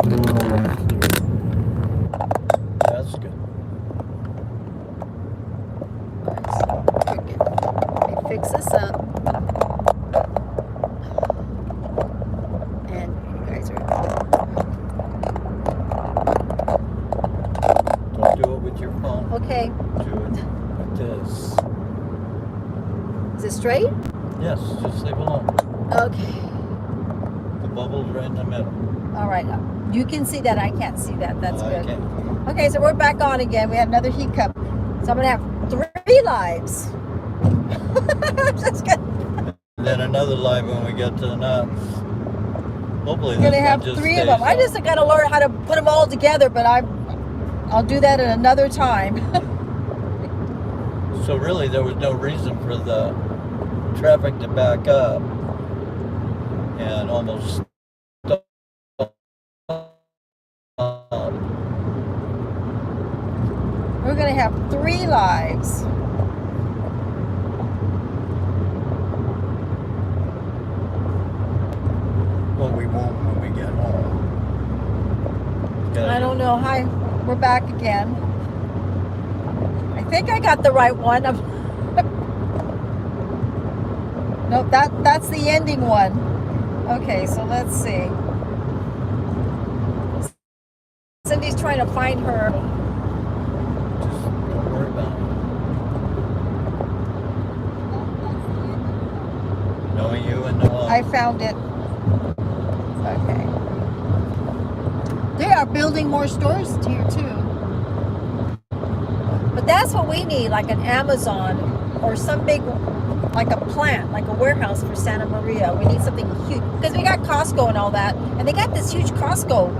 That's good. Okay. Let me fix this up. And you guys are... Don't do it with your phone. Okay. Do it like this. Is it straight? Yes, just leave it alone. Okay. The bubble's right in the middle. All right. You can see that. I can't see that. That's good. Okay. Okay, so we're back on again. We had another heat cup. So I'm going to have 3 lives. That's good. And then another live when we get to the nuts. Hopefully I'm this going to one have just 3 of stays them. I on. just got to learn how to put them all together, but I'll do that at another time. So really there was no reason for the traffic to back up and almost stop. We're going to have 3 lives. Well, we won't when we get home. I don't know. Hi, we're back again. I think I got the right one. Nope, that's the ending one. Okay, so let's see. Cindy's trying to find her. Just don't worry about it. Knowing you and no one. I found it. Okay. They are building more stores here too. But that's what we need, like an Amazon or some big, like a plant, like a warehouse for Santa Maria. We need something huge. Because we got Costco and all that. And they got this huge Costco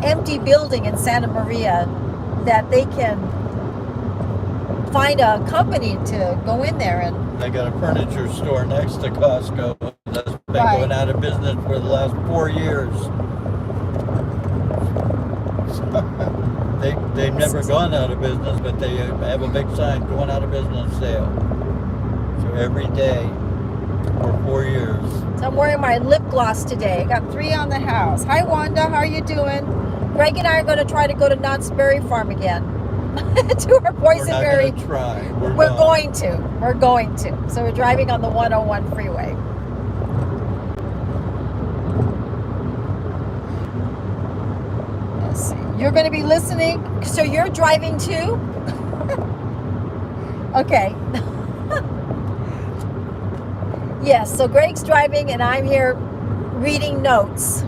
empty building in Santa Maria that they can find a company to go in there and... They got a furniture store next to Costco that's been Right. going out of business for the last 4 years. They've never gone out of business, but they have a big sign, going out of business sale. So every day for 4 years. So I'm wearing my lip gloss today. I got 3 on the house. Hi Wanda, how are you doing? Greg and I are going to try to go to Knott's Berry Farm again. To our boysenberry. We're not going to try. We're going to. We're going to. So we're driving on the 101 freeway. Let's see. You're going to be listening. So you're driving too? Okay. Yes, so Greg's driving and I'm here reading notes.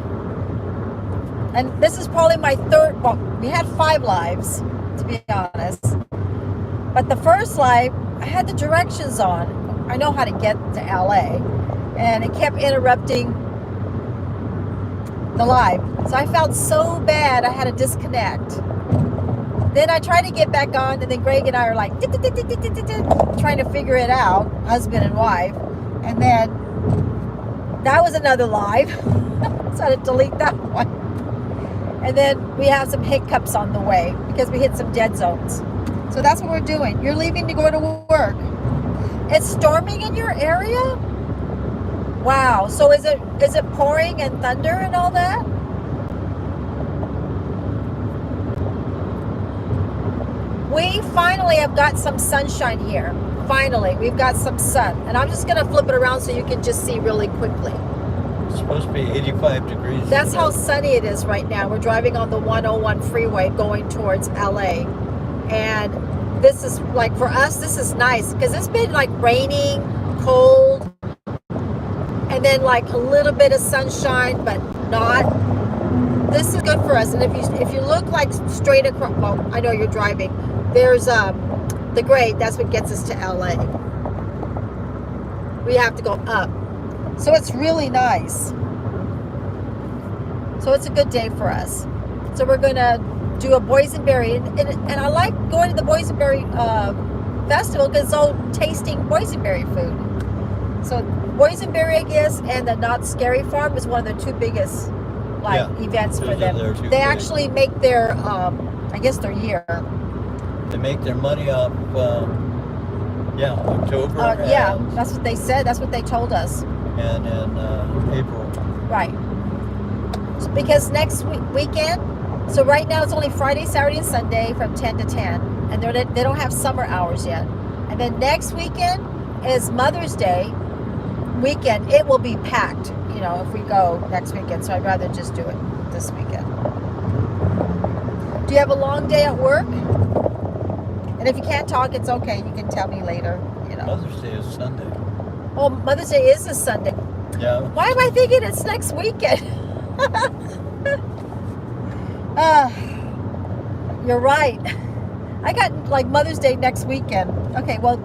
And this is probably my 3rd, well, we had 5 lives, to be honest. But the first live, I had the directions on. I know how to get to LA. And it kept interrupting the live. So I felt so bad I had to disconnect. Then I tried to get back on, and then Greg and I are like, trying to figure it out, husband and wife. And then that was another live. So I had to delete that one. And then we have some hiccups on the way because we hit some dead zones. So that's what we're doing. You're leaving to go to work. It's storming in your area? Wow. So is it pouring and thunder and all that? We finally have got some sunshine here. Finally, we've got some sun. And I'm just going to flip it around so you can just see really quickly. It's supposed to be 85 degrees. That's how sunny it is right now. We're driving on the 101 freeway going towards LA. And this is like, for us, this is nice because it's been like raining, cold, and then like a little bit of sunshine, but not. This is good for us. And if you look like straight across, well, I know you're driving. There's the grade. That's what gets us to LA. We have to go up. So it's really nice. So it's a good day for us. So we're going to do a boysenberry. And I like going to the boysenberry festival because it's all tasting boysenberry food. So boysenberry, I guess, and the Not Scary Farm is one of the 2 biggest events for them. They actually make their, I guess their year. They make their money up, October. Yeah, that's what they said. That's what they told us. And in April. Right. because next weekend, so right now it's only Friday, Saturday, and Sunday from 10 to 10, and they don't have summer hours yet. And then next weekend is Mother's Day weekend. It will be packed, if we go next weekend. So I'd rather just do it this weekend. Do you have a long day at work? And if you can't talk, it's okay. You can tell me later. Mother's Day is Sunday. Oh, Mother's Day is this Sunday. Yeah. Why am I thinking it's next weekend? You're right. I got like Mother's Day next weekend. Okay, well,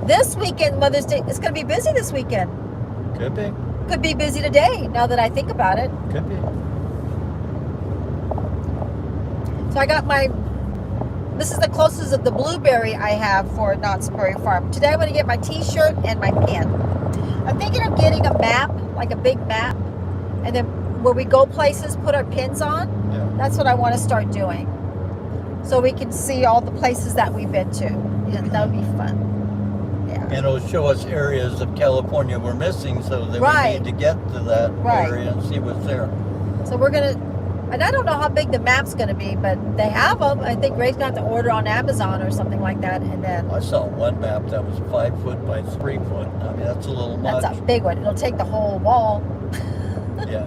this weekend, Mother's Day, it's going to be busy this weekend. Could be. Could be busy today, now that I think about it. Could be. So I got this is the closest of the blueberry I have for Knott's Berry Farm. Today I'm going to get my t-shirt and my pen. I'm thinking of getting a map, like a big map, and then where we go places, put our pins on. Yeah. That's what I want to start doing. So we can see all the places that we've been to. That would be fun. Yeah. And it'll show us areas of California we're missing so that Right. we need to get to that Right. area and see what's there. So we're going to, and I don't know how big the map's going to be, but they have them. I think Ray's got to order on Amazon or something like that. And then I saw one map that was 5 foot by 3 foot. I mean, that's a little much. that's a big one. It'll take the whole wall. Yeah.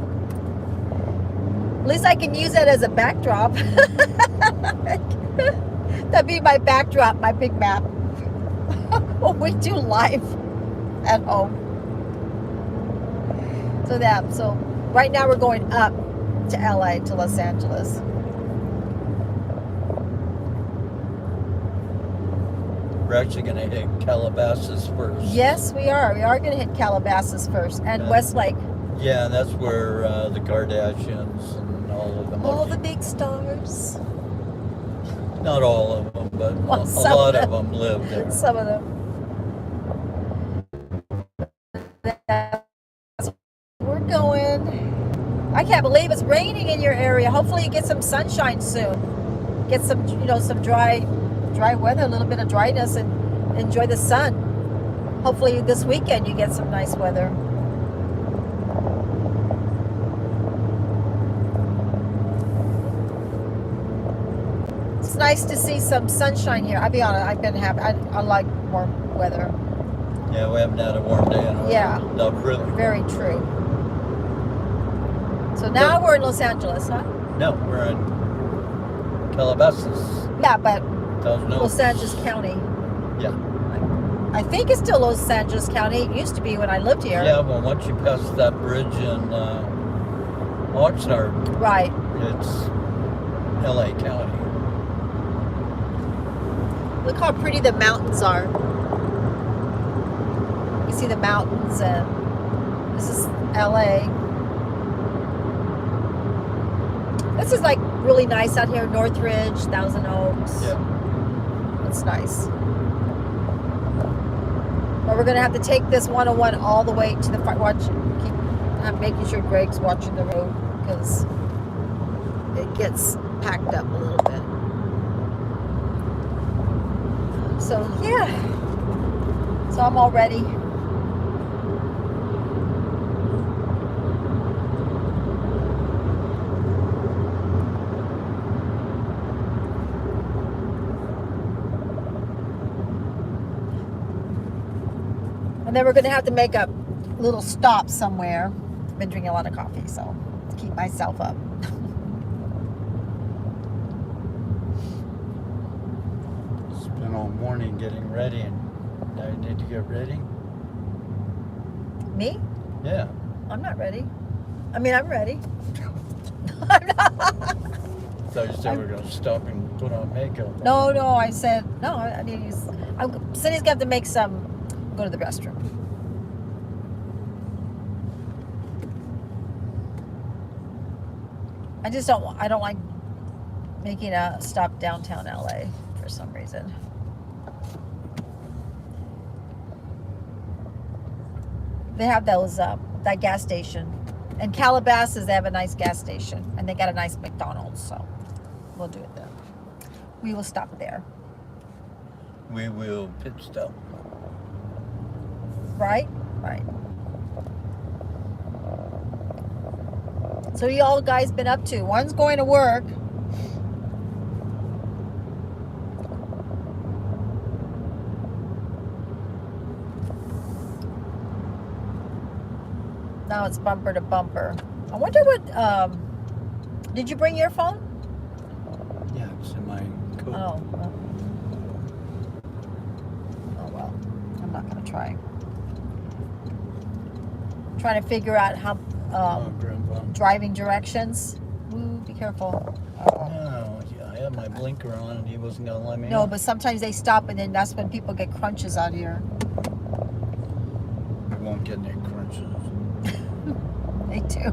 At least I can use that as a backdrop. That'd be my backdrop, my big map. We do live at home. So right now we're going up to LA, to Los Angeles. We're actually going to hit Calabasas first. Yes, we are. We are going to hit Calabasas first and Yeah. Westlake. Yeah, and that's where the Kardashians and all of them. All the big stars. Not all of them, but Well, a some lot of of them live there. Some of them. We're going. I can't believe it's raining in your area. Hopefully you get some sunshine soon. Get some, some dry weather, a little bit of dryness, and enjoy the sun. Hopefully this weekend you get some nice weather. It's nice to see some sunshine here. I'll be honest, I've been happy. I like warm weather. Yeah, we haven't had a warm day in a while. Yeah. Not really. Very true. So now we're in Los Angeles, huh? No, we're in Calabasas. Yeah, but Thousand Oaks. Los Angeles County. Yeah. I think it's still Los Angeles County. It used to be when I lived here. Yeah, well, once you pass that bridge in Oxnard, Right. it's LA County. Look how pretty the mountains are. You see the mountains, and this is LA. This is like really nice out here. Northridge, Thousand Oaks. Yeah. It's nice. But we're gonna have to take this 101 all the way to the front. I'm making sure Greg's watching the road because it gets packed up a little bit. So yeah. So I'm all ready. And then we're going to have to make a little stop somewhere. I've been drinking a lot of coffee, so to keep myself up. Spent all morning getting ready, and now you need to get ready. Me? Yeah. I'm not ready. I mean, I'm ready. I'm not. So you said we're going to stop and put on makeup. No, I said, no, I need to use, Cindy's got to make some, go to the restroom. I don't like making a stop downtown LA for some reason. They have those, that gas station. In Calabasas, they have a nice gas station. And they got a nice McDonald's, so we'll do it there. We will stop there. We will pit stop. Right? Right. So you all guys been up to? One's going to work. Now it's bumper to bumper. I wonder what, did you bring your phone? Yeah, it's in my coat. Oh, well. Oh, well. I'm not going to try. Trying to figure out how, Grandpa. driving directions. Ooh, be careful. No, yeah, I had my blinker on and he wasn't going to let me No, in. but sometimes they stop and then that's when people get crunches out here. We won't get any crunches. They do.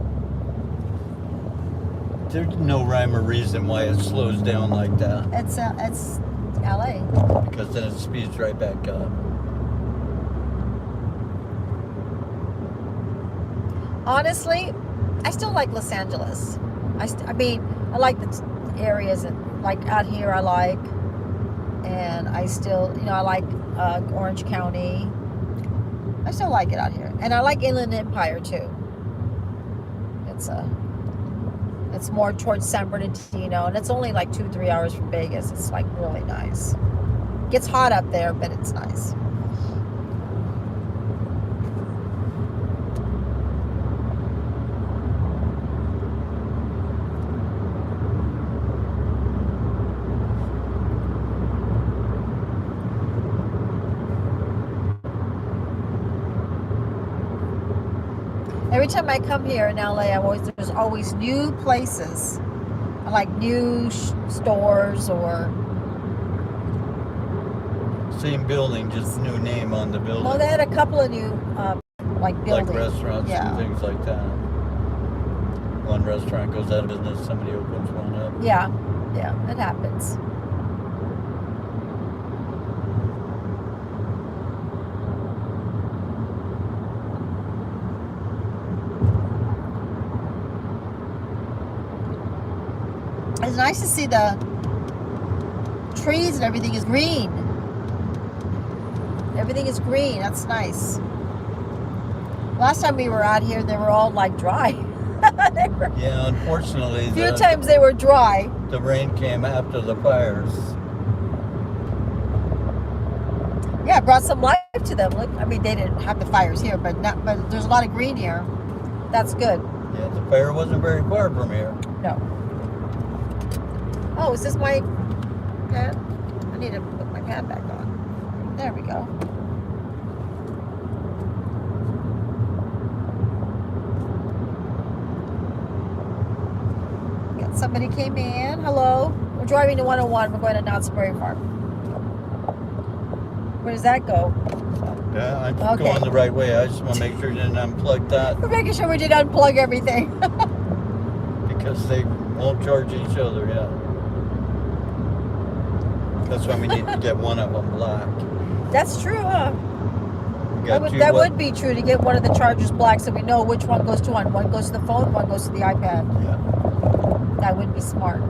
There's no rhyme or reason why it slows down like that. It's LA. Because then it speeds right back up. Honestly, I still like Los Angeles. I mean, I like the areas and like out here I like, and I still, I like Orange County. I still like it out here, and I like Inland Empire too. It's more towards San Bernardino, and it's only like 2-3 hours from Vegas. It's like really nice. Gets hot up there, but it's nice. Every time I come here in LA, there's always new places. I like new stores or... Same building, just new name on the building. Well, they had a couple of new, like buildings. Like restaurants Yeah. and things like that. One restaurant goes out of business, somebody opens one up. Yeah, it happens. It's nice to see the trees and everything is green. Everything is green. That's nice. Last time we were out here, they were all like dry. Yeah, unfortunately, a few times they were dry. the rain came after the fires. Yeah, it brought some life to them. Look, I mean, they didn't have the fires here, but there's a lot of green here. That's good. Yeah, the fire wasn't very far from here. No. Oh, is this my pad? I need to put my pad back on. There we go. Got somebody came in. Hello. We're driving to 101. We're going to Knott's Berry Farm. Where does that go? Yeah, I'm Okay. going the right way. I just want to make sure you didn't unplug that We're making sure we did unplug everything. because they won't charge each other, yeah. That's why we need to get one of them black. That's true, huh? We got That would be true to get one of the chargers black so we know which one goes to one. One goes to the phone, one goes to the iPad. Yeah. That would be smart.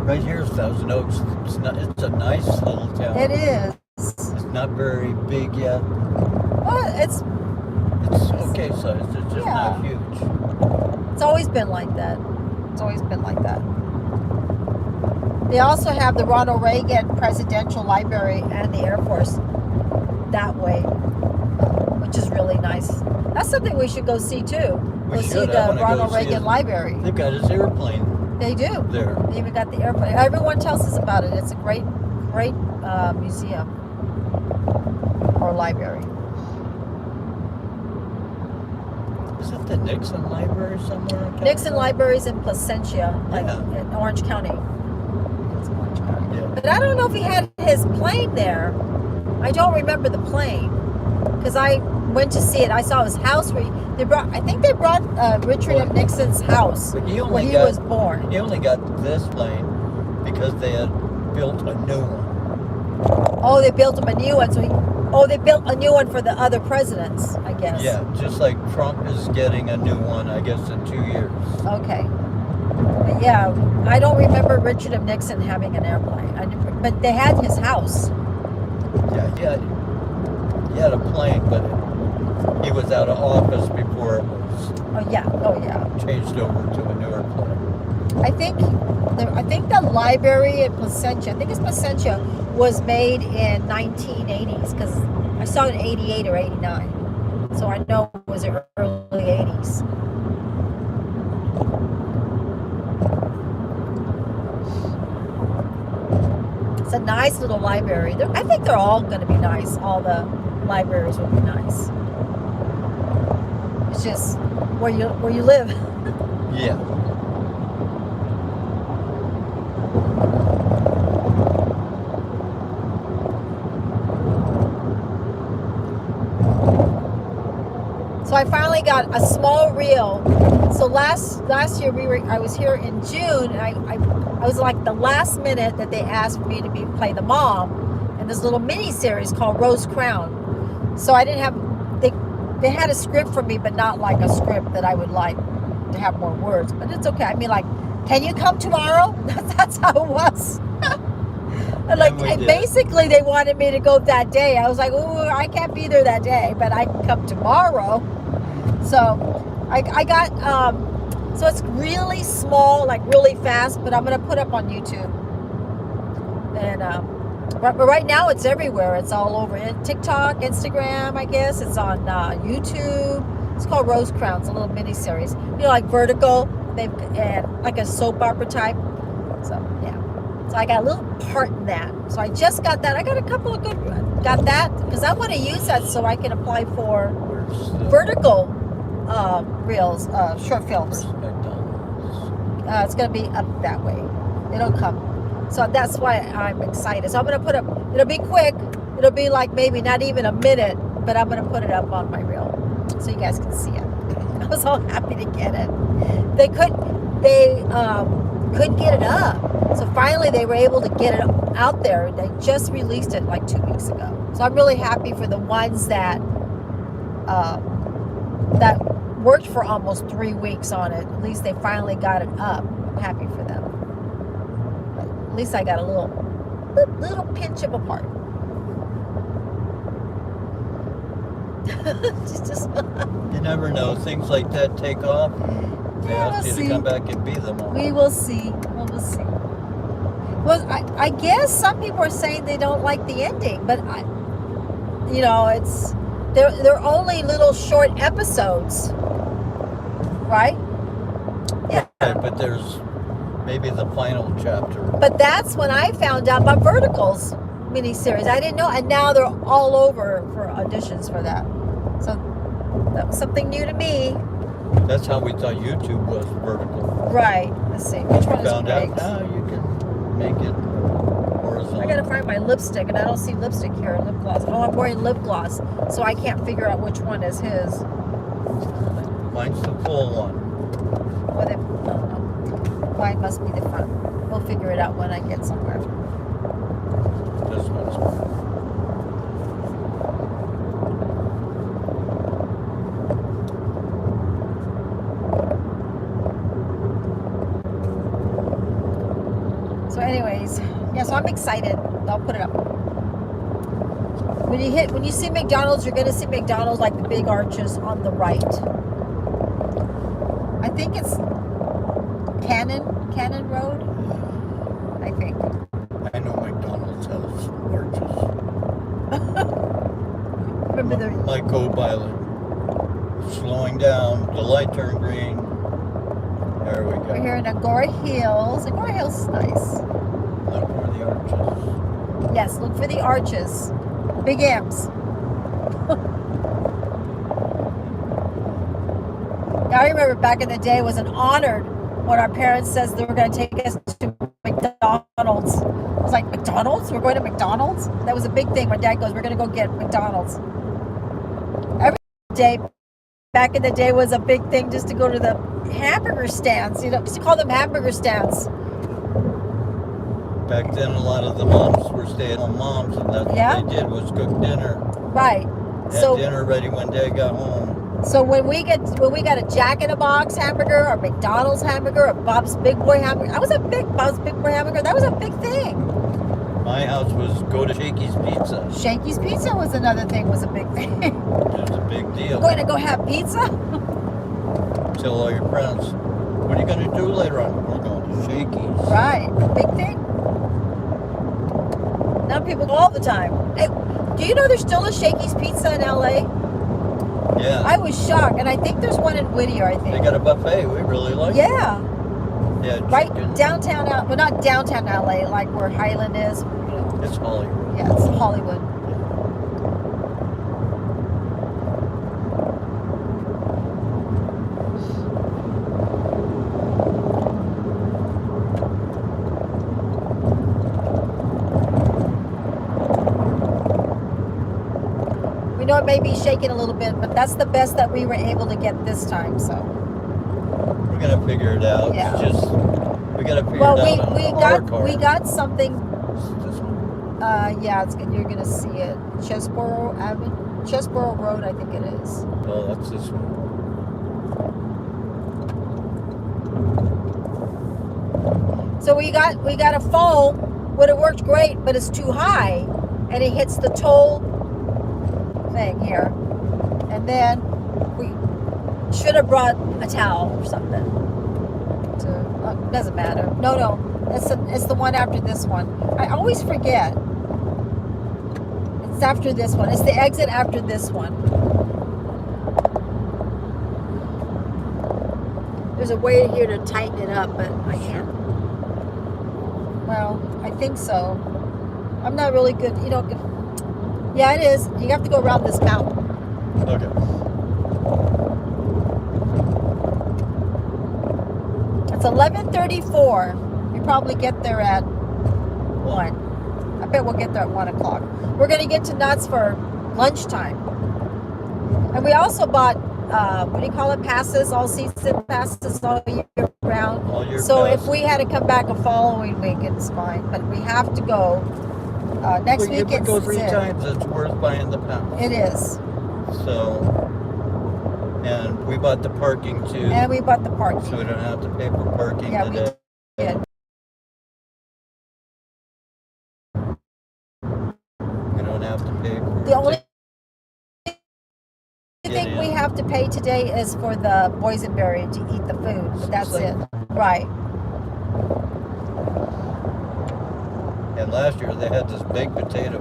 Right here is Thousand Oaks. It's a nice little town. It is. It's not very big yet. Well, It's okay sized. It's just not huge. it's always been like that. It's always been like that. They also have the Ronald Reagan Presidential Library and the Air Force that way, which is really nice. That's something we should go see too. We Go should. see I the wanna go Ronald see Reagan it. Library. They've got his airplane They do. there. They even got the airplane. Everyone tells us about it. It's a great museum or library. Is it the Nixon Library somewhere? in Nixon California? Library's in Placentia, like Yeah. in Orange County. It's Orange County. Yeah. But I don't know if he had his plane there. I don't remember the plane because I went to see it. I saw his house where I think they brought Richard M. Nixon's house But where he was born. He only got this plane because they had built a new one. Oh, they built him a new one. They built a new one for the other presidents, I guess. Yeah, just like Trump is getting a new one, I guess, in 2 years. Okay. But yeah, I don't remember Richard M. Nixon having an airplane. But they had his house. Yeah, he had a plane, but He was out of office before it was Oh yeah. changed over to a newer clinic. I think the library in Placentia, I think it's Placentia, was made in 1980s because I saw it in 88 or 89. So I know it was the early 80s. It's a nice little library. I think they're all going to be nice. All the libraries will be nice. It's just where you live. Yeah. So I finally got a small reel. So last year I was here in June, and I was like the last minute that they asked me to play the mom in this little mini series called Rose Crown. So I didn't have they had a script for me, but not like a script that I would like to have more words. But it's okay. I mean, like, can you come tomorrow? That's how it was. And basically they wanted me to go that day. I was like, oh, I can't be there that day, but I can come tomorrow. So I got so it's really small, like really fast, but I'm gonna put up on YouTube. And but right now it's everywhere. It's all over TikTok, Instagram, I guess. It's on YouTube. It's called Rose Crown. It's a little mini series. You know, like Vertical. They've like a soap opera type. So yeah. So I got a little part in that. So I just got that. I got a couple of got that because I want to use that so I can apply for Vertical reels, short films. It's going to be up that way. It'll come. So that's why I'm excited. So I'm going to put up, it'll be quick. It'll be like maybe not even a minute, but I'm going to put it up on my reel so you guys can see it. I was all happy to get it. They couldn't get it up. So finally they were able to get it out there. They just released it like 2 weeks ago. So I'm really happy for the ones that worked for almost 3 weeks on it. At least they finally got it up. I'm happy for them. But at least I got a little pinch of a part. You never know. Things like that take off. They ask you to come back and be them all. We will see. We will see. Well, I guess some people are saying they don't like the ending, but it's they're only little short episodes, right? Yeah. But there's maybe the final chapter. But that's when I found out about Vertical's miniseries. I didn't know, and now they're all over for auditions for that. So that was something new to me. That's how we thought YouTube was Vertical. Right. Let's see. Which one is found out Greg's? now you can make it horizontal. I gotta find my lipstick, and I don't see lipstick here. Lip gloss. Oh, I'm wearing lip gloss, so I can't figure out which one is his. Mine's the full one. Or the, no. Mine must be the front. We'll figure it out when I get somewhere. This one's So anyways, yeah, so I'm excited. I'll put it up. When you see McDonald's, you're gonna see McDonald's like the big arches on the right. I think it's Cannon Road. I think. I know McDonald's has arches. Remember My co-pilot slowing down, the light turned green. There we go. we're here in Agora Hills. Agora Hills is nice. Look for the arches. Yes, look for the arches. Big M's. I remember back in the day, it was an honor when our parents says they were going to take us to McDonald's. I was like, McDonald's? We're going to McDonald's? That was a big thing. My dad goes, we're going to go get McDonald's. Every day, back in the day, was a big thing just to go to the hamburger stands. You know, used to call them hamburger stands. Back then, a lot of the moms were stay-at-home moms, and that's what they did was cook dinner. Right. Had dinner ready when Dad got home. So when we got a Jack in a Box hamburger or McDonald's hamburger or Bob's Big Boy hamburger, I was a big Bob's Big Boy hamburger. That was a big thing. My house was go to Shakey's Pizza. Shakey's Pizza was another thing, was a big thing. It was a big deal. Going to go have pizza? Tell all your friends, what are you going to do later on? We're going to Shakey's. Right, big thing. Now people go all the time. Hey, do you know there's still a Shakey's Pizza in LA? Yeah. I was shocked, and I think there's one in Whittier, I think. They got a buffet. We really like it. Yeah. Yeah, Right chicken. downtown, well, not downtown LA, like where Highland is. You know. It's Hollywood. Yeah, it's Hollywood. We know it may be shaking a little bit, but that's the best that we were able to get this time, so. We're gonna figure it out. Yeah. It's just we gotta figure Well, it out on our car. we got something. This one. Yeah, it's you're gonna see it. Chesborough Avenue, Chesborough Road, I think it is. Oh, that's this one. So we got a phone. Would have worked great, but it's too high, and it hits the toll thing here. And then we should have brought a towel or something. Doesn't matter. No, it's the one after this one. I always forget. It's after this one. It's the exit after this one. There's a way here to tighten it up, but I can't. Well, I think so. I'm not really good. You know. Yeah, it is. You have to go around this mountain. Okay. It's 11:34. We probably get there at 1. I bet we'll get there at 1 o'clock. We're going to get to Knott's for lunchtime. And we also bought, what do you call it, passes, all season passes all year round. All year So pass. if we had to come back a following week, it's fine. But we have to go. Next If week we it's go 3 it. times, it's worth buying the pound. It is. So, and we bought the parking too. And we bought the parking. So we don't have to pay for parking Yeah, we today. did. We don't have to pay for The only Get thing we in. have to pay today is for the boysenberry to eat the food. But that's Like- it. Right. And last year they had this baked potato.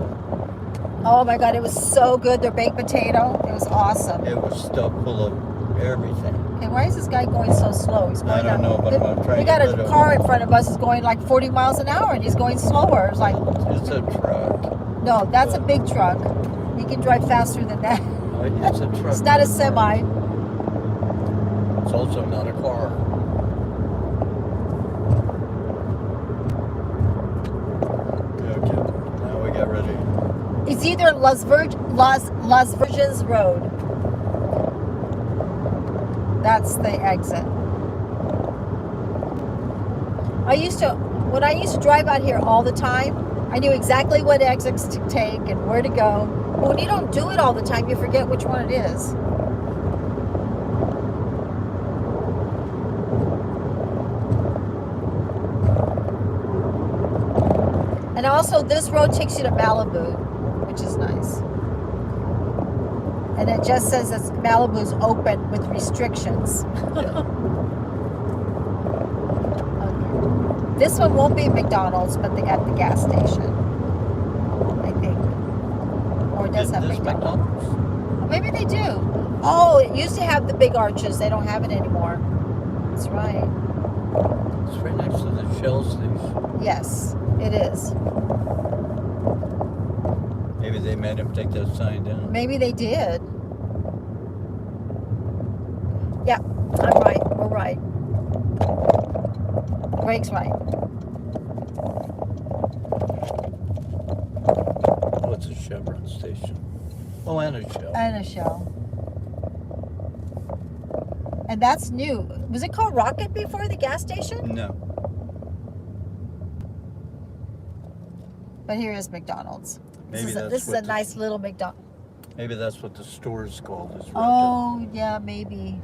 Oh my God, it was so good. Their baked potato. It was awesome. It was stuffed full of everything. Okay, why is this guy going so slow? He's going I don't down- know, but I'm trying We to got get a rid of car in front of us. Is going like 40 miles an hour, and he's going slower. It's like, It's a truck. no, that's a big truck. He can drive faster than that. Oh, it's a truck. It's not a semi. It's also not a car. Okay, now we got ready. It's either Las Virgens Road. That's the exit. When I used to drive out here all the time, I knew exactly what exits to take and where to go. But when you don't do it all the time, you forget which one it is. And also, this road takes you to Malibu, which is nice. And it just says that Malibu's open with restrictions. Yeah. Okay. This one won't be McDonald's, but they got the gas station, I think. Or it does have This McDonald's. Maybe they do. Oh, it used to have the big arches. They don't have it anymore. That's right. It's right next to the Shell station. Yes, it is. Maybe they made him take that sign down. Maybe they did. Yeah, I'm right. We're right. Greg's right. Oh, it's a Chevron station. Oh, and a Shell. And a Shell. And that's new. Was it called Rocket before the gas station? No. But here is McDonald's. Maybe that's This is what a nice little McDonald's. Maybe that's what the store is called. Is Rocket. Oh, yeah, maybe.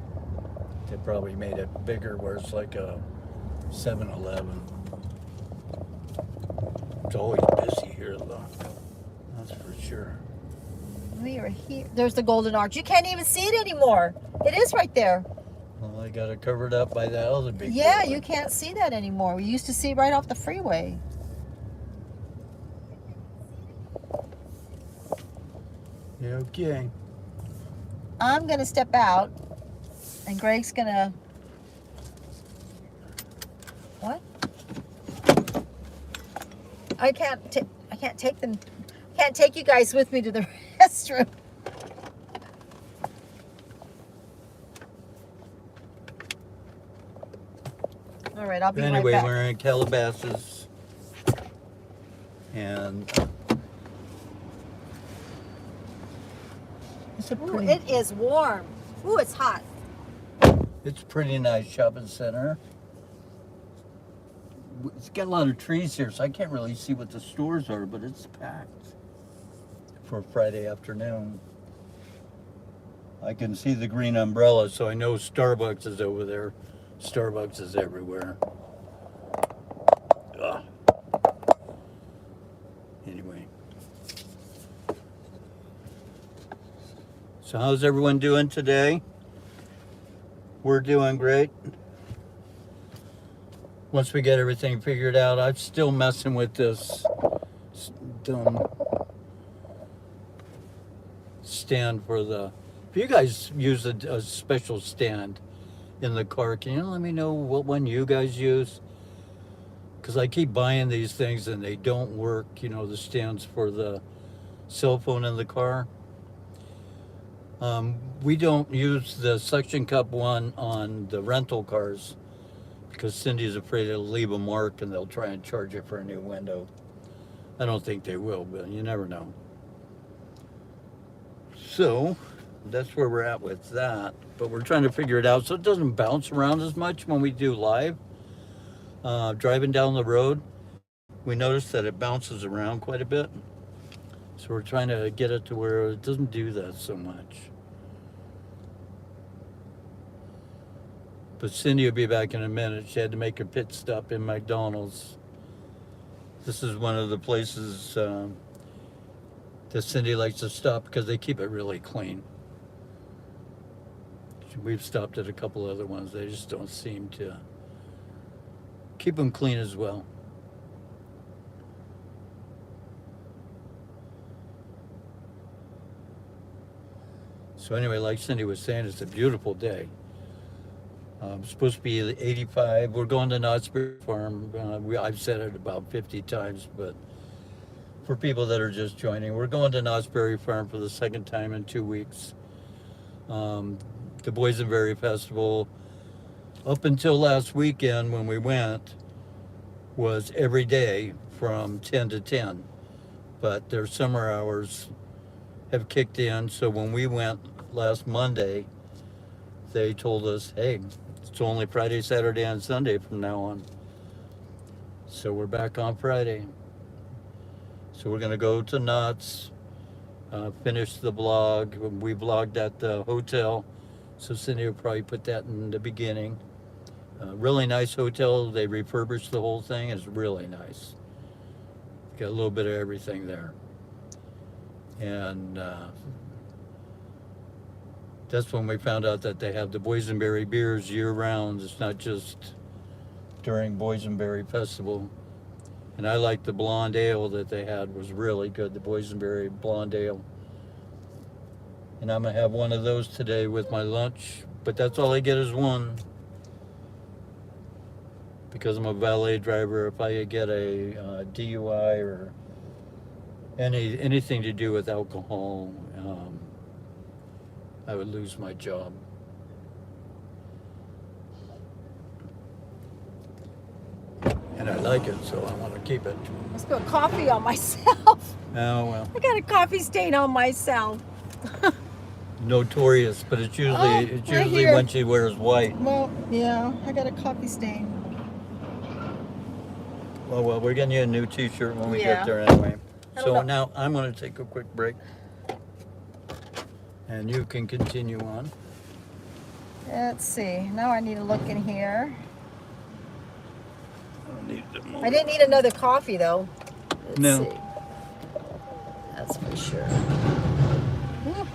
They probably made it bigger where it's like a 7-Eleven. It's always busy here, though. That's for sure. We are here. There's the Golden Arch. You can't even see it anymore. It is right there. Well, I got it covered up by that other big Yeah, building. you can't see that anymore. We used to see right off the freeway. Yeah, okay. I'm going to step out, and Greg's going to... What? I can't take them. Can't take you guys with me to the restroom. All right, I'll be Anyway, right back. we're in Calabasas, and it's a Ooh, pretty, it is warm. Ooh, it's hot. it's a pretty nice shopping center. It's got a lot of trees here, so I can't really see what the stores are, but it's packed for Friday afternoon. I can see the green umbrella, so I know Starbucks is over there. Starbucks is everywhere. Ugh. Anyway. So how's everyone doing today? We're doing great. Once we get everything figured out, I'm still messing with this dumb stand for the... If you guys use a special stand in the car, can you let me know what one you guys use? Because I keep buying these things and they don't work, you know, the stands for the cell phone in the car. We don't use the suction cup one on the rental cars because Cindy's afraid it'll leave a mark and they'll try and charge you for a new window. I don't think they will, but you never know. So that's where we're at with that, but we're trying to figure it out so it doesn't bounce around as much when we do live. Driving down the road, we noticed that it bounces around quite a bit, so we're trying to get it to where it doesn't do that so much. But Cindy will be back in a minute. She had to make a pit stop in McDonald's. This is one of the places that Cindy likes to stop because they keep it really clean. We've stopped at a couple other ones. They just don't seem to keep them clean as well. So anyway, like Cindy was saying, it's a beautiful day. It's supposed to be 85. We're going to Knott's Berry Farm. I've said it about 50 times, but for people that are just joining, we're going to Knott's Berry Farm for the second time in 2 weeks. The Boysenberry Festival, up until last weekend when we went, was every day from 10 to 10. But their summer hours have kicked in, so when we went last Monday, they told us, hey, it's only Friday, Saturday, and Sunday from now on. So we're back on Friday. So we're gonna go to Knott's, finish the vlog. We vlogged at the hotel, so Cindy will probably put that in the beginning. Really nice hotel. They refurbished the whole thing. It's really nice. Got a little bit of everything there. And that's when we found out that they have the Boysenberry beers year-round. It's not just during Boysenberry Festival. And I like the blonde ale that they had, was really good, the Boysenberry blonde ale. And I'm gonna have one of those today with my lunch, but that's all I get is one. Because I'm a valet driver, if I get a DUI or anything to do with alcohol, I would lose my job. And I like it, so I want to keep it. I spilled coffee on myself. Oh, well. I got a coffee stain on myself. Notorious, but it's usually right here. when she wears white. Well, yeah, I got a coffee stain. Well, we're getting you a new t-shirt when we Yeah. get there anyway. I don't So know. now I'm going to take a quick break. And you can continue on. Let's see. Now I need to look in here. I need to move. I didn't need another coffee though. Let's No. see. That's for sure. Woo.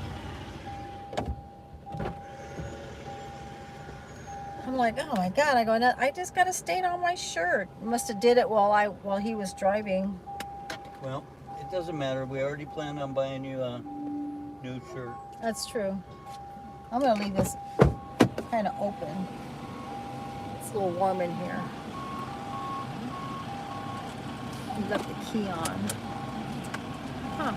I'm like, oh my God! I just got a stain on my shirt. Must have did it while he was driving. Well, it doesn't matter. We already planned on buying you a new shirt. That's true. I'm gonna leave this kind of open. It's a little warm in here. You left the key on. Huh.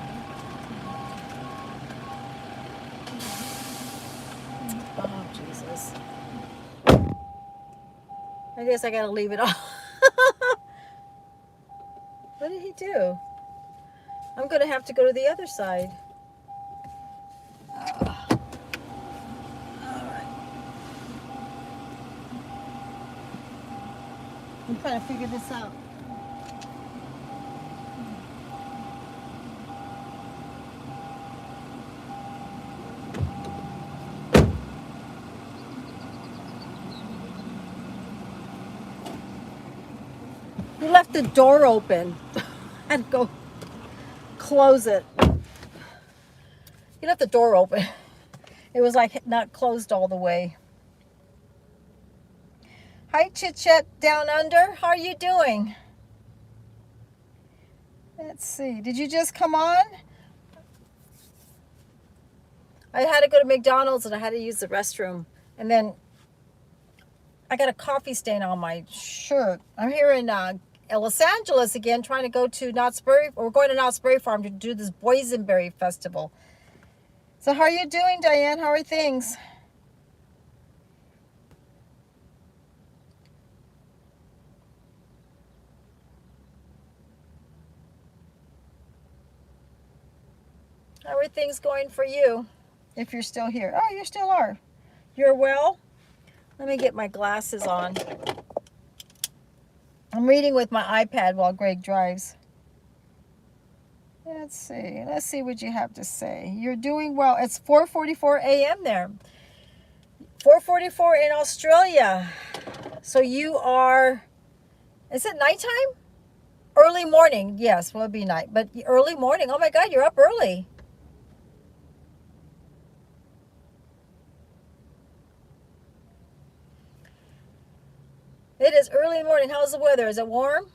Oh, Jesus. I guess I gotta leave it off. What did he do? I'm gonna have to go to the other side. All right. I'm trying to figure this out. You left the door open. I had to go close it. You left the door open. It was like not closed all the way. Hi, Chit Chat Down Under. How are you doing? Let's see. Did you just come on? I had to go to McDonald's and I had to use the restroom. And then I got a coffee stain on my shirt. I'm here in Los Angeles again, trying to go to Knott's Berry. We're going to Knott's Berry Farm to do this boysenberry festival. So how are you doing, Diane? How are things? How are things going for you? If you're still here. Oh, you still are. You're well? Let me get my glasses on. I'm reading with my iPad while Greg drives. Let's see. Let's see what you have to say. You're doing well. It's 4:44 a.m. there. 4:44 in Australia. So you are, is it nighttime? Early morning. Yes, well, it'd be night. But early morning. Oh my God, you're up early. It is early morning. How's the weather? Is it warm?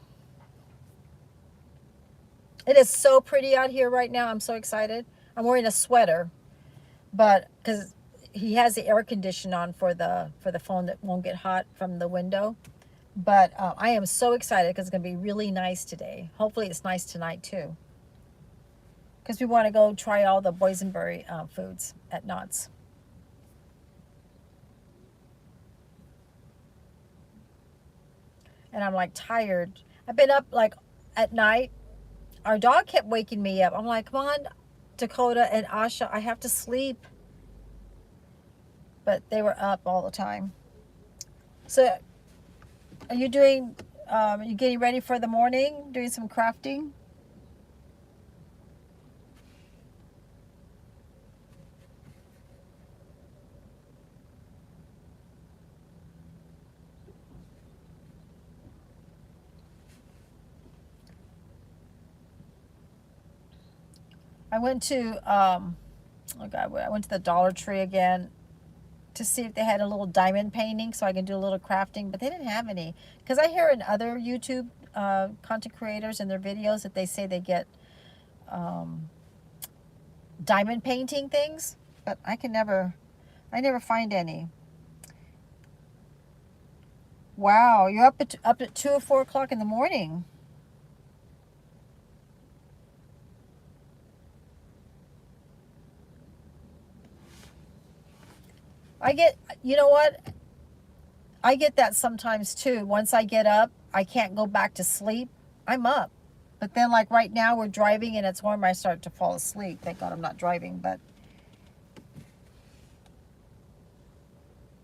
It is so pretty out here right now. I'm so excited. I'm wearing a sweater, but because he has the air condition on for the phone that won't get hot from the window. But I am so excited because it's going to be really nice today. Hopefully it's nice tonight too. Because we want to go try all the boysenberry foods at Knott's. And I'm like tired. I've been up like at night. Our dog kept waking me up. I'm like, come on, Dakota and Asha, I have to sleep. But they were up all the time. So are you doing, are you getting ready for the morning? Doing some crafting? I went to, oh God, I went to the Dollar Tree again to see if they had a little diamond painting so I can do a little crafting, but they didn't have any. Because I hear in other YouTube content creators and their videos that they say they get diamond painting things, but I never find any. Wow, you're up at 2 or 4 o'clock in the morning. You know what? I get that sometimes too. Once I get up, I can't go back to sleep. I'm up. But then like right now we're driving and it's warm, I start to fall asleep. Thank God I'm not driving, but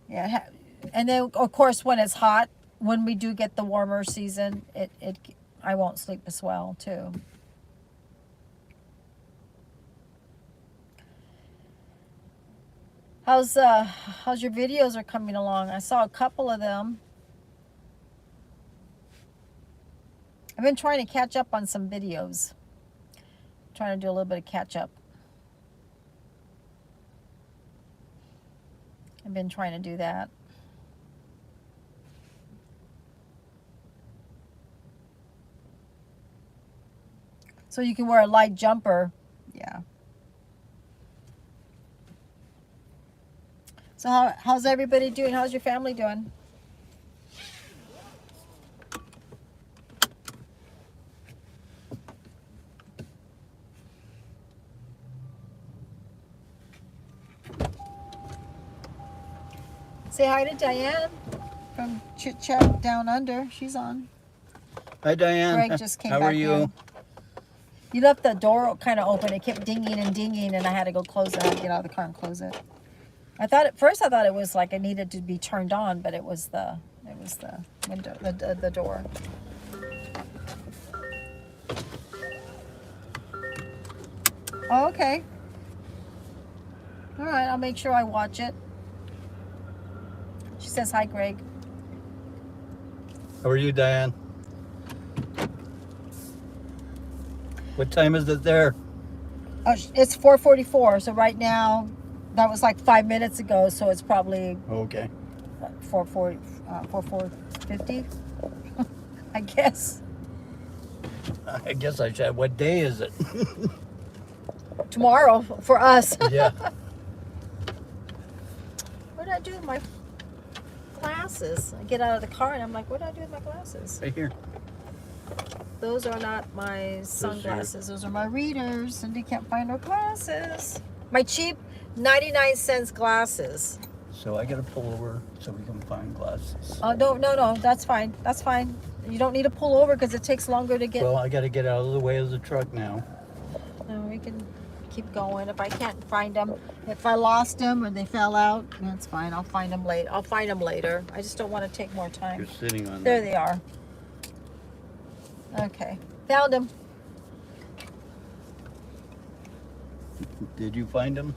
yeah. And then of course when it's hot, when we do get the warmer season, I won't sleep as well too. How's your videos are coming along? I saw a couple of them. I've been trying to catch up on some videos. Trying to do a little bit of catch up. I've been trying to do that. So you can wear a light jumper. Yeah. So how's everybody doing? How's your family doing? Say hi to Diane from Chit Chat Down Under. She's on. Hi, Diane. Greg just came How back are you? in. You left the door kind of open. It kept dinging and dinging, and I had to go close it. I had to get out of the car and close it. I thought at first it was like it needed to be turned on, but it was the window, the door. Oh, okay. All right, I'll make sure I watch it. She says hi, Greg. How are you, Diane? What time is it there? It's 4:44. So right now, that was like 5 minutes ago. So it's probably Okay. 4:50. I guess. I guess I should. What day is it? Tomorrow for us. Yeah. What did I do with my glasses? I get out of the car and I'm like, what did I do with my glasses? Right here. Those are not my sunglasses. Those are my readers. Cindy can't find her glasses. My cheap 99 cents glasses. So I got to pull over so we can find glasses. Oh, no. That's fine. That's fine. You don't need to pull over because it takes longer to get. Well, I got to get out of the way of the truck now. No, we can keep going. If I can't find them, if I lost them or they fell out, that's fine. I'll find them later. I just don't want to take more time. You're sitting on There them. they are. Okay, found them. Did you find them?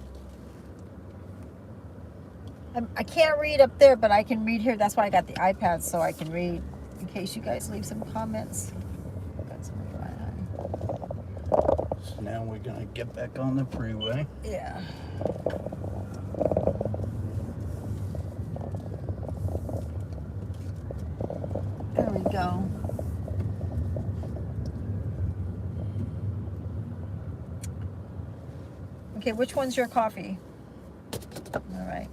I can't read up there, but I can read here. That's why I got the iPad, so I can read in case you guys leave some comments. So now we're going to get back on the freeway. Yeah. There we go. Okay, which one's your coffee? All right.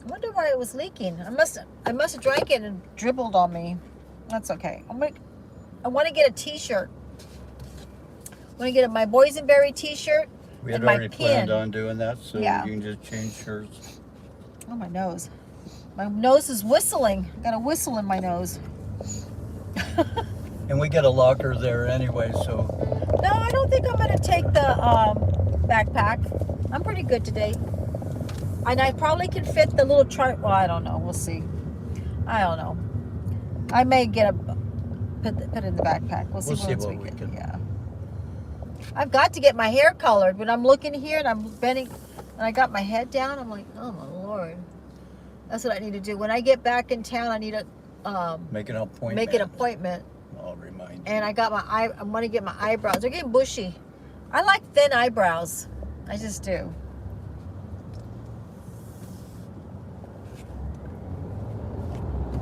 I wonder why it was leaking. I must have drank it and dribbled on me. That's okay. I want to get a T-shirt. I want to get my boysenberry T-shirt We had and my already pin. planned on doing that, so Yeah. you can just change shirts. Oh, my nose. My nose is whistling. I got a whistle in my nose. And we got a locker there anyway, so No, I don't think I'm going to take the backpack. I'm pretty good today. And I probably can fit the little chart. Well, I don't know. We'll see. I don't know. I may put it in the backpack. We'll see what we get. can. Yeah. I've got to get my hair colored. When I'm looking here and I'm bending and I got my head down, I'm like, oh my Lord. That's what I need to do. When I get back in town, I need to make an appointment. make an appointment. I'll remind you. And I want to get my eyebrows. They're getting bushy. I like thin eyebrows. I just do.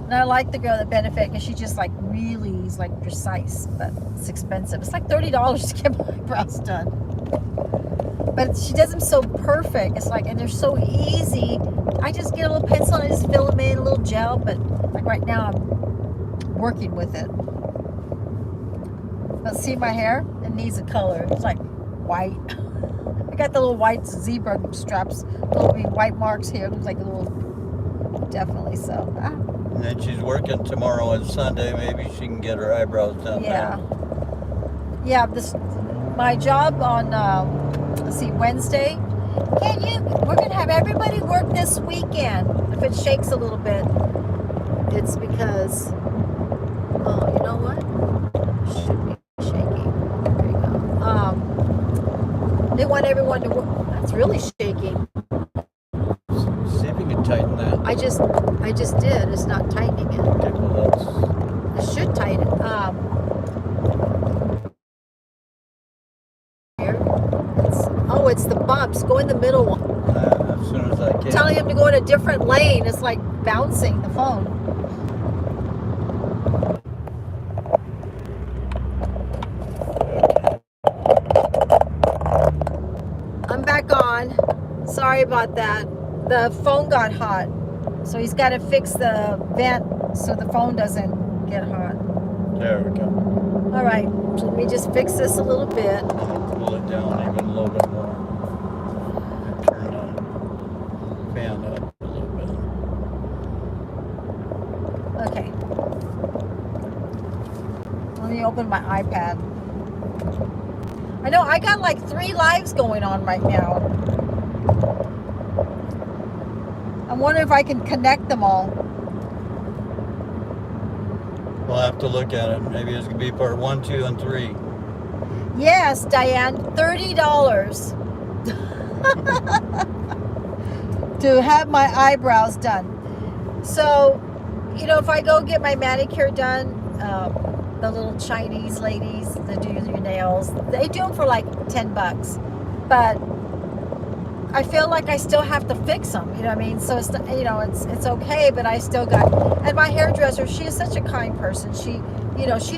And I like the girl that Benefit because she just like really is like precise, but it's expensive. It's like $30 to get my eyebrows done. But she does them so perfect. It's like, and they're so easy. I just get a little pencil and I just fill them in, a little gel. But like right now, I'm working with it. But see my hair? It needs a color. It's like white. I got the little white zebra straps, little white marks here. It looks like a little, definitely so. And then she's working tomorrow and Sunday. Maybe she can get her eyebrows done. Yeah. Yeah, my job on, let's see, Wednesday. We're going to have everybody work this weekend. If it shakes a little bit, it's because, oh, you know what? It should be shaking. There you go. They want everyone to work. That's really shaking. See if you can tighten that? I just did. It's not tightening it. Okay, well It should tighten. Here. It's the bumps. Go in the middle one. as soon as I can. Telling him to go in a different lane. It's like bouncing the phone. I'm back on. Sorry about that. The phone got hot. So he's got to fix the vent so the phone doesn't get hot. There we go. All right. So let me just fix this a little bit. Pull it down even a little bit more. And turn the fan up a little bit. Okay. Let me open my iPad. I know I got like 3 lives going on right now. I'm wondering if I can connect them all. We'll have to look at it. Maybe it's going to be part 1, 2, and 3. Yes, Diane, $30 to have my eyebrows done. So, if I go get my manicure done, the little Chinese ladies that do your nails, they do them for like $10, but I feel like I still have to fix them. You know what I mean? So it's okay, but I still got. And my hairdresser, she is such a kind person. She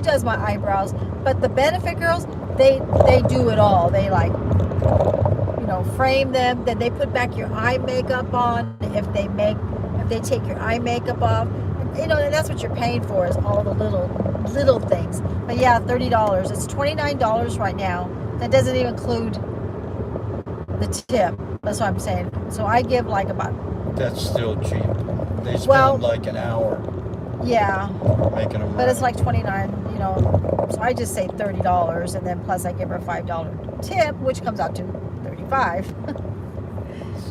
does my eyebrows. But the benefit girls, they do it all. They frame them. Then they put back your eye makeup on. If they take your eye makeup off, and that's what you're paying for, is all the little things. But yeah, $30. It's $29 right now. That doesn't even include the tip. That's what I'm saying. So I give like about. That's still cheap. They spend like an hour. Yeah. Making them. But it's like $29. So I just say $30, and then plus I give her a $5 tip, which comes out to $35.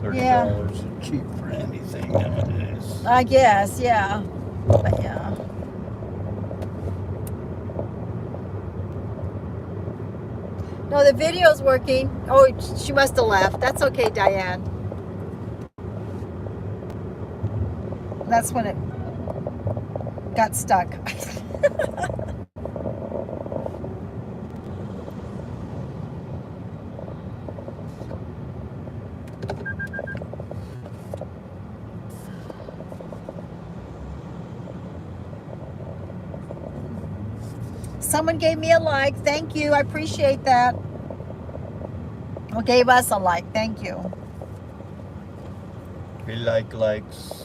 $30 is cheap for anything nowadays. I guess, yeah. But yeah. No, the video's working. Oh, she must have left. That's okay, Diane. That's when it got stuck. Someone gave me a like. Thank you. I appreciate that. Or gave us a like. Thank you. We like likes.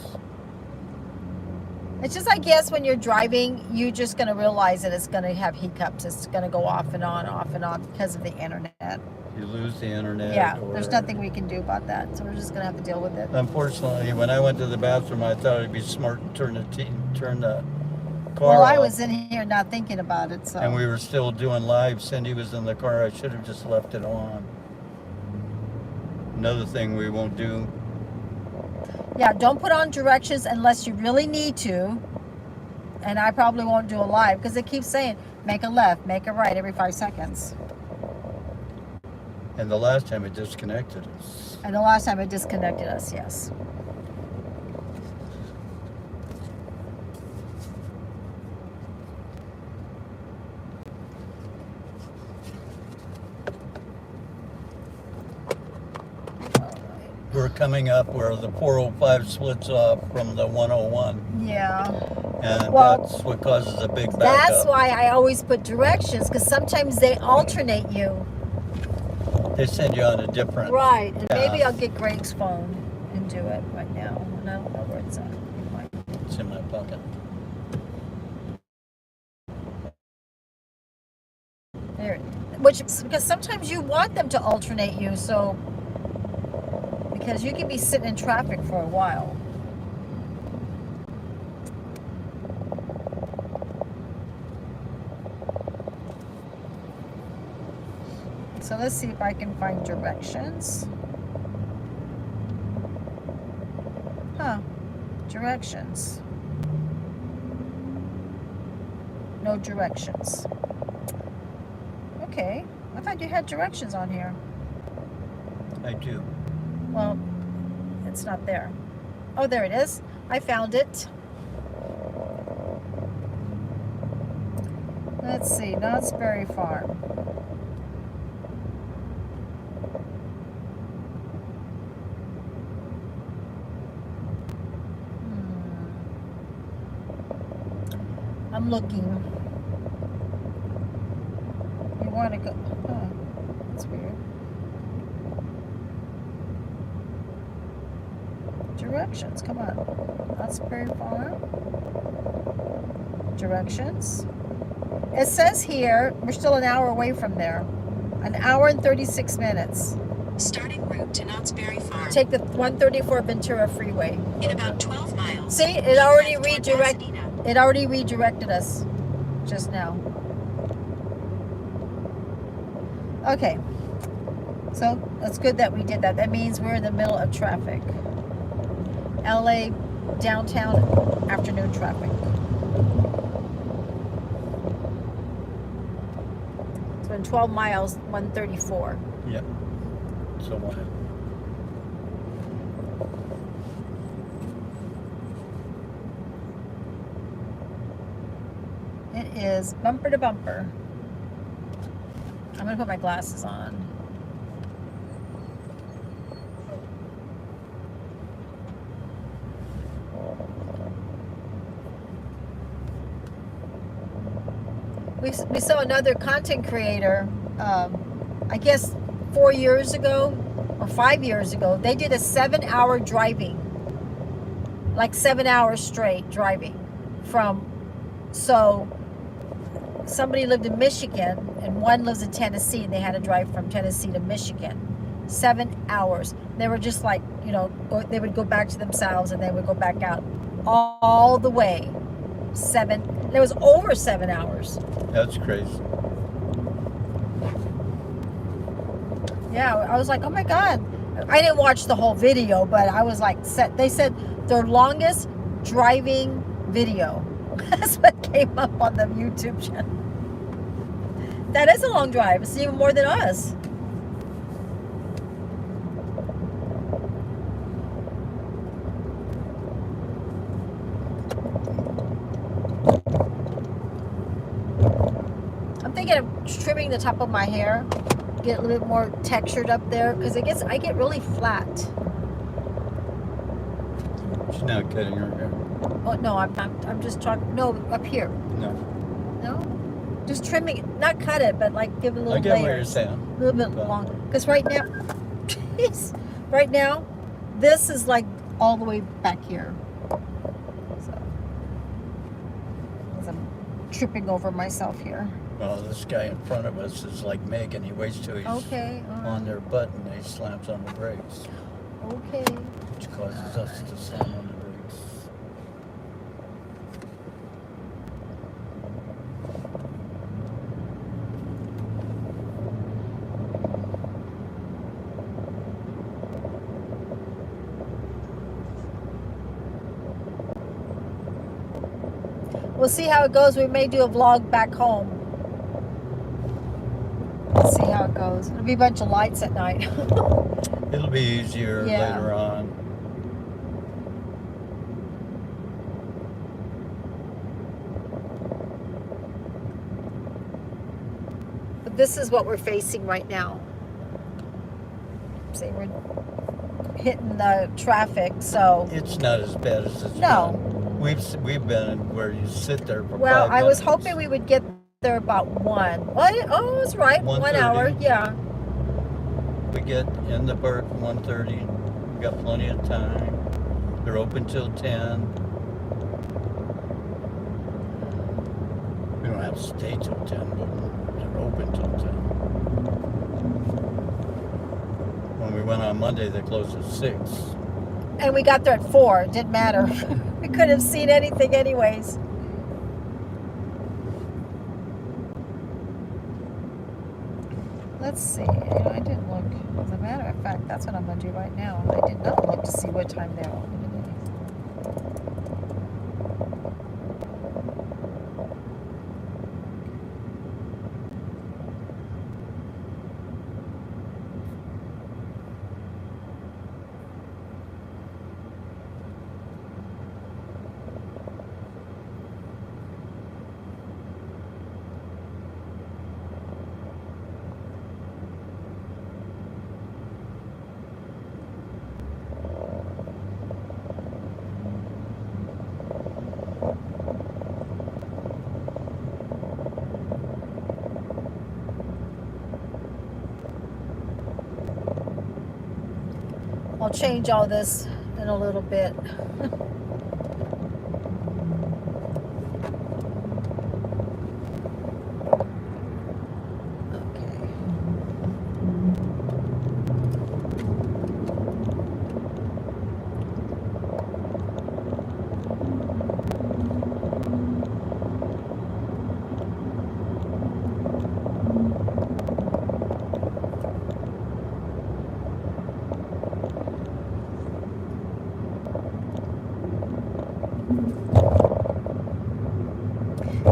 It's just, I guess, when you're driving, you're just going to realize that it's going to have hiccups. It's going to go off and on because of the internet. You lose the internet. Yeah, there's nothing we can do about that. So we're just going to have to deal with it. Unfortunately, when I went to the bathroom, I thought it'd be smart to turn the car Well, I off. was in here not thinking about it, so. And we were still doing live. Cindy was in the car. I should have just left it on. Another thing we won't do. Yeah, don't put on directions unless you really need to. And I probably won't do a live because it keeps saying, make a left, make a right every 5 seconds. And the last time it disconnected us. And the last time it disconnected us, yes. We're coming up where the 405 splits off from the 101. Yeah. And Well, that's what causes a big backup. That's why I always put directions, because sometimes they alternate you. They send you on a different. Right. And path. maybe I'll get Greg's phone and do it right now. And I don't know where it's at. It's in my pocket. There. Because sometimes you want them to alternate you, so because you can be sitting in traffic for a while. So let's see if I can find directions. Huh. Directions. No directions. Okay. I thought you had directions on here. I do. Well, it's not there. Oh, there it is. I found it. Let's see, Knott's Berry Farm. I'm looking. You want to go? Oh, that's weird. Directions, come on. Knott's Berry Farm. Directions. It says here, we're still an hour away from there. An hour and 36 minutes. Starting route to Knott's Berry Farm. Take the 134 Ventura Freeway. In about 12 miles. See, it already drive toward It already redirected us just now. Okay. So, that's good that we did that. That means we're in the middle of traffic. LA downtown afternoon traffic. So in 12 miles, 134. Yep. So It is bumper to bumper. I'm gonna put my glasses on. We saw another content creator, I guess 4 years ago or 5 years ago. They did a 7-hour driving, like 7 hours straight driving from, so somebody lived in Michigan and one lives in Tennessee, and they had to drive from Tennessee to Michigan. 7 hours. They were just like, they would go back to themselves and they would go back out all the way. It was over 7 hours. that's crazy. Yeah, I was like, oh my God. I didn't watch the whole video, but I was like, they said their longest driving video. That's what came up on the YouTube channel. That is a long drive. It's even more than us. I'm thinking of trimming the top of my hair, get a little bit more textured up there, because I get really flat. She's not cutting her hair. Oh no, I'm not. I'm just talking. No, up here. No, just trimming it, not cut it, but like give it a little I get what you're layers, saying. a little bit long. Because right now, jeez, right now, this is like all the way back here. So, as I'm tripping over myself here. Well, this guy in front of us is like Megan. He waits till he's Okay. on their button and he slams on the brakes, Okay. which causes us to slam on the brakes. We'll see how it goes. We may do a vlog back home. Let's see how it goes. It'll be a bunch of lights at night. It'll be easier Yeah. later on. But this is what we're facing right now. See, we're hitting the traffic, so. It's not as bad as it's No. been. We've been where you sit there for Well, 5 I was minutes. hoping we would get there about 1. Well, oh, it's right. 1 hour, 1:30. yeah. We get in the park at 1:30. We got plenty of time. They're open till 10. We don't have to stay till 10, but they're open till 10. When we went on Monday, they closed at 6. And we got there at 4. It didn't matter. We couldn't have seen anything anyways. Let's see. I didn't look. As a matter of fact, that's what I'm going to do right now. I did not look to see what time they're open today. I'll change all this in a little bit. Okay.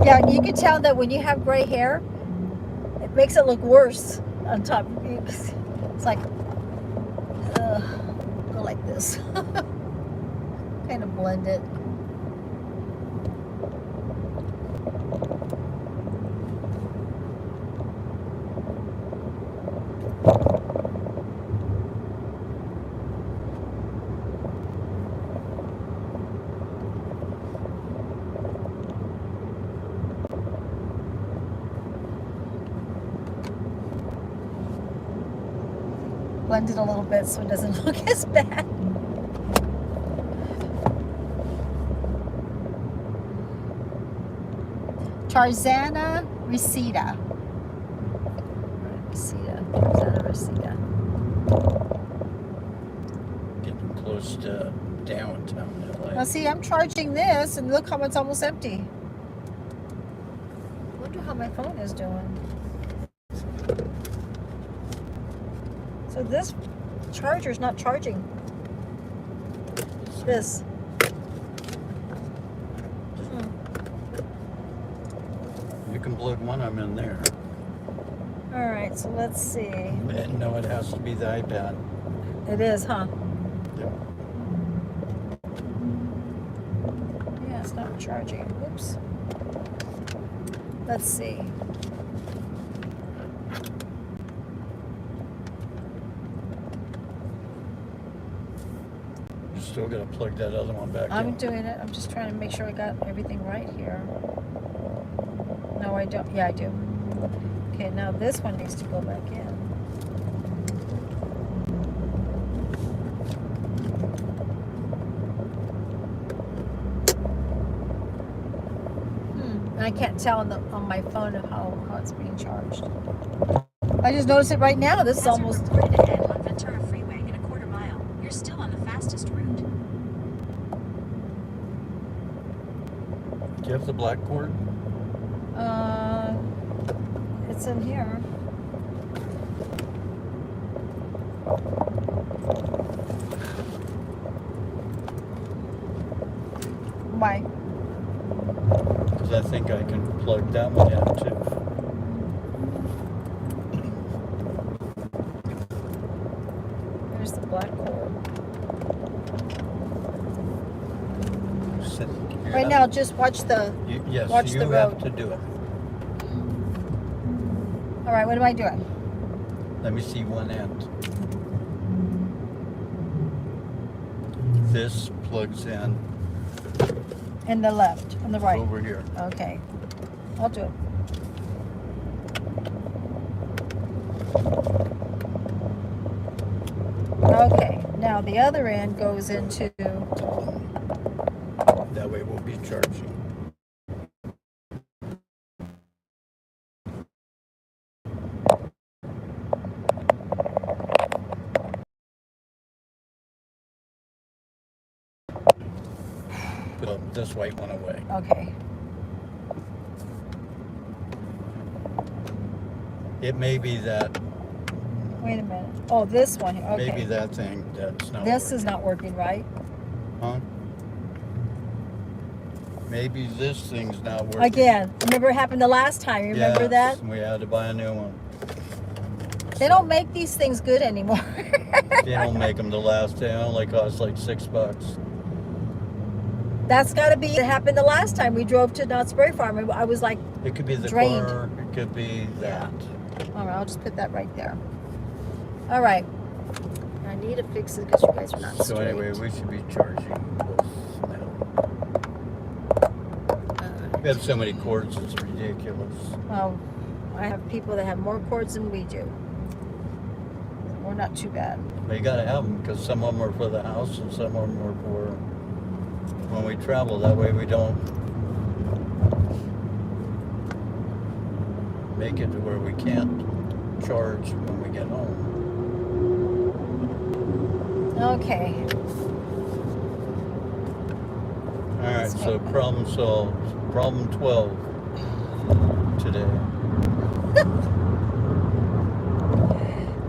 Yeah, you can tell that when you have gray hair, it makes it look worse on top. It's like, go like this. Kind of blend it. Blend it a little bit so it doesn't look as bad. Tarzana Reseda. Tarzana Reseda. Getting close to downtown LA. Now see, I'm charging this and look how it's almost empty. Wonder how my phone is doing. So this charger's not charging. This. You can plug one of them in there. Alright, so let's see. And no, it has to be the iPad. It is, huh? Yep. Yeah, it's not charging. Oops. Let's see. You're still gonna plug that other one back I'm in. doing it. I'm just trying to make sure I got everything right here. No, I don't. Yeah, I do. Okay, now this one needs to go back in. And I can't tell on my phone how it's being charged. I just noticed it right now. This is Hazard almost. reported ahead on Ventura Freeway in a quarter mile. You're still on the fastest route. Do you have the black cord? It's in here. Why? Because I think I can plug that one in too. There's the black cord. Right now, just watch the. Yes, watch you the have road. to do it. All right, what am I doing? Let me see one end. This plugs in In the left, on the right. over here. Okay, I'll do it. Okay, now the other end goes into. That way we'll be charging. Put this white one away. Okay. It may be that, Wait a minute. Oh, this one. Okay. maybe that thing that's not This working. is not working right. Huh? Maybe this thing's not working. Again, remember it happened the last time. Remember Yes, that? we had to buy a new one. They don't make these things good anymore. They don't make them to last. They only cost like $6. That's got to be. It happened the last time we drove to Knott's Berry Farm. And I was like, It could be the Drained. car. It could be that. all right, I'll just put that right there. All right. I need to fix it because you guys are not So straight. anyway, we should be charging both now. We have so many cords, it's ridiculous. Well, I have people that have more cords than we do. we're not too bad. But you gotta have them because some of them are for the house and some of them are for when we travel. That way we don't make it to where we can't charge when we get home. Okay. All right, so problem solved. Problem 12 today.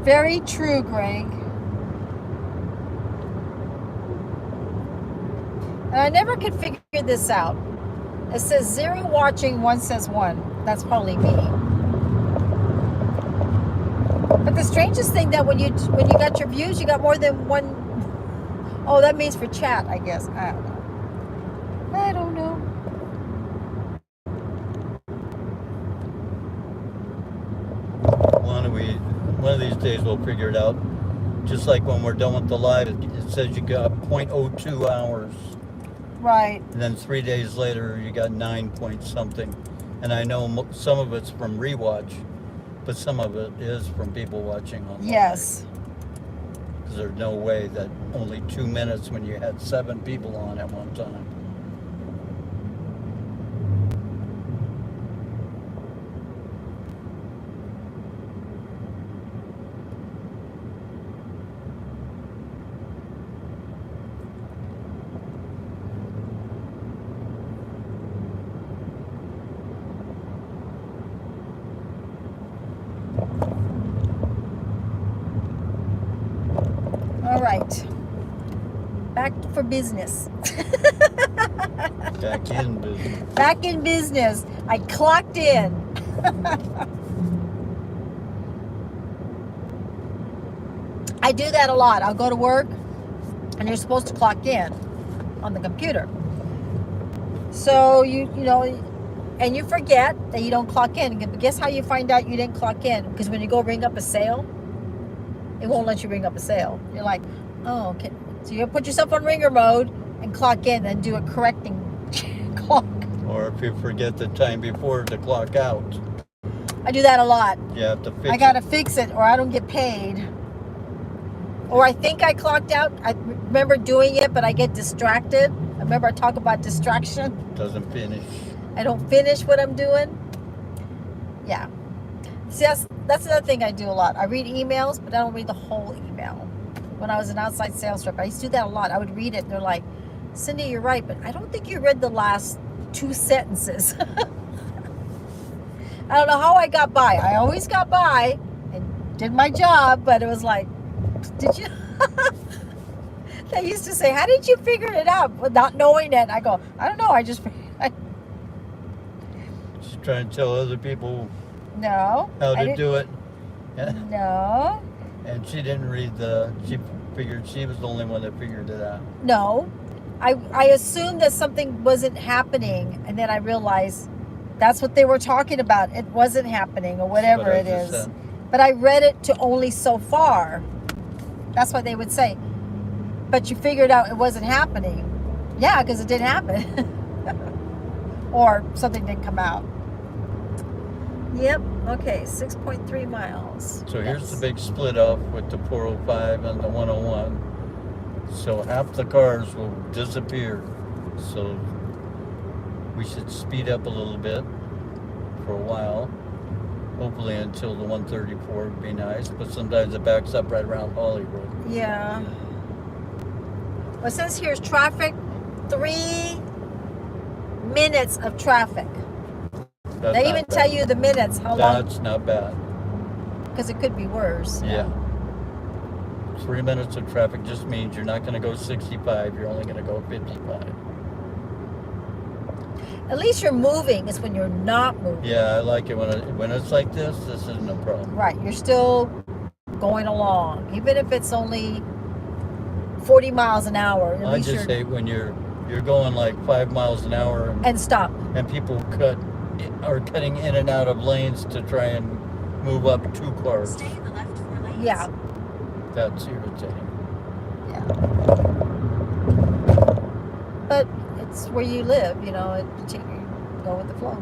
Very true, Greg. And I never could figure this out. It says 0 watching, 1 says 1. That's probably me. But the strangest thing that when you got your views, you got more than one. Oh, that means for chat, I guess. I don't know. I don't know. One of these days we'll figure it out. Just like when we're done with the live, it says you got 0.02 hours. Right. And then 3 days later, you got 9 point something. And I know some of it's from rewatch, but some of it is from people watching online. Yes. Because there's no way that only 2 minutes when you had 7 people on at one time. All right. Back for business. Back in business. Back in business. I clocked in. I do that a lot. I'll go to work and you're supposed to clock in on the computer. So you know, and you forget that you don't clock in. But guess how you find out you didn't clock in? Because when you go ring up a sale, it won't let you ring up a sale. You're like, oh, okay. So you put yourself on ringer mode and clock in and do a correcting clock. Or if you forget the time before to clock out, I do that a lot. you have to fix I gotta fix it or I don't get paid. Or I think I clocked out. I remember doing it, but I get distracted. I remember I talk about distraction. it. Doesn't finish. I don't finish what I'm doing. Yeah. See, that's another thing I do a lot. I read emails, but I don't read the whole email. When I was an outside sales rep, I used to do that a lot. I would read it, and they're like, Cindy, you're right, but I don't think you read the last 2 sentences. I don't know how I got by. I always got by and did my job, but it was like, did you? They used to say, how did you figure it out without knowing it? I go, I don't know. I just, She's trying to tell other people no. how I to didn't- do it. No. And she didn't read she figured she was the only one that figured it out. No. I assumed that something wasn't happening, and then I realized that's what they were talking about. It wasn't happening, or whatever What I it just is. said. But I read it to only so far. That's what they would say. But you figured out it wasn't happening. Yeah, because it didn't happen. Or something didn't come out. Yep. Okay, 6.3 miles. So here's Yes. the big split off with the 405 and the 101. So half the cars will disappear. So we should speed up a little bit for a while. Hopefully until the 134 would be nice. But sometimes it backs up right around Hollywood. Yeah. Well, it says here's traffic, 3 minutes of traffic. That's They not even bad. tell you the minutes, how long, That's not bad. because it could be worse. Yeah. 3 minutes of traffic just means you're not going to go 65. You're only going to go 55. At least you're moving. It's when you're not moving. Yeah, I like it when it's like this. This isn't a problem. Right. You're still going along, even if it's only 40 miles an hour. At I least just you're, hate when you're going like 5 miles an hour and stop. and people are cutting in and out of lanes to try and move up 2 cars. Stay in the left 4 lanes. Yeah. That's irritating. Yeah. But it's where you live, you know. Go with the flow.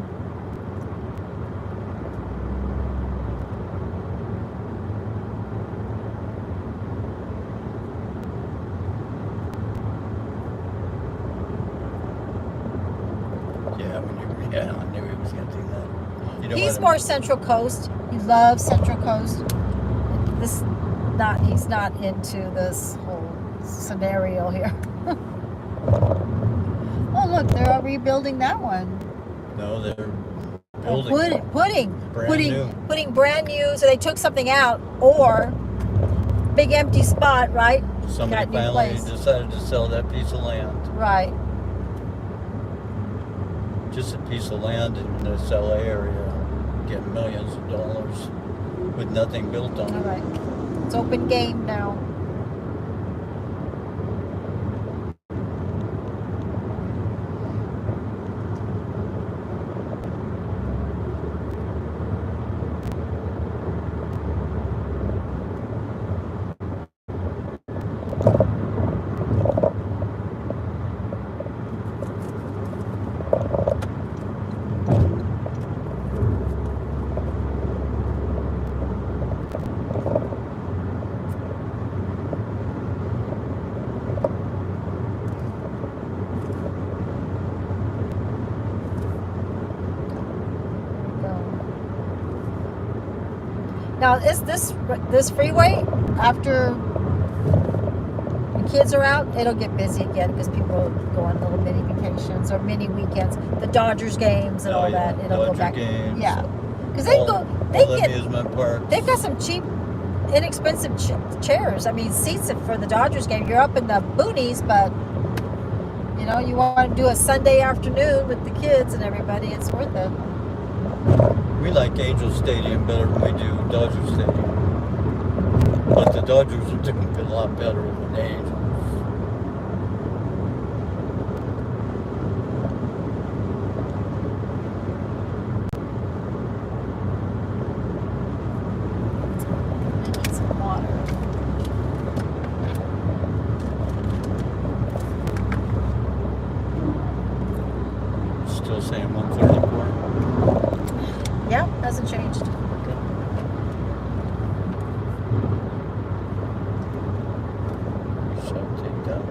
don't He's wanna- more Central Coast. He loves Central Coast. He's not into this whole scenario here. Oh look, they're all rebuilding that one. No, they're Oh, building. putting brand new. So they took something out, or big empty spot, right? Somebody Got new finally place. decided to sell that piece of land. Right. Just a piece of land in the LA area, getting millions of dollars with nothing built on All it. right. It's open game now. Now, is this freeway, after the kids are out, it'll get busy again because people go on little mini vacations or mini weekends, the Dodgers games and Oh, all yeah. that. It'll go Dodger back. games, Yeah, because all they the get amusement parks. they've got some cheap, inexpensive chairs. I mean, seats for the Dodgers game. You're up in the boonies, but you know, you want to do a Sunday afternoon with the kids and everybody. It's worth it. We like Angel Stadium better than we do Dodger Stadium. But the Dodgers are doing a lot better than the Angels. I need some water. Still saying 134. Yeah, hasn't changed. So take that.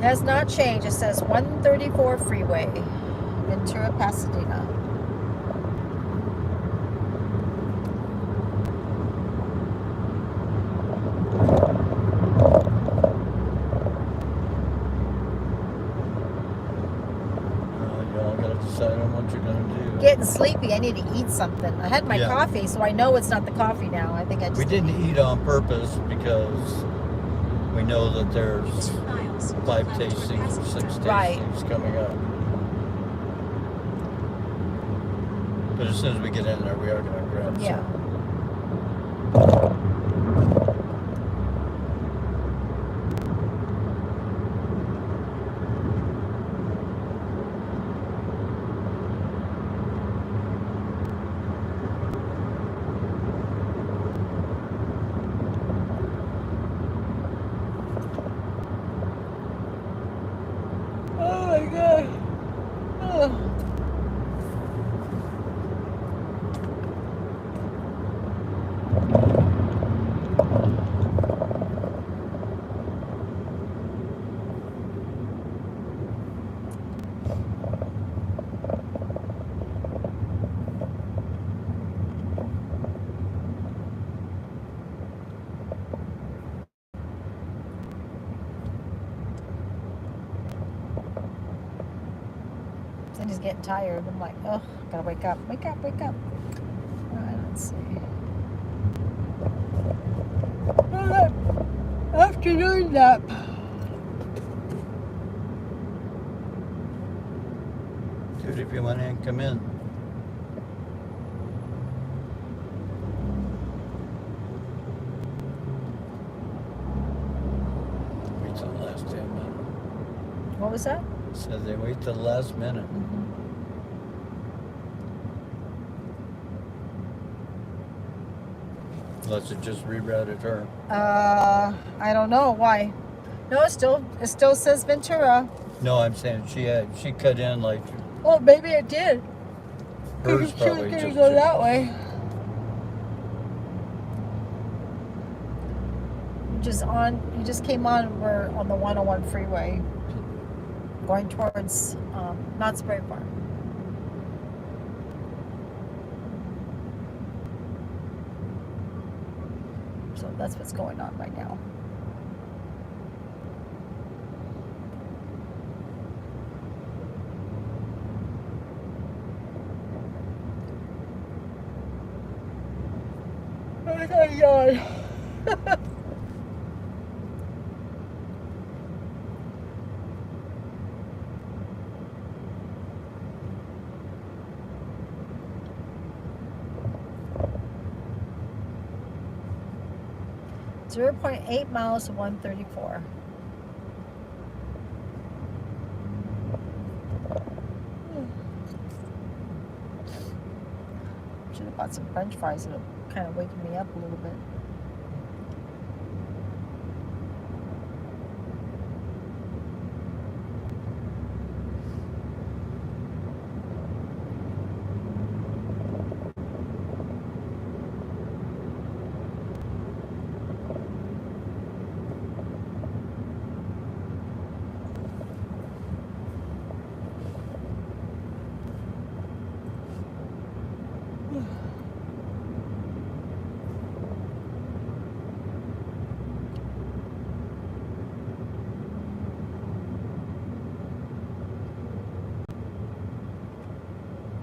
Has not changed. It says 134 freeway, Ventura, Pasadena. Y'all gotta decide on what you're gonna do. Getting sleepy. I need to eat something. I had my Yeah. coffee, so I know it's not the coffee now. I think I just We didn't eat on purpose because we know that there's 2 miles. 5 left toward tastings or 6 Pasadena. Right. tastings coming up. But as soon as we get in there, we are gonna grab some. Yeah. Oh my god. Oh. Cindy's getting tired. I'm like, oh, gotta wake up. Wake up, wake up. All right, let's see. All right. Afternoon nap. Dude, if you want to come in. Wait till the last 10 minutes. What was that? Says they wait till the last minute. Unless it just rerouted her. I don't know why. No, it still says Ventura. No, I'm saying she cut in like Well, maybe it did. hers She was probably gonna just. go that way. You just came on. We're on the 101 freeway. going towards Knott's Berry Farm. So that's what's going on right now. Oh my God. 0.8 miles to 134. Should have bought some French fries. It'll kind of wake me up a little bit.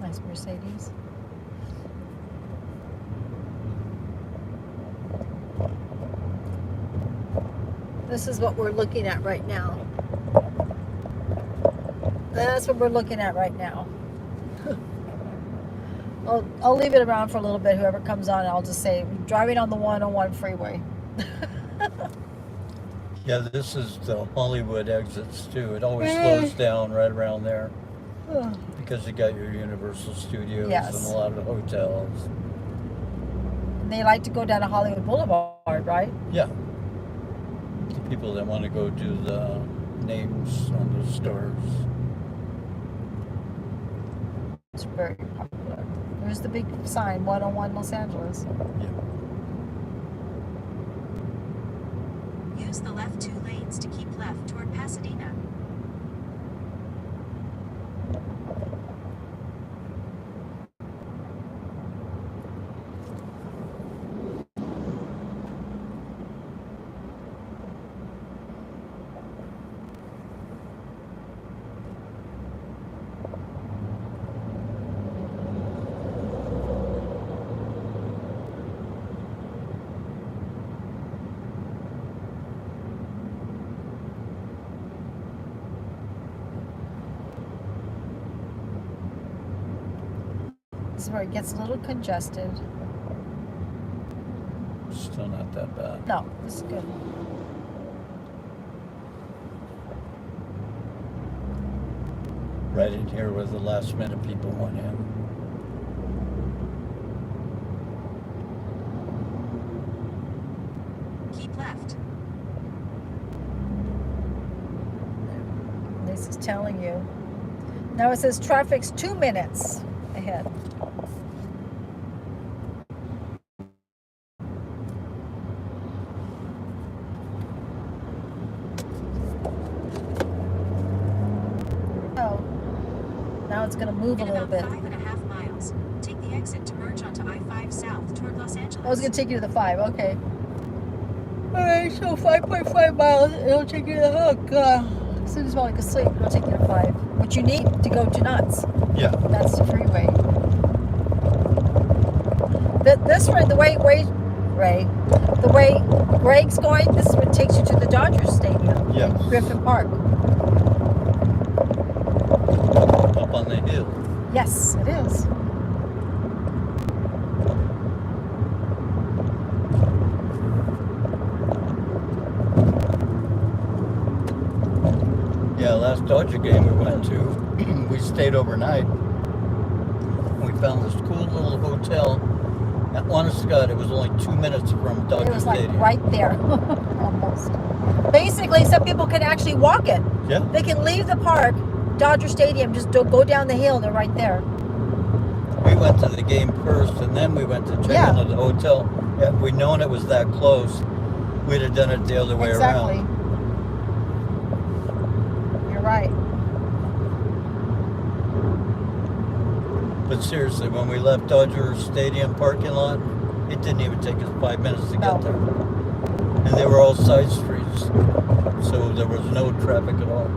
Nice Mercedes. This is what we're looking at right now. That's what we're looking at right now. I'll leave it around for a little bit. Whoever comes on, I'll just say, driving on the 101 freeway. Yeah, this is the Hollywood exits too. It always slows down right around there because you got your Universal Studios Yes. and a lot of hotels. They like to go down to Hollywood Boulevard, right? Yeah. The people that want to go do the names on the stars. It's very popular. There's the big sign, 101 Los Angeles. Use the left 2 lanes to keep left toward Pasadena. This is where it gets a little congested. Still not that bad. No, this is good. Right in here where the last minute people went in. Keep left. This is telling you. Now it says traffic's 2 minutes ahead. Oh, now it's going to move a In little about bit. 5.5 miles, take the exit to merge onto I-5 south toward Los Angeles. I was going to take you to the 5, okay. Alright, so 5.5 miles, it'll take you to the hook. As soon as I can sleep, it'll take you to 5. What you need to go to Knott's. Yeah. That's the freeway. This way, the way Greg's going, this is what takes you to the Dodgers Stadium. Yes. Griffin Park. Up on the hill. Yes, it is. Yeah, last Dodger game we went to, we stayed overnight. We found this cool little hotel. Honest to God, it was only 2 minutes from It Dodger was like Stadium. right there, almost. Basically, some people can actually walk it. Yeah. They can leave the park, Dodger Stadium, just go down the hill. They're right there. We went to the game first, and then we went to check into the hotel. If we'd known it was that close, we'd have done it the other way Exactly. around. You're right. But seriously, when we left Dodger Stadium parking lot, it didn't even take us 5 minutes to No. get there. And they were all side streets, so there was no traffic at all.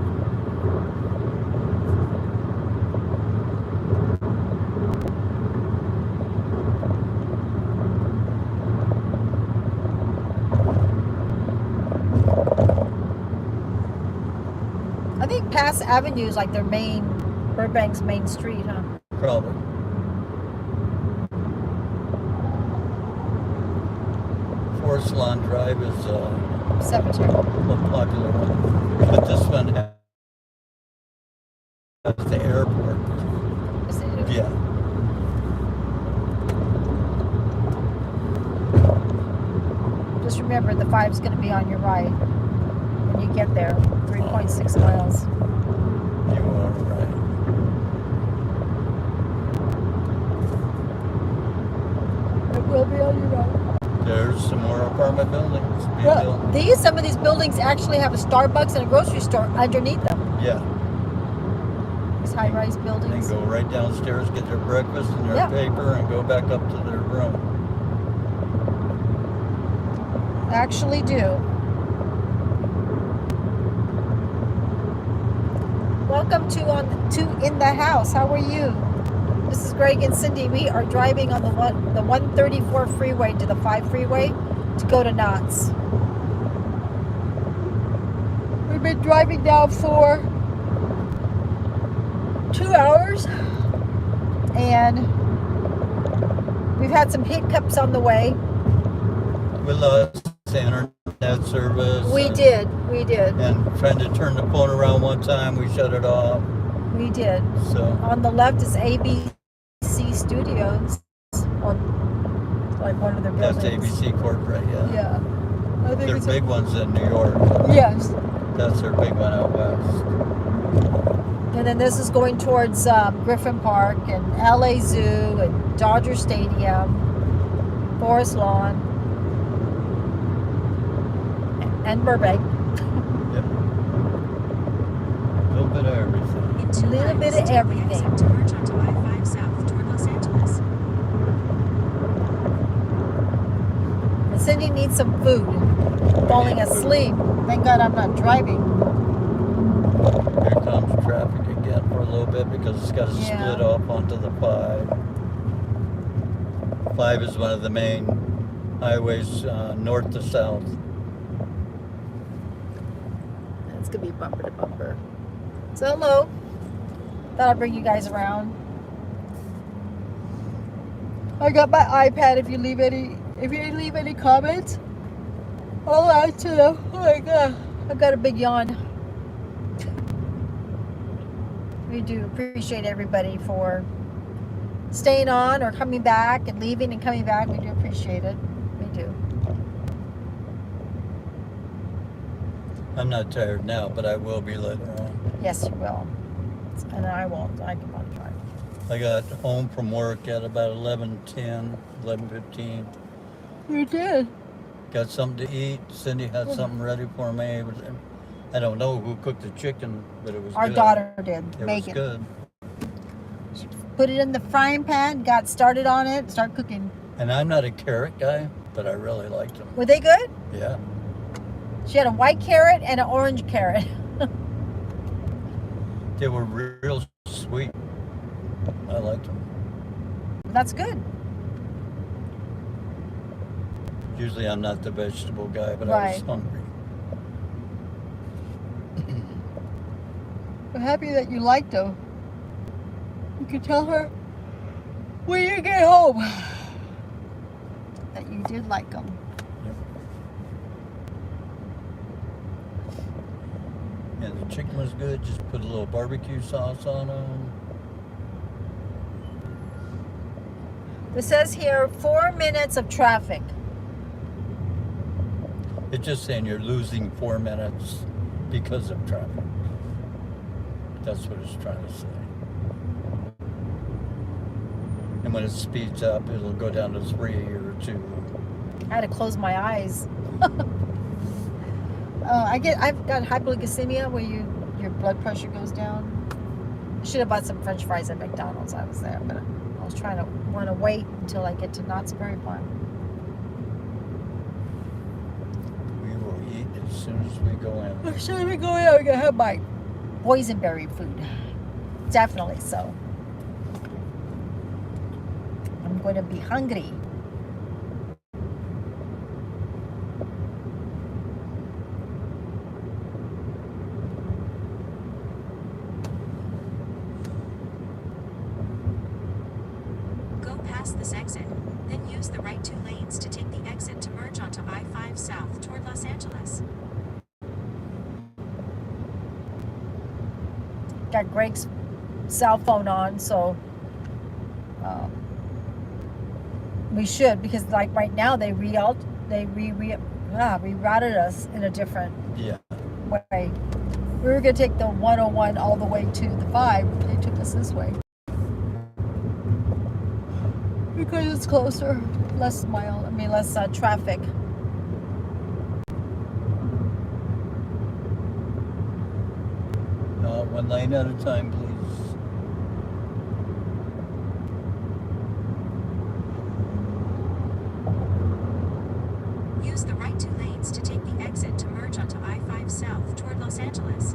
I think Pass Avenue is like their main, Burbank's main street, huh? Probably. Forest Lawn Drive is Cemetery. a popular one, but this one has the airport. Yes, they do. Yeah. Just remember, the 5's going to be on your right when you get there. 3.6 miles. You are right. It will be on your right. There's some more apartment buildings being Well, built. some of these buildings actually have a Starbucks and a grocery store underneath them. Yeah. These high-rise They buildings. go right downstairs, get their breakfast and their Yeah. paper, and go back up to their room. Actually do. Welcome to In the House. How are you? This is Greg and Cindy. We are driving on the 134 freeway to the 5 freeway to go to Knott's. We've been driving now for 2 hours, and we've had some hiccups on the way. We lost the internet service. We did. And trying to turn the phone around one time, we shut it off. We did. So On the left is ABC Studios, or like one of their that's buildings. ABC corporate, yeah. Yeah. I think Their it's big ones in New York. yes. That's their big one out west. And then this is going towards Griffin Park and LA Zoo and Dodger Stadium, Forest Lawn, and Burbank. Yep. A little bit of everything. In 2 Little bit miles, of take the everything. exit to merge onto I-5 South toward Los Angeles. And Cindy needs some food. Falling asleep. Thank God I'm not driving. Here comes traffic again for a little bit because it's got to Yeah. split off onto the 5. 5 is one of the main highways north to south. It's gonna be bumper to bumper. So hello. Thought I'd bring you guys around. I got my iPad. If you leave any comments, I'll answer them. Oh my god, I've got a big yawn. We do appreciate everybody for staying on or coming back and leaving and coming back. We do appreciate it. We do. I'm not tired now, but I will be later on. Yes, you will. And I won't. I can want to drive. I got home from work at about 11:10, 11:15. You did. Got something to eat. Cindy had something ready for me. It was, I don't know who cooked the chicken, but it was Our good. daughter did. It Megan. was good. Put it in the frying pan, got started on it, start cooking. And I'm not a carrot guy, but I really liked them. Were they good? Yeah. She had a white carrot and an orange carrot. They were real sweet. I liked them. That's good. Usually I'm not the vegetable guy, but I was Right. hungry. I'm happy that you liked them. You can tell her when you get home that you did like them. And the chicken was good. Just put a little barbecue sauce on them. It says here 4 minutes of traffic. It's just saying you're losing 4 minutes because of traffic. That's what it's trying to say. And when it speeds up, it'll go down to 3 or 2. I had to close my eyes. I've got hypoglycemia where your blood pressure goes down. I should have bought some French fries at McDonald's. I was there, but was trying to want to wait until I get to Knott's Berry Farm. We will eat as soon as we go in. As soon as we go in, I'm gonna have my boysenberry food. Definitely so. I'm going to be hungry. Go past this exit, then use the right 2 lanes to take the exit to merge onto I-5 South toward Los Angeles. Got Greg's cell phone on, so we should, because like right now they rerouted us in a different Yeah. way. We were gonna take the 101 all the way to the 5. They took us this way because it's closer, less traffic. One lane at a time, please. Use the right 2 lanes to take the exit to merge onto I-5 South toward Los Angeles.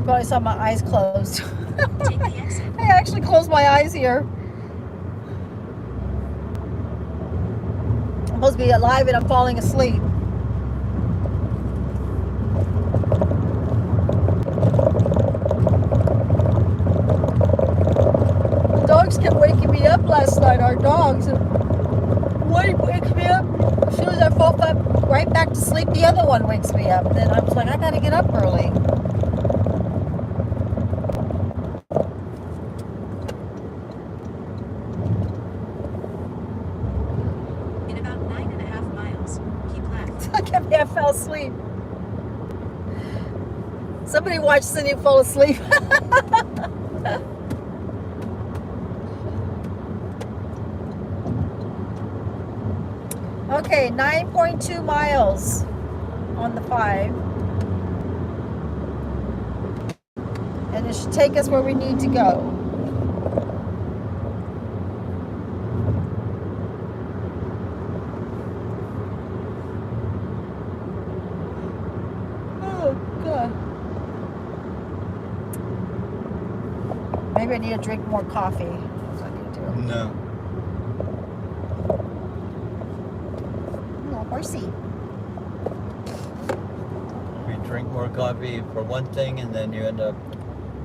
Probably saw my eyes closed. Take the exit. I actually closed my eyes here. I'm supposed to be alive and I'm falling asleep. The dogs kept waking me up last night, our dogs. And one wakes me up. As soon as I fall right back to sleep, the other one wakes me up. Then I was like, I gotta get up early. In about 9.5 miles, keep left. Look at me, I fell asleep. Somebody watch Cindy fall asleep. Okay, 9.2 miles on the 5. And it should take us where we need to go. Oh, God. Maybe I need to drink more coffee. That's what I need to do. No. Oh, horsey. We drink more coffee for one thing, and then you end up,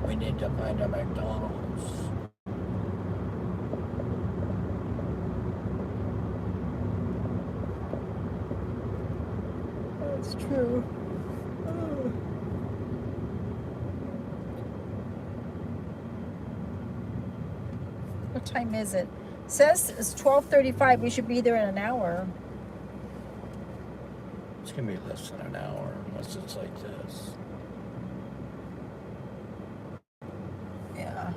we need to find a McDonald's. That's true. Oh. What time is it? Says it's 12:35. We should be there in an hour. It's gonna be less than an hour unless it's like this. Yeah.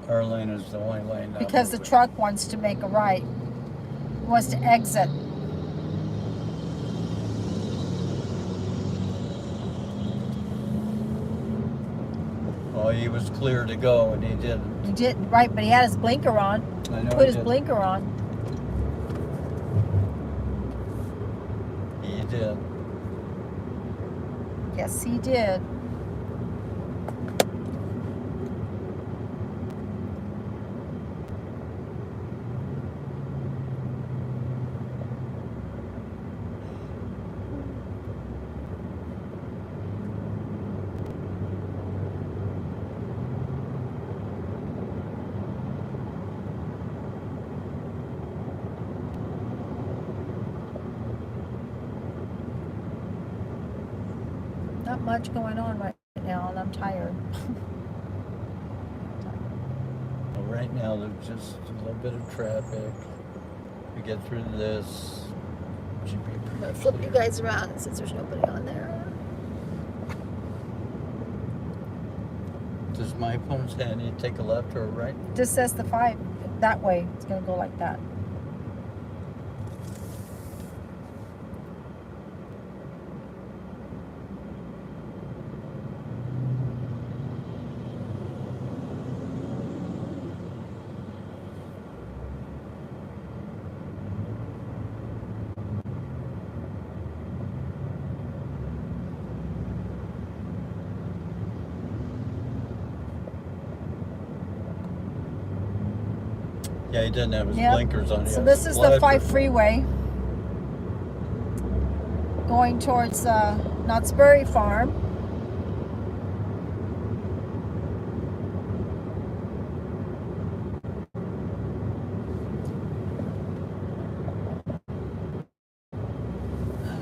Our lane is the only lane now. Because the truck wants to make a right. Wants to exit. Oh, he was clear to go, and he didn't. He didn't, right, but he had his blinker on. I know Put he his did. blinker on. He did. Yes, he did. much going on right now, and I'm tired. Well, right now, there's just a little bit of traffic. We get through this. Should be I'm pretty gonna flip you clear. guys around since there's nobody on there. Does my phone say I need to take a left or a right? Just says the 5 that way. It's gonna go like that. Yeah, he didn't have his Yep. blinkers on. He So has this is the flasher. 5 freeway going towards Knott's Berry Farm.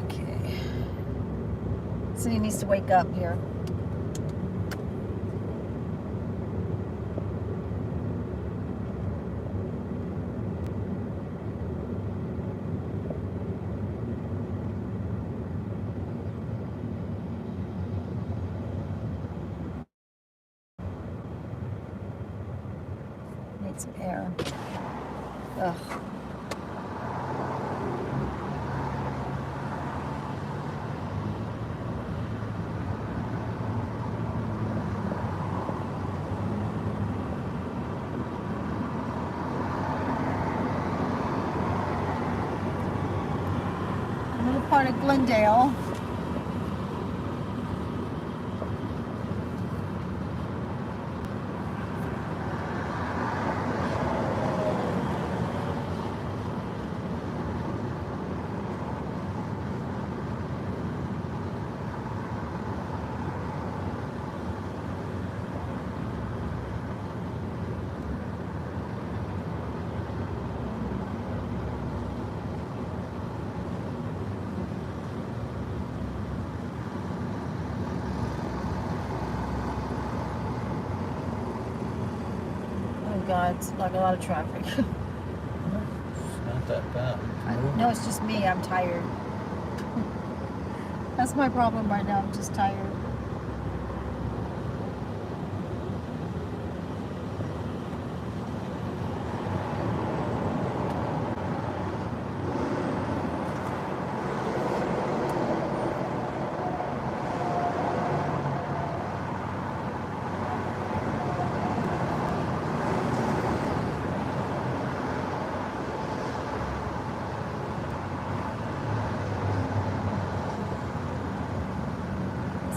Okay. So he needs to wake up here. Need some air. Ugh. A little part of Glendale. Oh God, it's like a lot of traffic. It's not that bad. No, it's just me. I'm tired. That's my problem right now. I'm just tired.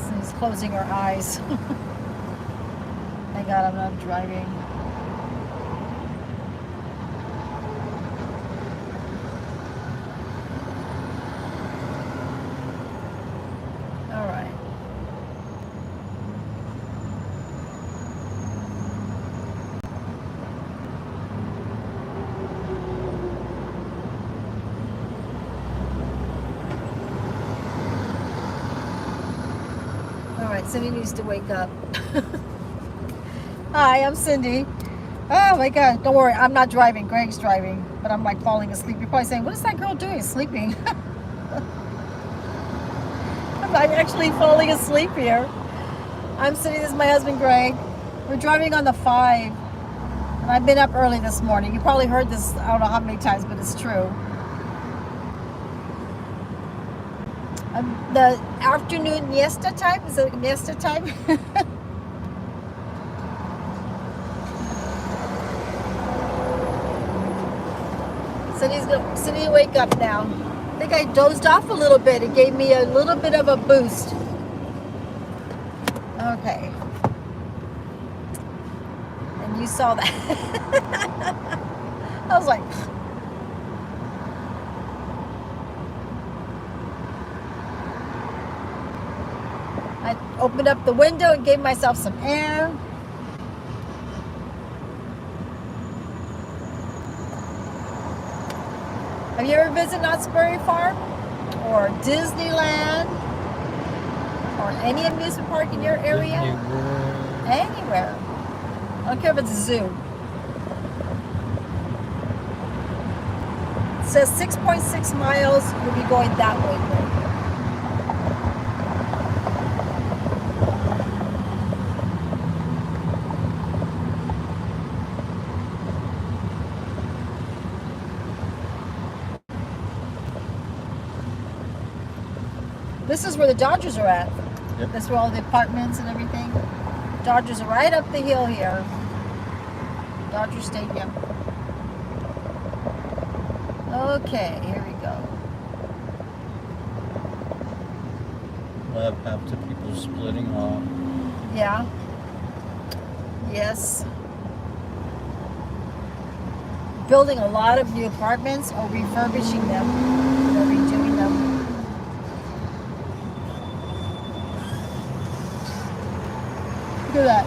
She's closing her eyes. Thank God I'm not driving. All right. All right, Cindy needs to wake up. Hi, I'm Cindy. Oh my God, don't worry, I'm not driving. Greg's driving, but I'm like falling asleep. You're probably saying, what is that girl doing? Sleeping. I'm not actually falling asleep here. I'm Cindy, this is my husband Greg. We're driving on the 5, and I've been up early this morning. You probably heard this, I don't know how many times, but it's true. The afternoon siesta time, is it siesta time? Cindy, wake up now. I think I dozed off a little bit. It gave me a little bit of a boost. Okay. And you saw that. I was like, I opened up the window and gave myself some air. Have you ever visited Knott's Berry Farm? Or Disneyland? or any amusement park in your area? Disney World. Anywhere. I don't care if it's a zoo. It says 6.6 miles. You'll be going that way, Greg. This is where the Dodgers are at. Yep. That's where all the apartments and everything. Dodgers are right up the hill here. Dodger Stadium. Okay, here we go. We'll have half the people splitting off. Yeah. Yes. Building a lot of new apartments or refurbishing them or redoing them. Look at that.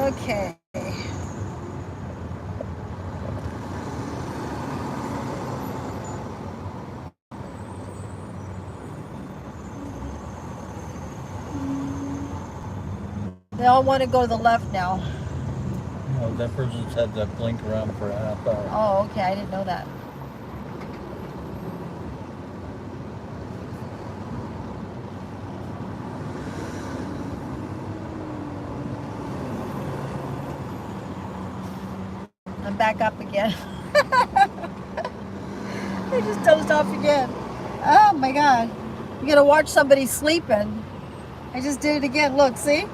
Okay. They all want to go to the left now. Oh, that person's had that blink around for a half hour. Oh, okay. I didn't know that. I'm back up again. I just dozed off again. Oh my God. You gotta watch somebody sleeping. I just did it again. Look, see?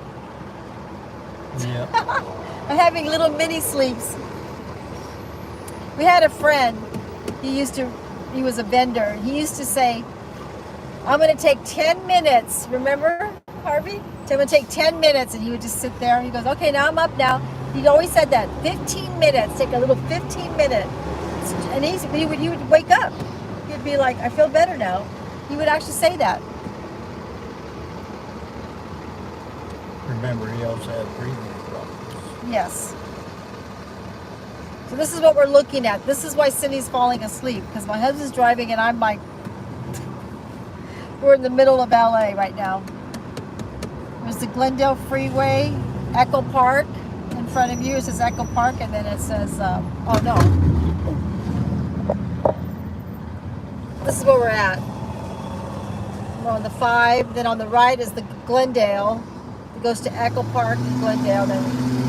Yep. I'm having little mini sleeps. We had a friend. He was a vendor. He used to say, I'm going to take 10 minutes. Remember, Harvey? So I'm going to take 10 minutes. And he would just sit there. He goes, okay, now I'm up now. He always said that. 15 minutes. Take a little 15 minute. And he would wake up. He'd be like, I feel better now. He would actually say that. Remember, he also had breathing problems. Yes. So this is what we're looking at. This is why Cindy's falling asleep, because my husband's driving and I'm like, we're in the middle of LA right now. There's the Glendale Freeway, Echo Park in front of you. It says Echo Park, and then it says, oh no. This is where we're at. We're on the 5. Then on the right is the Glendale. It goes to Echo Park in Glendale. Then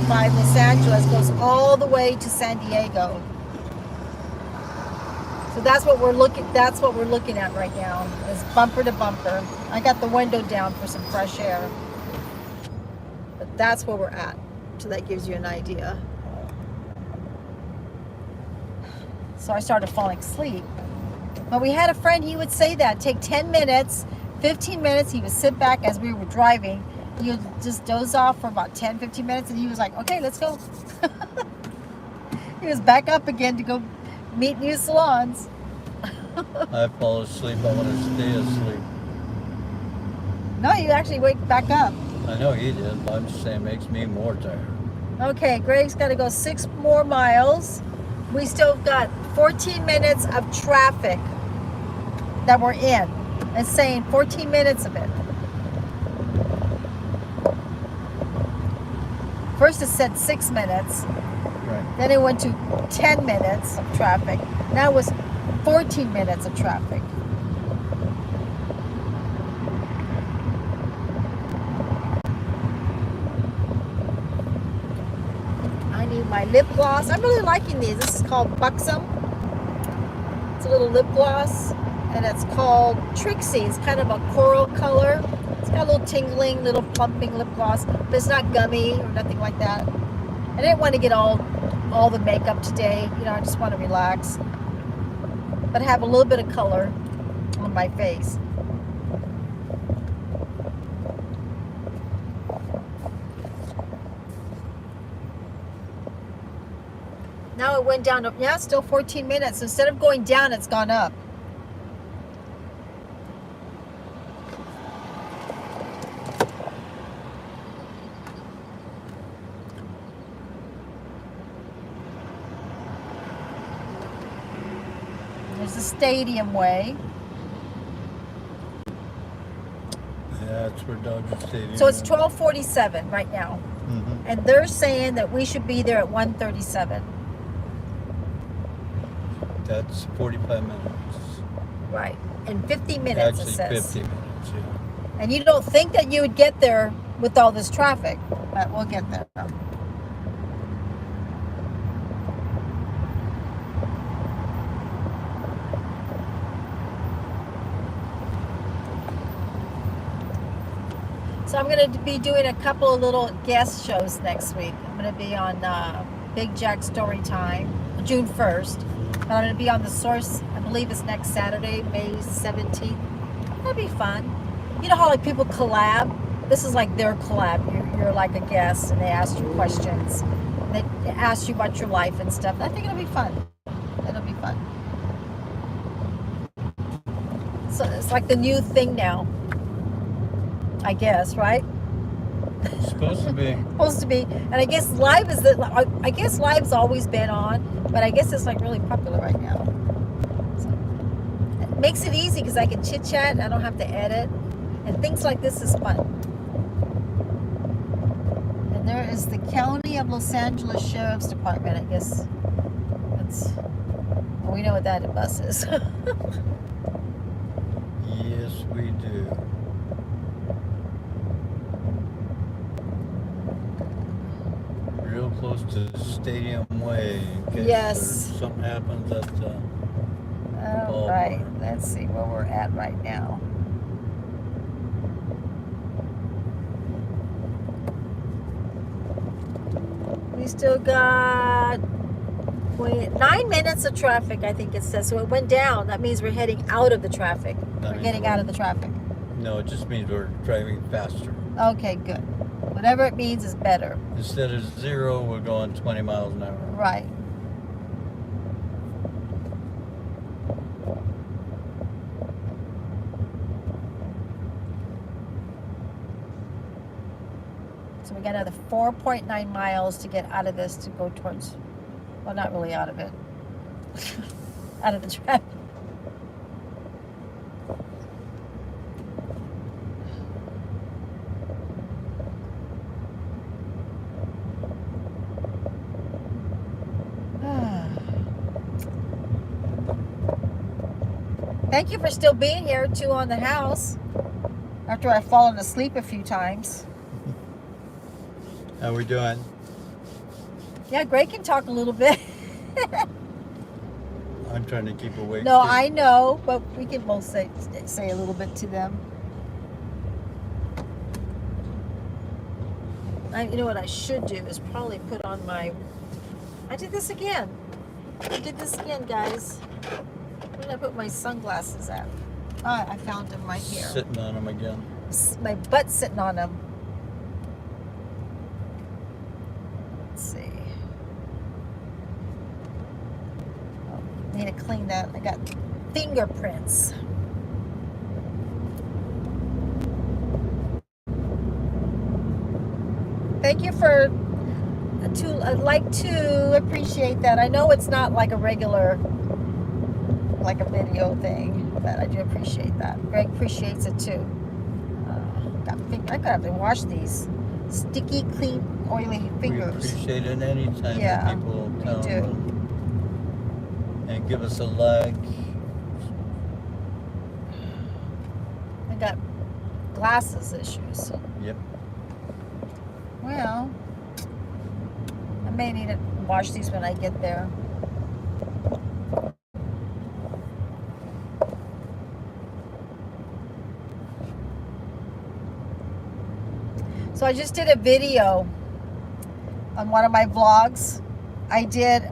5 Los Angeles goes all the way to San Diego. So that's what we're looking at right now. Is bumper to bumper. I got the window down for some fresh air. But that's where we're at. So that gives you an idea. So I started falling asleep. But we had a friend, he would say that. Take 10 minutes, 15 minutes. He would sit back as we were driving. He would just doze off for about 10, 15 minutes. And he was like, okay, let's go. He was back up again to go meet new salons. I fall asleep. I want to stay asleep. No, you actually wake back up. I know he did, but I'm just saying it makes me more tired. Okay, Greg's got to go 6 more miles. We still got 14 minutes of traffic that we're in. It's saying 14 minutes of it. First it said 6 minutes. Right. Then it went to 10 minutes of traffic. Now it was 14 minutes of traffic. I need my lip gloss. I'm really liking these. This is called Buxom. It's a little lip gloss. And it's called Trixie. It's kind of a coral color. It's got a little tingling, little plumping lip gloss. But it's not gummy or nothing like that. I didn't want to get all the makeup today. You know, I just want to relax. But have a little bit of color on my face. Now it went down to, yeah, still 14 minutes. Instead of going down, it's gone up. Stadium Way. That's where Dodger Stadium. So it's is. 12:47 right now. Mhm. And they're saying that we should be there at 1:37. That's 45 minutes. Right. In 50 minutes, Actually, it says. 50 minutes, yeah. And you don't think that you would get there with all this traffic, but we'll get there. So I'm going to be doing a couple of little guest shows next week. I'm going to be on Big Jack Story Time, June 1st. But I'm going to be on The Source, I believe it's next Saturday, May 17th. That'll be fun. You know how like people collab? This is like their collab. You're like a guest and they ask you questions. They ask you about your life and stuff. I think it'll be fun. It'll be fun. So it's like the new thing now. I guess, right? It's supposed to be. Supposed to be. And I guess live is the. I guess live's always been on, but I guess it's like really popular right now. So, it makes it easy because I can chit chat. I don't have to edit, and things like this is fun. And there is the County of Los Angeles Sheriff's Department. I guess that's. Well, we know what that bus is. Yes, we do. Real close to Stadium Way in case Yes. something happens at All right. Let's see where we're at right now. We still got 9 minutes of traffic, I think it says. So it went down. That means we're heading out of the traffic. We're getting out of the traffic. No, it just means we're driving faster. Okay, good. Whatever it means is better. Instead of 0, we're going 20 miles an hour. Right. So we got another 4.9 miles to get out of this to go towards, well, not really out of it. Out of the traffic. Thank you for still being here too on the house after I've fallen asleep a few times. How we doing? Yeah, Greg can talk a little bit. I'm trying to keep awake. No, too. I know, but we can both say a little bit to them. You know what I should do is probably put on my. I did this again. Guys. Where did I put my sunglasses at? Ah, I found them right here. Sitting on them again. My butt's sitting on them. Let's see. Oh, need to clean that. I got fingerprints. Thank you for. I'd like to appreciate that. I know it's not like a regular, like a video thing, but I do appreciate that. Greg appreciates it too. I gotta have to wash these sticky, clean, oily fingers. We appreciate it anytime Yeah, that people we come do. and give us a like. I got glasses issues. Yep. Well, I may need to wash these when I get there. So I just did a video on one of my vlogs. I did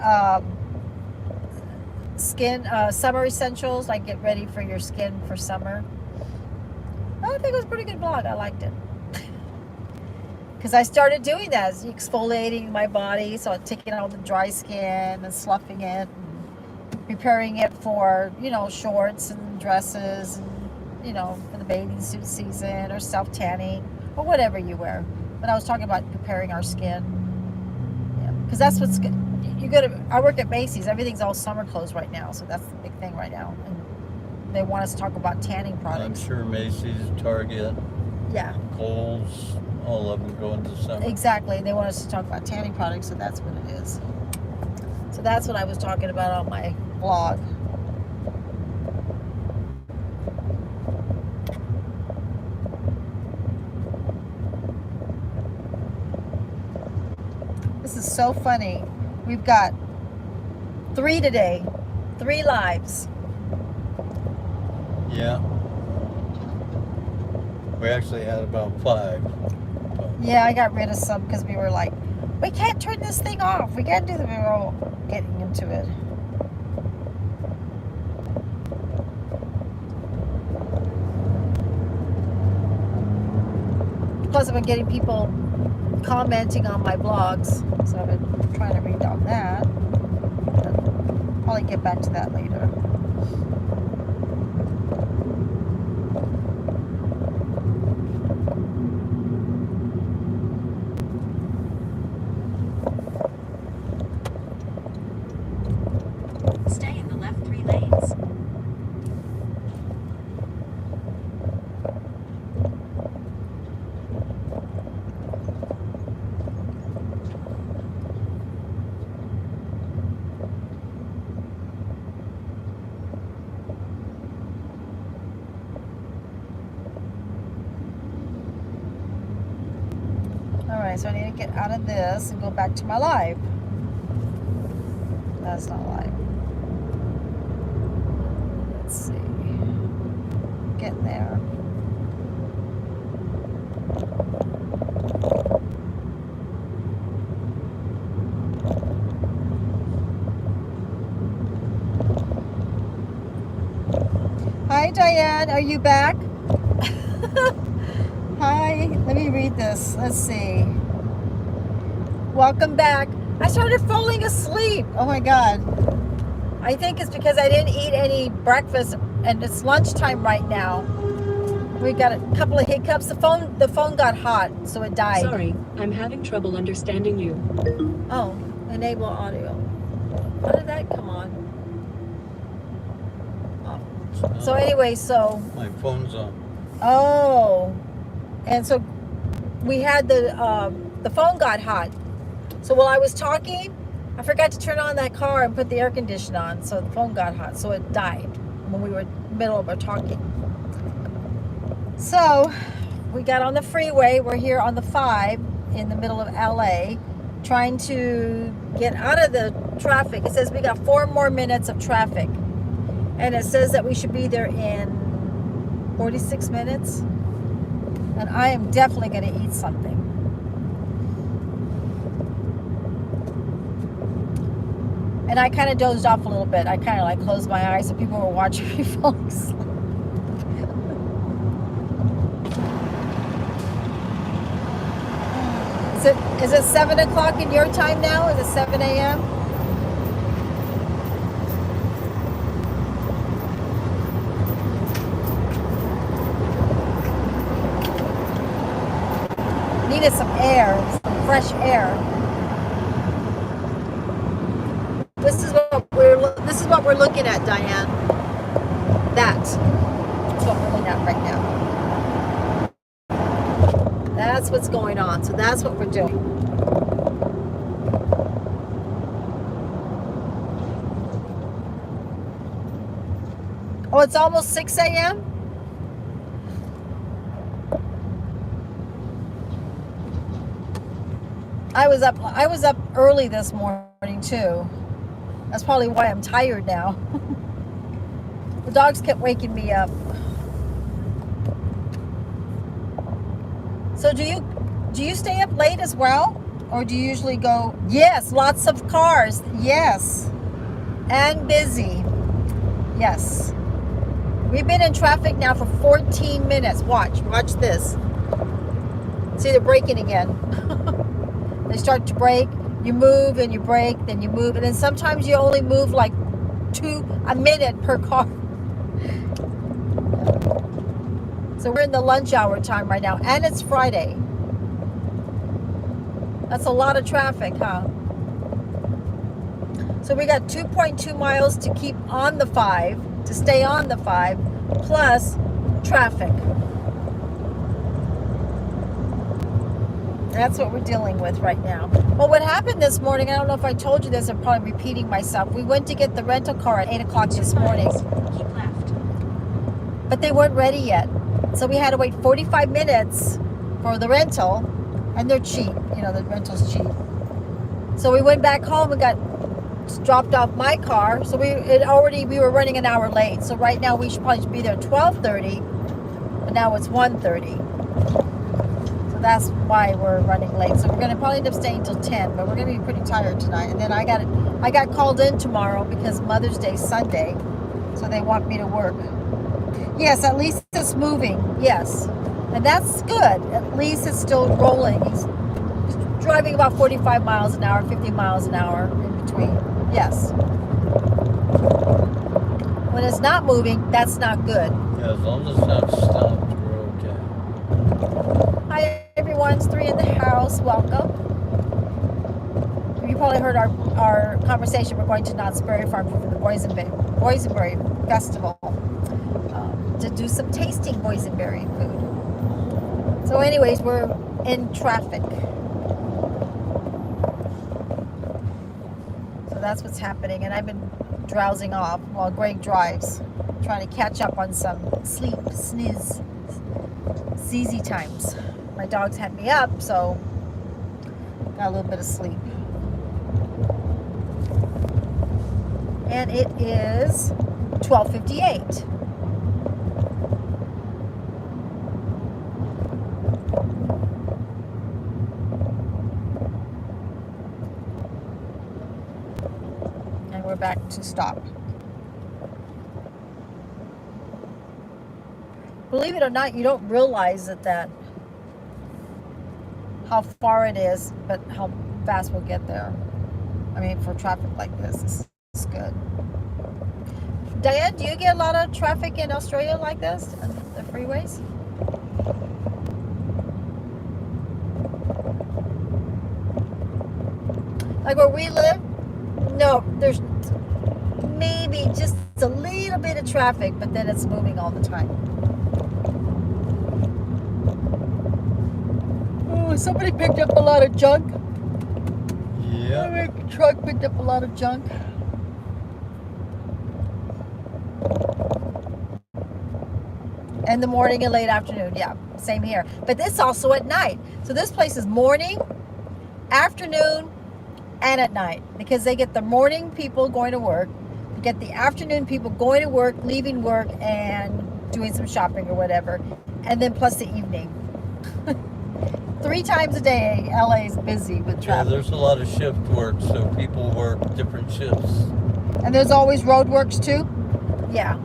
skin summer essentials, like get ready for your skin for summer. I think it was a pretty good vlog. I liked it. Because I started doing that, exfoliating my body, so taking out the dry skin and sloughing it, and preparing it for, shorts and dresses, and, for the bathing suit season or self-tanning or whatever you wear. But I was talking about preparing our skin. Yeah, because that's what's good. you go to, I work at Macy's. Everything's all summer clothes right now, so that's the big thing right now. And they want us to talk about tanning I'm products. sure Macy's, Target, Yeah, Kohl's, all of them go into summer. exactly. They want us to talk about tanning products, so that's what it is. So that's what I was talking about on my blog. This is so funny. We've got 3 today, 3 lives. Yeah. We actually had about 5. But Yeah, I got rid of some because we were like, we can't turn this thing off. We can't do that. We were all getting into it. Plus, I've been getting people commenting on my blogs, so I've been trying to read on that. But probably get back to that later. Stay in the left 3 lanes. Alright, so I need to get out of this and go back to my live. That's not live. Let's see. Getting there. Hi, Diane. Are you back? Hi. Let me read this. Let's see. Welcome back. I started falling asleep. Oh my God. I think it's because I didn't eat any breakfast and it's lunchtime right now. We got a couple of hiccups. The phone got hot, so it died. Sorry, I'm having trouble understanding you. Oh, enable audio. How did that come on? Oh. So anyway, so my phone's on. oh, and so we had the phone got hot. So while I was talking, I forgot to turn on that car and put the air conditioner on, so the phone got hot, so it died when we were in the middle of our talking. So we got on the freeway. We're here on the 5 in the middle of LA, trying to get out of the traffic. It says we got 4 more minutes of traffic, and it says that we should be there in 46 minutes. And I am definitely going to eat something. And I kind of dozed off a little bit. I kind of like closed my eyes so people were watching me fall asleep. Is it 7 o'clock in your time now? Is it 7 a.m.? Needed some air, some fresh air. This is what we're looking at, Diane. That's what we're looking at right now. That's what's going on. So that's what we're doing. Oh, it's almost 6 a.m.? I was up early this morning too. That's probably why I'm tired now. The dogs kept waking me up. So do you stay up late as well? Or do you usually go? Yes, lots of cars. Yes. And busy. Yes. We've been in traffic now for 14 minutes. Watch this. See, they're braking again. They start to brake. You move and you brake, then you move, and then sometimes you only move like a minute per car. So we're in the lunch hour time right now, and it's Friday. That's a lot of traffic, huh? So we got 2.2 miles to keep on the 5, to stay on the 5, plus traffic. That's what we're dealing with right now. Well, what happened this morning, I don't know if I told you this, I'm probably repeating myself. We went to get the rental car at 8 o'clock this morning, Keep left. but they weren't ready yet. So we had to wait 45 minutes for the rental, and they're cheap. You know, the rental's cheap. So we went back home and got dropped off my car. So we were running an hour late. So right now we should probably be there at 12:30, but now it's 1:30. So that's why we're running late. So we're going to probably end up staying till 10, but we're going to be pretty tired tonight. And then I got called in tomorrow because Mother's Day Sunday, so they want me to work. Yes, at least it's moving. Yes, and that's good. At least it's still rolling. He's driving about 45 miles an hour, 50 miles an hour in between. Yes. When it's not moving, that's not good. Yeah, as long as it's not stopped, we're okay. Hi everyone, it's 3 in the house. Welcome. You probably heard our conversation. We're going to Knott's Berry Farm for the Boysenberry Festival to do some tasting boysenberry food. So anyways, we're in traffic. So that's what's happening. And I've been drowsing off while Greg drives, trying to catch up on some sleep, snooze, ZZ times. My dogs had me up, so got a little bit of sleep. And it is 12:58. And we're back to stop. Believe it or not, you don't realize that how far it is, but how fast we'll get there. I mean, for traffic like this, it's good. Diane, do you get a lot of traffic in Australia like this, on the freeways? Like where we live? No, there's maybe just a little bit of traffic, but then it's moving all the time. Oh, somebody picked up a lot of junk. Yeah. My truck picked up a lot of junk. In the morning and late afternoon, yeah, same here. But this also at night. So this place is morning, afternoon, and at night, because they get the morning people going to work, they get the afternoon people going to work, leaving work, and doing some shopping or whatever, and then plus the evening. 3 times a day, LA is busy with Yeah, traffic. there's a lot of shift work, so people work different shifts. And there's always road works too? Yeah.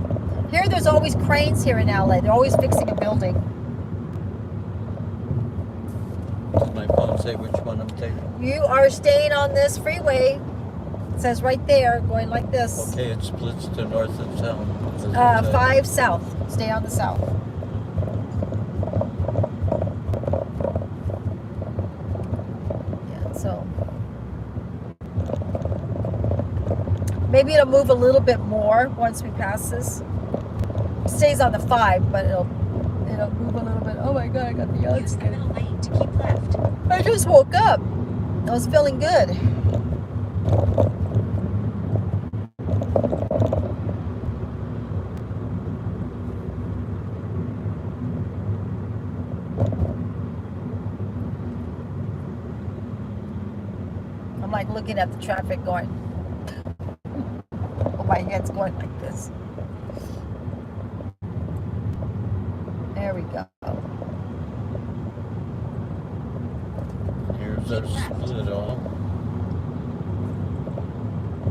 Here there's always cranes here in LA. They're always fixing a building. Does my phone say which one I'm taking? You are staying on this freeway. It says right there, going like this. Okay, it splits to north and south. Does it say? 5 south. Stay on the south. Yeah, so maybe it'll move a little bit more once we pass this. It stays on the 5, but it'll move a little bit. Oh my god, I got the Use yucks. the middle lane to keep left. I just woke up. I was feeling good. I'm like looking at the traffic going, oh, my head's going like this. There we go. Here's our split off.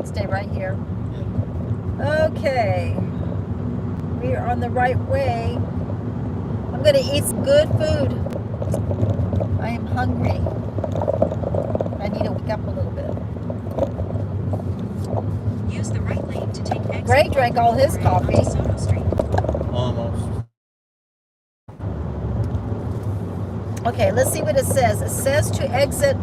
Stay right here. Yeah. Okay. We are on the right way. I'm going to eat some good food. I am hungry. I need to wake up a little bit. Use the right lane to take exit. Greg drank all his coffee. onto Soto Street. Almost. Okay, let's see what it says. It says to exit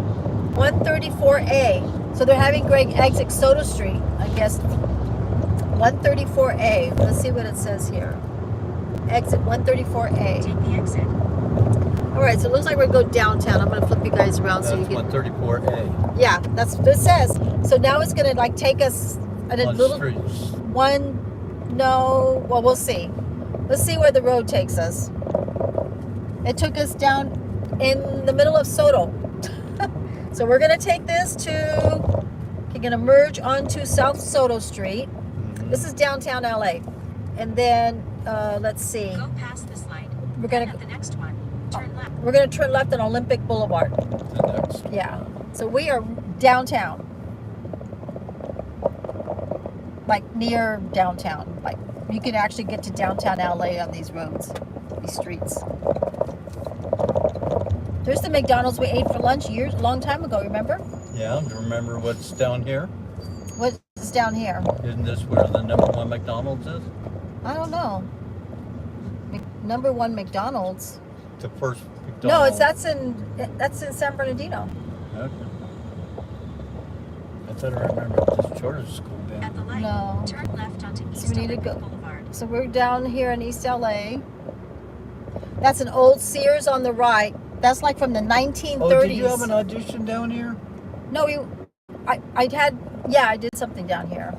134A. So they're having Greg exit Soto Street, I guess 134A. Let's see what it says here. Exit 134A. Take the exit. All right, so it looks like we're going to go downtown. I'm going to flip you guys around so you That's can. 134A. Yeah, that's what it says. So now it's going to like take us at a On little streets. one. No, well, we'll see. Let's see where the road takes us. It took us down in the middle of Soto. So we're going to take this to. We're going to merge onto South Soto Street. This is downtown LA, and then let's see. Go past this light. We're Then gonna at the next one, turn left. we're gonna turn left on Olympic Boulevard. The next. Yeah. So we are downtown, like near downtown. Like you can actually get to downtown LA on these roads, these streets. There's the McDonald's we ate for lunch a long time ago. Remember? Yeah, do you remember what's down here? What's down here? Isn't this where the #1 McDonald's is? I don't know. Number 1 McDonald's. The first McDonald's. No, that's in San Bernardino. Okay. I thought I remember this charter school down. At the light, No. turn left onto So East we need to Olympic go. Boulevard. So we're down here in East LA. That's an old Sears on the right. That's like from the 1930s. Oh, did you have an audition down here? No, I did something down here.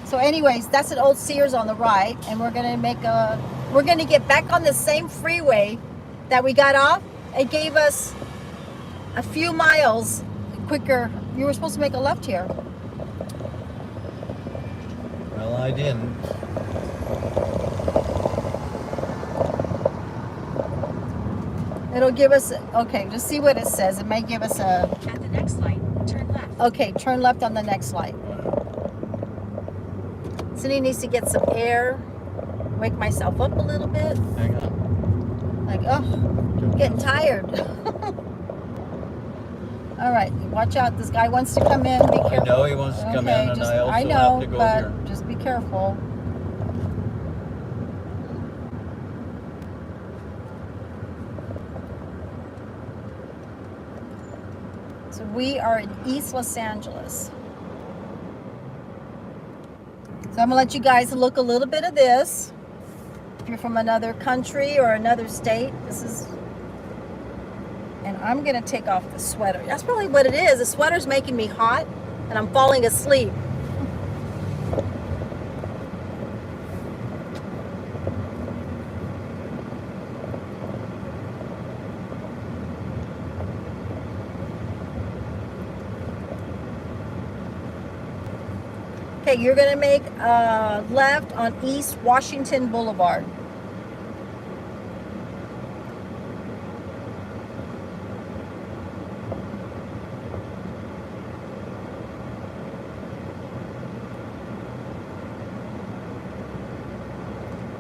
So anyways, that's an old Sears on the right, and we're gonna get back on the same freeway that we got off. It gave us a few miles quicker. You were supposed to make a left here. Well, I didn't. It'll give us, okay, just see what it says. It may give us a, At the next light, turn left. okay, turn left on the next light. Cindy needs to get some air, wake myself up a little bit. Hang on. Like, oh, getting tired. All right, watch out. This guy wants to come in. Be I careful. know he wants to come in, and I also have to go but here. just be careful. So we are in East Los Angeles. So I'm gonna let you guys look a little bit of this. If you're from another country or another state, this is. And I'm gonna take off the sweater. That's probably what it is. The sweater's making me hot, and I'm falling asleep. Okay, you're gonna make a left on East Washington Boulevard.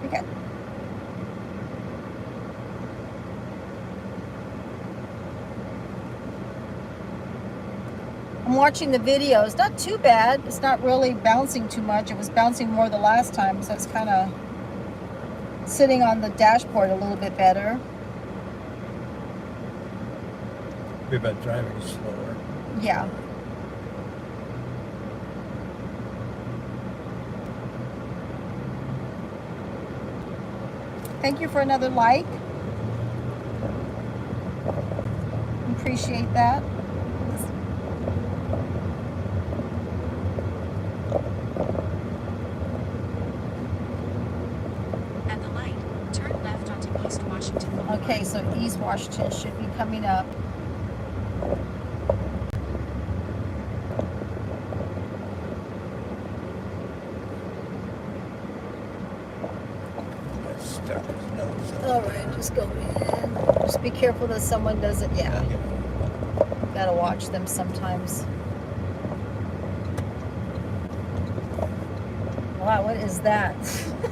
Okay. I'm watching the video. It's not too bad. It's not really bouncing too much. It was bouncing more the last time, so it's kind of sitting on the dashboard a little bit better. We've been driving slower. Yeah. Thank you for another like. Appreciate that. At the light, turn left onto East Washington Boulevard. Okay, so East Washington should be coming up. Stuck his nose up. All right, just go in. Just be careful that someone doesn't. Yeah, gotta watch them sometimes. Wow, what is that?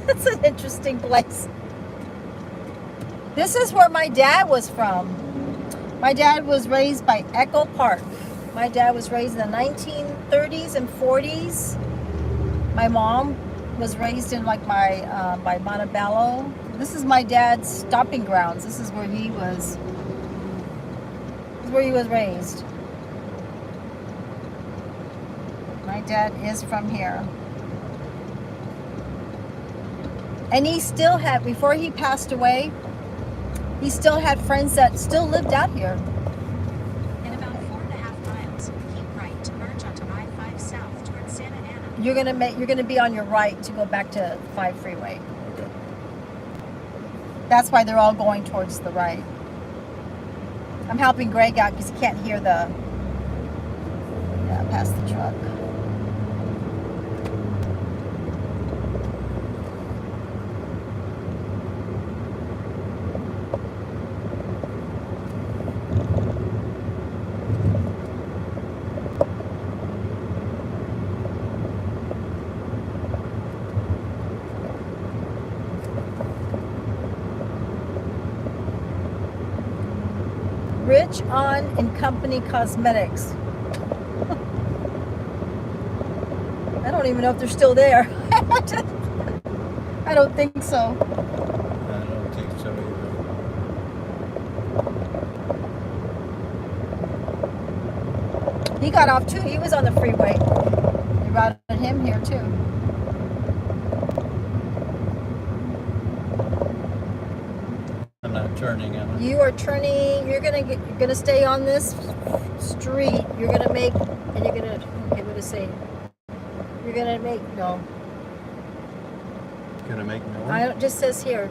It's an interesting place. This is where my dad was from. My dad was raised by Echo Park. My dad was raised in the 1930s and 40s. My mom was raised in like by Montebello. This is my dad's stomping grounds. This is where he was. This is where he was raised. My dad is from here. And he still had, before he passed away, he still had friends that still lived out here. In about 4.5 miles, keep right to merge onto I-5 South towards Santa Ana. You're gonna be on your right to go back to 5 freeway. Okay. That's why they're all going towards the right. I'm helping Greg out because he can't hear the, yeah, past the truck. Rich on and Company Cosmetics. I don't even know if they're still there. I don't think so. I don't think so either. He got off too. He was on the freeway. They routed him here too. I'm not turning on it. You are turning. You're gonna stay on this street. You're gonna make, and you're gonna. Okay, what to say? You're gonna make no. Gonna make noise? I don't. Just says here.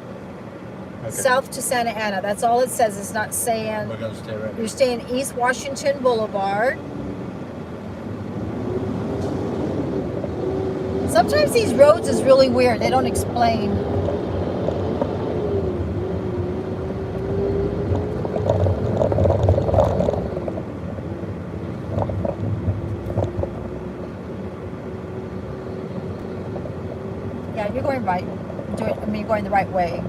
Okay. South to Santa Ana. That's all it says. It's not saying. We're gonna stay right You're here. staying East Washington Boulevard. Sometimes these roads is really weird. They don't explain. Yeah, you're going right. You're going the right way.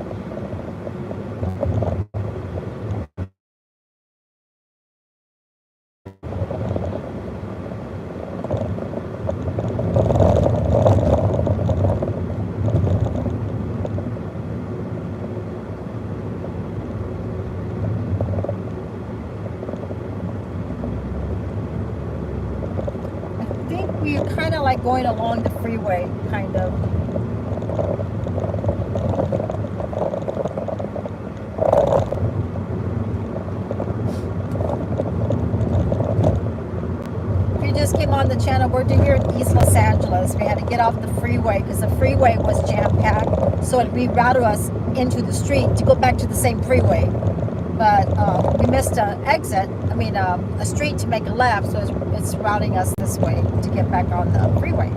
I think we're kind of like going along the freeway, kind of. If you just came on the channel, we're here in East Los Angeles. We had to get off the freeway because the freeway was jam-packed, so it rerouted us into the street to go back to the same freeway. But we missed an exit, a street to make a left, so it's routing us this way to get back on the freeway.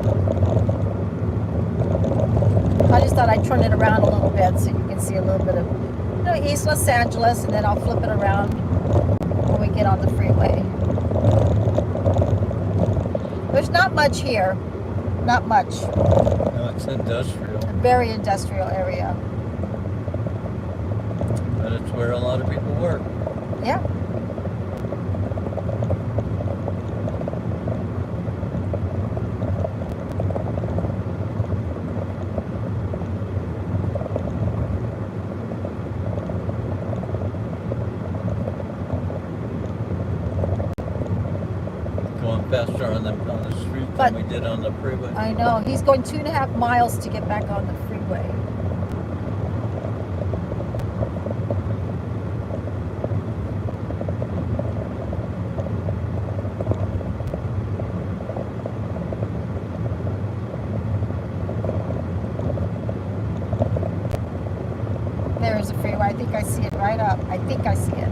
I just thought I'd turn it around a little bit so you can see a little bit of, East Los Angeles, and then I'll flip it around when we get on the freeway. There's not much here, not much. No, it's industrial, A very industrial area. but it's where a lot of people work. Yeah. Going faster on the street But- than we did on the freeway. I know. He's going 2.5 miles to get back on the freeway. There's a freeway. I think I see it right up. I think I see it.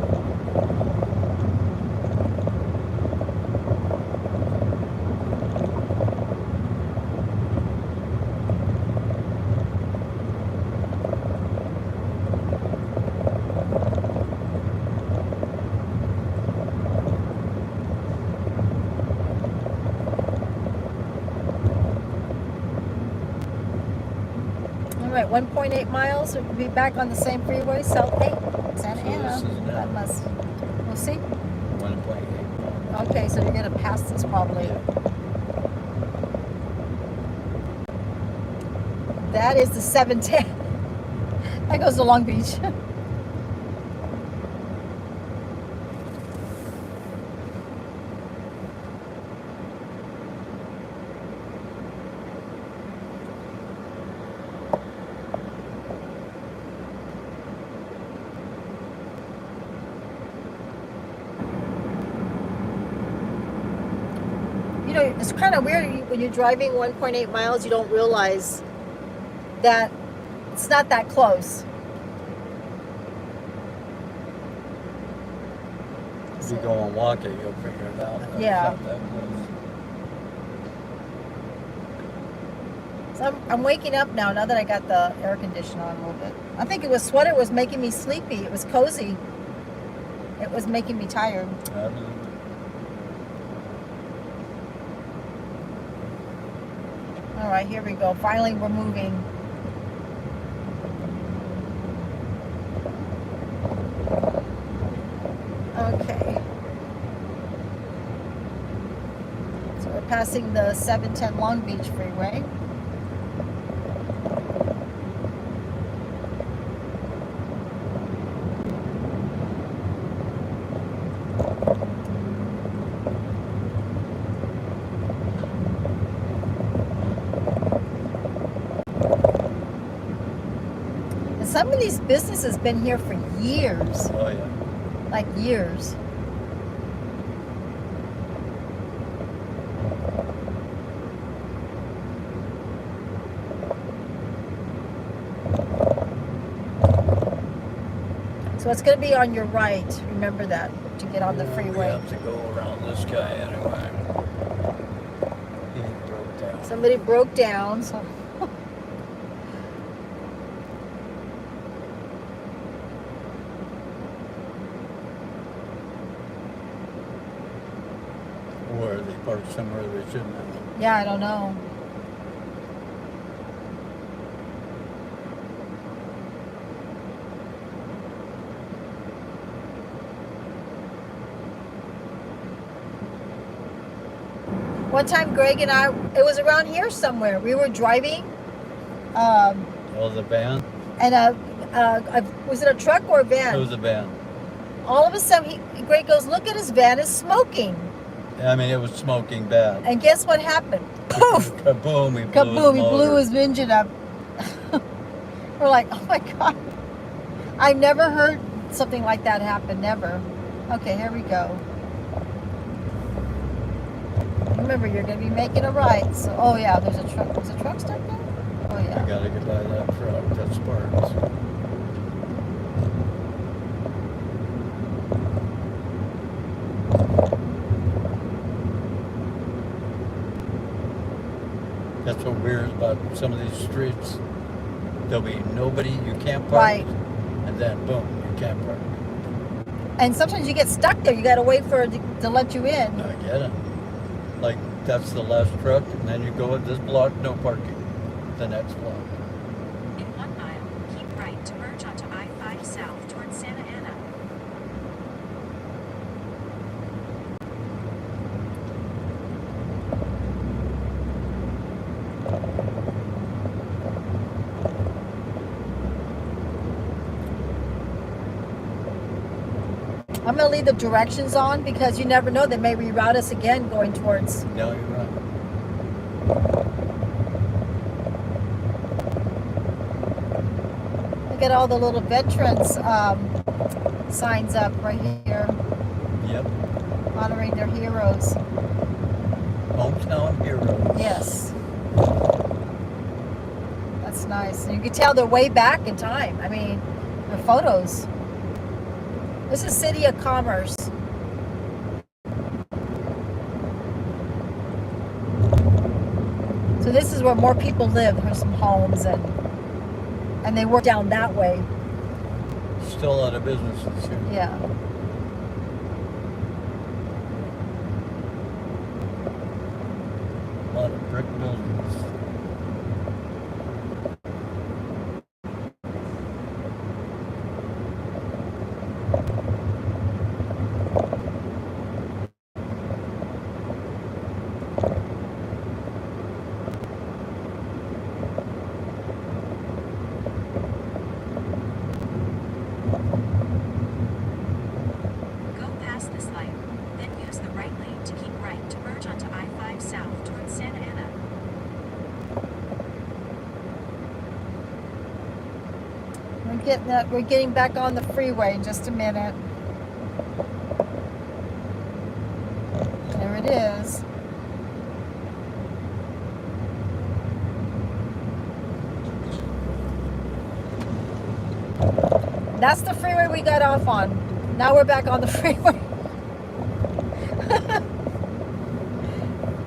All right, 1.8 miles. We'll be back on the same freeway, South 8, Santa So Ana. this is That now. must, we'll see. 1.8. Okay, so you're gonna pass this probably. Yeah. That is the 710. That goes to Long Beach. know, it's kind of weird when you're driving 1.8 miles, you don't realize that it's not that close. If you go and walk it, you'll figure it out. It's Yeah. not that close. So I'm waking up now that I got the air conditioner on a little bit. I think it was sweater was making me sleepy. It was cozy. It was making me tired. I don't know. All right, here we go. Finally, we're moving. Okay. So we're passing the 710 Long Beach Freeway. And some of these businesses been here for years, Oh, yeah. like years. So it's going to be on your right. Remember that to get on the We freeway. have to go around this guy anyway. He broke down. Somebody broke down. So Or they parked somewhere they shouldn't have. yeah, I don't know. One time, Greg and I, it was around here somewhere. We were driving, Oh, the van? and was it a truck or a van? It was a van. All of a sudden, Greg goes, "Look at his van, it's smoking." I mean, it was smoking bad. And guess what happened? Poof! Kaboom! He blew Kaboom! his He blew motor. his engine up. We're like, "Oh my God!" I've never heard something like that happen. Never. Okay, here we go. Remember, you're going to be making a right. So, oh yeah, there's a truck. Was a truck stuck there? Oh You yeah. gotta get by that truck. That's Sparks. That's what weird about some of these streets. There'll be nobody, you can't park. Right. And then boom, you can't park. And sometimes you get stuck there. You got to wait for it to let you in. I get it. Like, that's the last truck, and then you go at this block, no parking. The next block. In 1 mile, keep right to merge onto I-5 South towards Santa Ana. I'm going to leave the directions on because you never know. They may reroute us again going towards. No, you're right. Look at all the little veterans signs up right here, Yep. honoring their heroes. Hometown heroes. Yes. That's nice. And you can tell they're way back in time. I mean, the photos. This is City of Commerce. So this is where more people live. There's some homes and they work down that way. Still a lot of businesses here. Yeah. A lot of brick buildings. Go past this light, then use the right lane to keep right to merge onto I-5 South towards Santa Ana. We're getting back on the freeway in just a minute. There it is. That's the freeway we got off on. Now we're back on the freeway.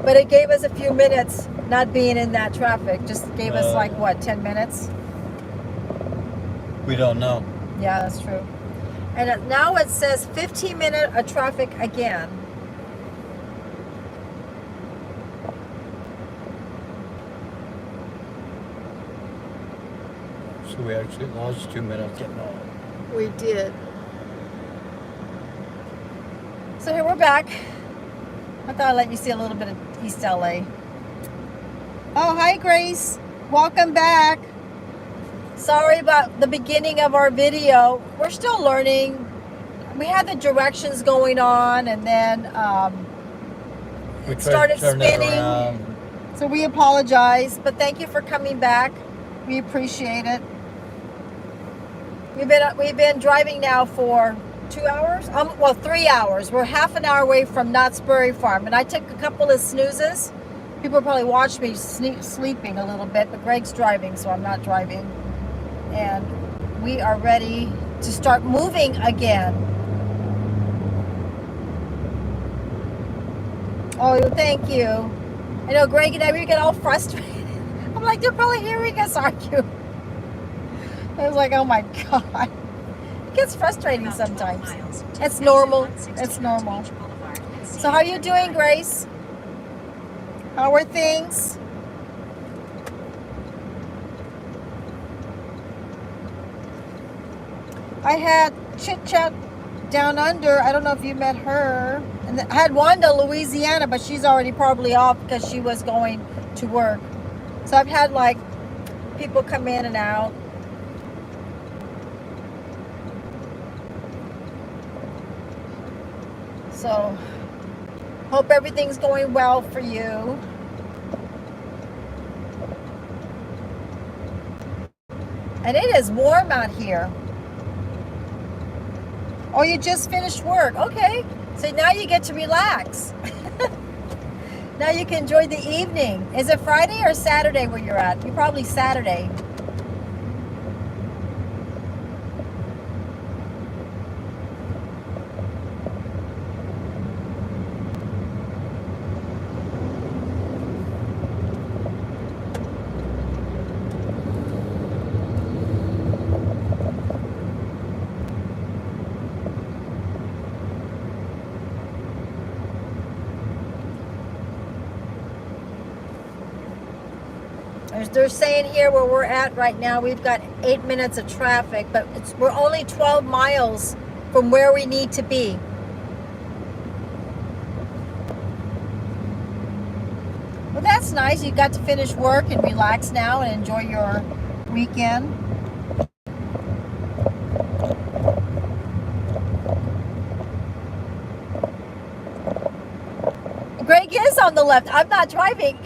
But it gave us a few minutes not being in that traffic. Just gave us like, what, 10 minutes? We don't know. Yeah, that's true. And now it says 15-minute of traffic again. So we actually lost 2 minutes getting on. We did. So here we're back. I thought I'd let you see a little bit of East LA. Oh, hi Grace. Welcome back. Sorry about the beginning of our video. We're still learning. We had the directions going on, and then We it tried started to turn it spinning. around. So we apologize, but thank you for coming back. We appreciate it. We've been driving now for 2 hours. Well, 3 hours. We're half an hour away from Knott's Berry Farm, and I took a couple of snoozes. People probably watched me sleeping a little bit, but Greg's driving, so I'm not driving. And we are ready to start moving again. Oh, thank you. I know Greg and I, we get all frustrated. I'm like, they're probably hearing us argue. I was like, oh my God. It gets frustrating About 12 sometimes. miles, take It's exit normal. 160 It's normal. Beach Boulevard and So how you doing, Grace? How are things? I had Chit Chat down under. I don't know if you met her. And I had Wanda, Louisiana, but she's already probably off because she was going to work. So I've had like people come in and out. So hope everything's going well for you. And it is warm out here. Oh, you just finished work. Okay. So now you get to relax. Now you can enjoy the evening. Is it Friday or Saturday where you're at? You're probably Saturday. They're saying here where we're at right now, we've got 8 minutes of traffic, but we're only 12 miles from where we need to be. Well, that's nice. You got to finish work and relax now and enjoy your weekend. Greg is on the left. I'm not driving.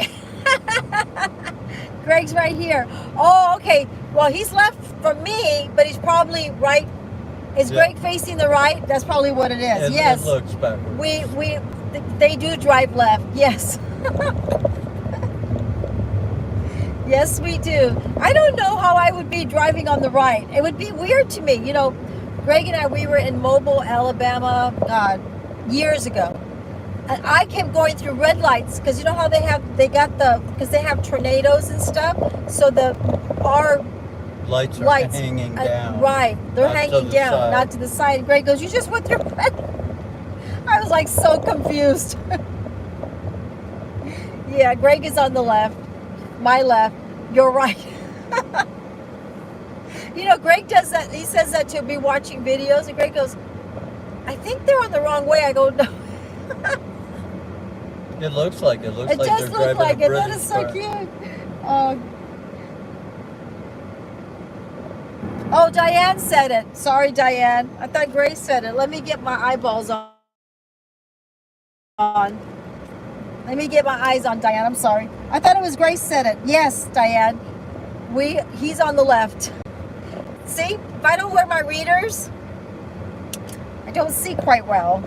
Greg's right here. Oh, okay. Well, he's left from me, but he's probably right. Is Greg facing the right? That's probably what it is. Yes. It looks backwards. They do drive left. Yes. Yes, we do. I don't know how I would be driving on the right. It would be weird to me. You know, Greg and I, we were in Mobile, Alabama, years ago. And I kept going through red lights because you know how because they have tornadoes and stuff. So our lights are hanging down. Right, they're not hanging to the down, side. not to the side. And Greg goes, "You just went through red." I was like so confused. Yeah, Greg is on the left, my left, you're right. You know, Greg does that. He says that to me watching videos, and Greg goes, "I think they're on the wrong way." I go, "No." It looks like it. Looks It like does they're look driving like a it. British That is so car. cute. Oh, Diane said it. Sorry, Diane. I thought Grace said it. Let me get my eyeballs on. Let me get my eyes on Diane. I'm sorry. I thought it was Grace said it. Yes, Diane. He's on the left. See, if I don't wear my readers, I don't see quite well.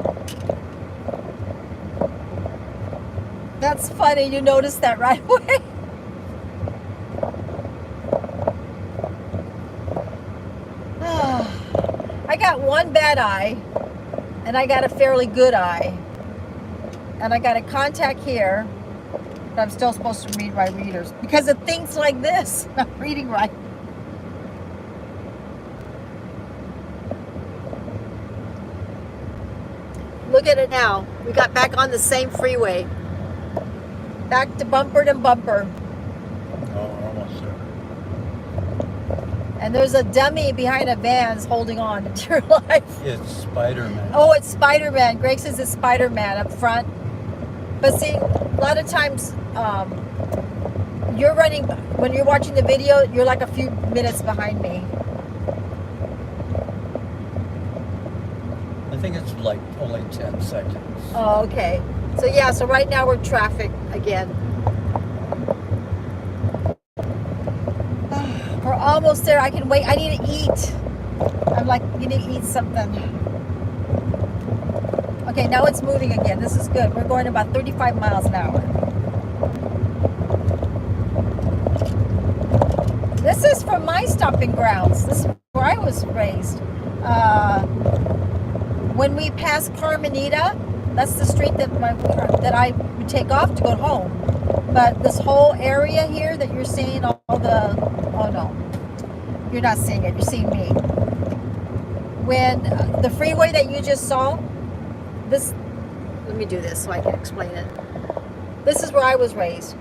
That's funny. You noticed that right away. I got one bad eye, and I got a fairly good eye. And I got a contact here, but I'm still supposed to read my readers because of things like this. Not reading right. Look at it now. We got back on the same freeway. Back to bumper to bumper. Oh, almost there. And there's a dummy behind a van's holding on to your life. It's Spider-Man. Oh, it's Spider-Man. Greg says it's Spider-Man up front. But see, a lot of times you're running, when you're watching the video, you're like a few minutes behind me. I think it's like only 10 seconds. Oh, okay. So yeah, so right now we're traffic again. We're almost there. I can wait. I need to eat. I'm like, you need to eat something. Okay, now it's moving again. This is good. We're going about 35 miles an hour. This is from my stomping grounds. This is where I was raised. When we pass Carmenita, that's the street that I would take off to go home. But this whole area here that you're seeing, all the, oh no, you're not seeing it, you're seeing me. When the freeway that you just saw, this, let me do this so I can explain it. This is where I was raised.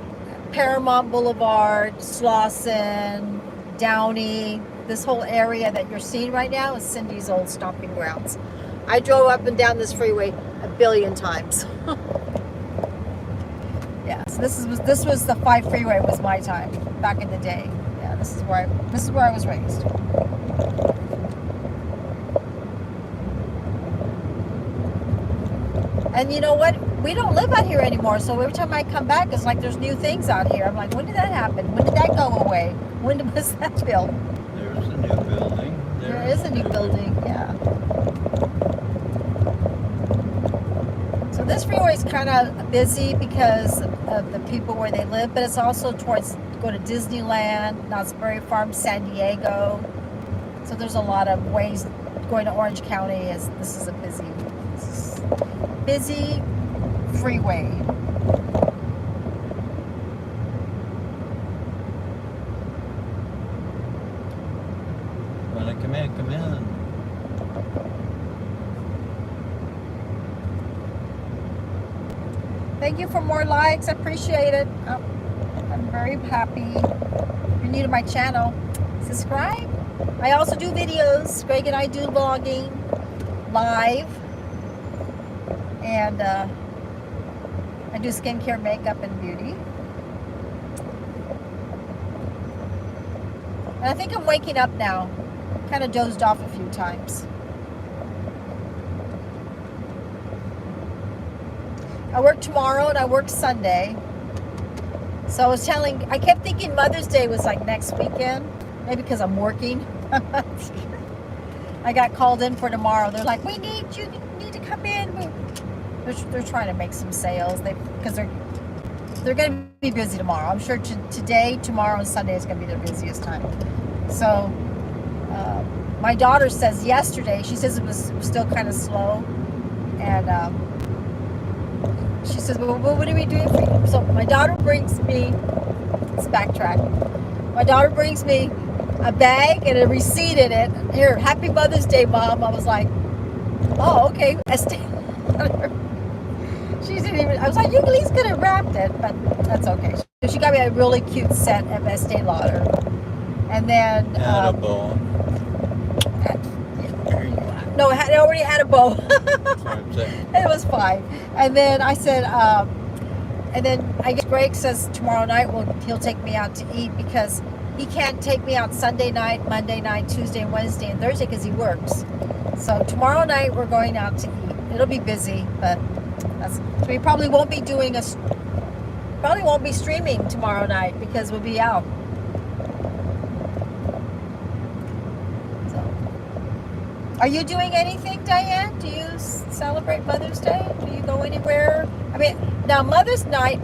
Paramount Boulevard, Slauson, Downey, this whole area that you're seeing right now is Cindy's old stomping grounds. I drove up and down this freeway a billion times. Yeah, so this was the 5 freeway was my time back in the day. Yeah, this is where I was raised. And you know what? We don't live out here anymore, so every time I come back, it's like there's new things out here. I'm like, when did that happen? When did that go away? When was that built? There's a new building. There is a new building, yeah. So this freeway is kind of busy because of the people where they live, but it's also towards go to Disneyland, Knott's Berry Farm, San Diego. So there's a lot of ways going to Orange County. This is a busy freeway. Wanna come in, come in. Thank you for more likes. I appreciate it. I'm very happy. If you're new to my channel, subscribe. I also do videos. Greg and I do vlogging live. And I do skincare, makeup, and beauty. And I think I'm waking up now. Kind of dozed off a few times. I work tomorrow and I work Sunday. So I kept thinking Mother's Day was like next weekend. Maybe because I'm working. I got called in for tomorrow. They're like, you need to come in. They're trying to make some sales. Because they're going to be busy tomorrow. I'm sure today, tomorrow, and Sunday is going to be their busiest time. So my daughter says yesterday, she says it was still kind of slow. And she says, well, what are we doing for you? So my daughter brings me, let's backtrack. My daughter brings me a bag and a receipt in it. Here, happy Mother's Day, Mom. I was like, oh, okay. She didn't even, I was like, you at least could have wrapped it, but that's okay. So she got me a really cute set of Estee Lauder. And then... Add a bow. No, it already had a bow. That's what I'm saying. It was fine. And then I said, and then I guess Greg says tomorrow night he'll take me out to eat because he can't take me out Sunday night, Monday night, Tuesday, Wednesday, and Thursday because he works. So tomorrow night we're going out to eat. It'll be busy, but so we probably won't be streaming tomorrow night because we'll be out. Are you doing anything, Diane? Do you celebrate Mother's Day? Do you go anywhere? I mean, now Mother's Day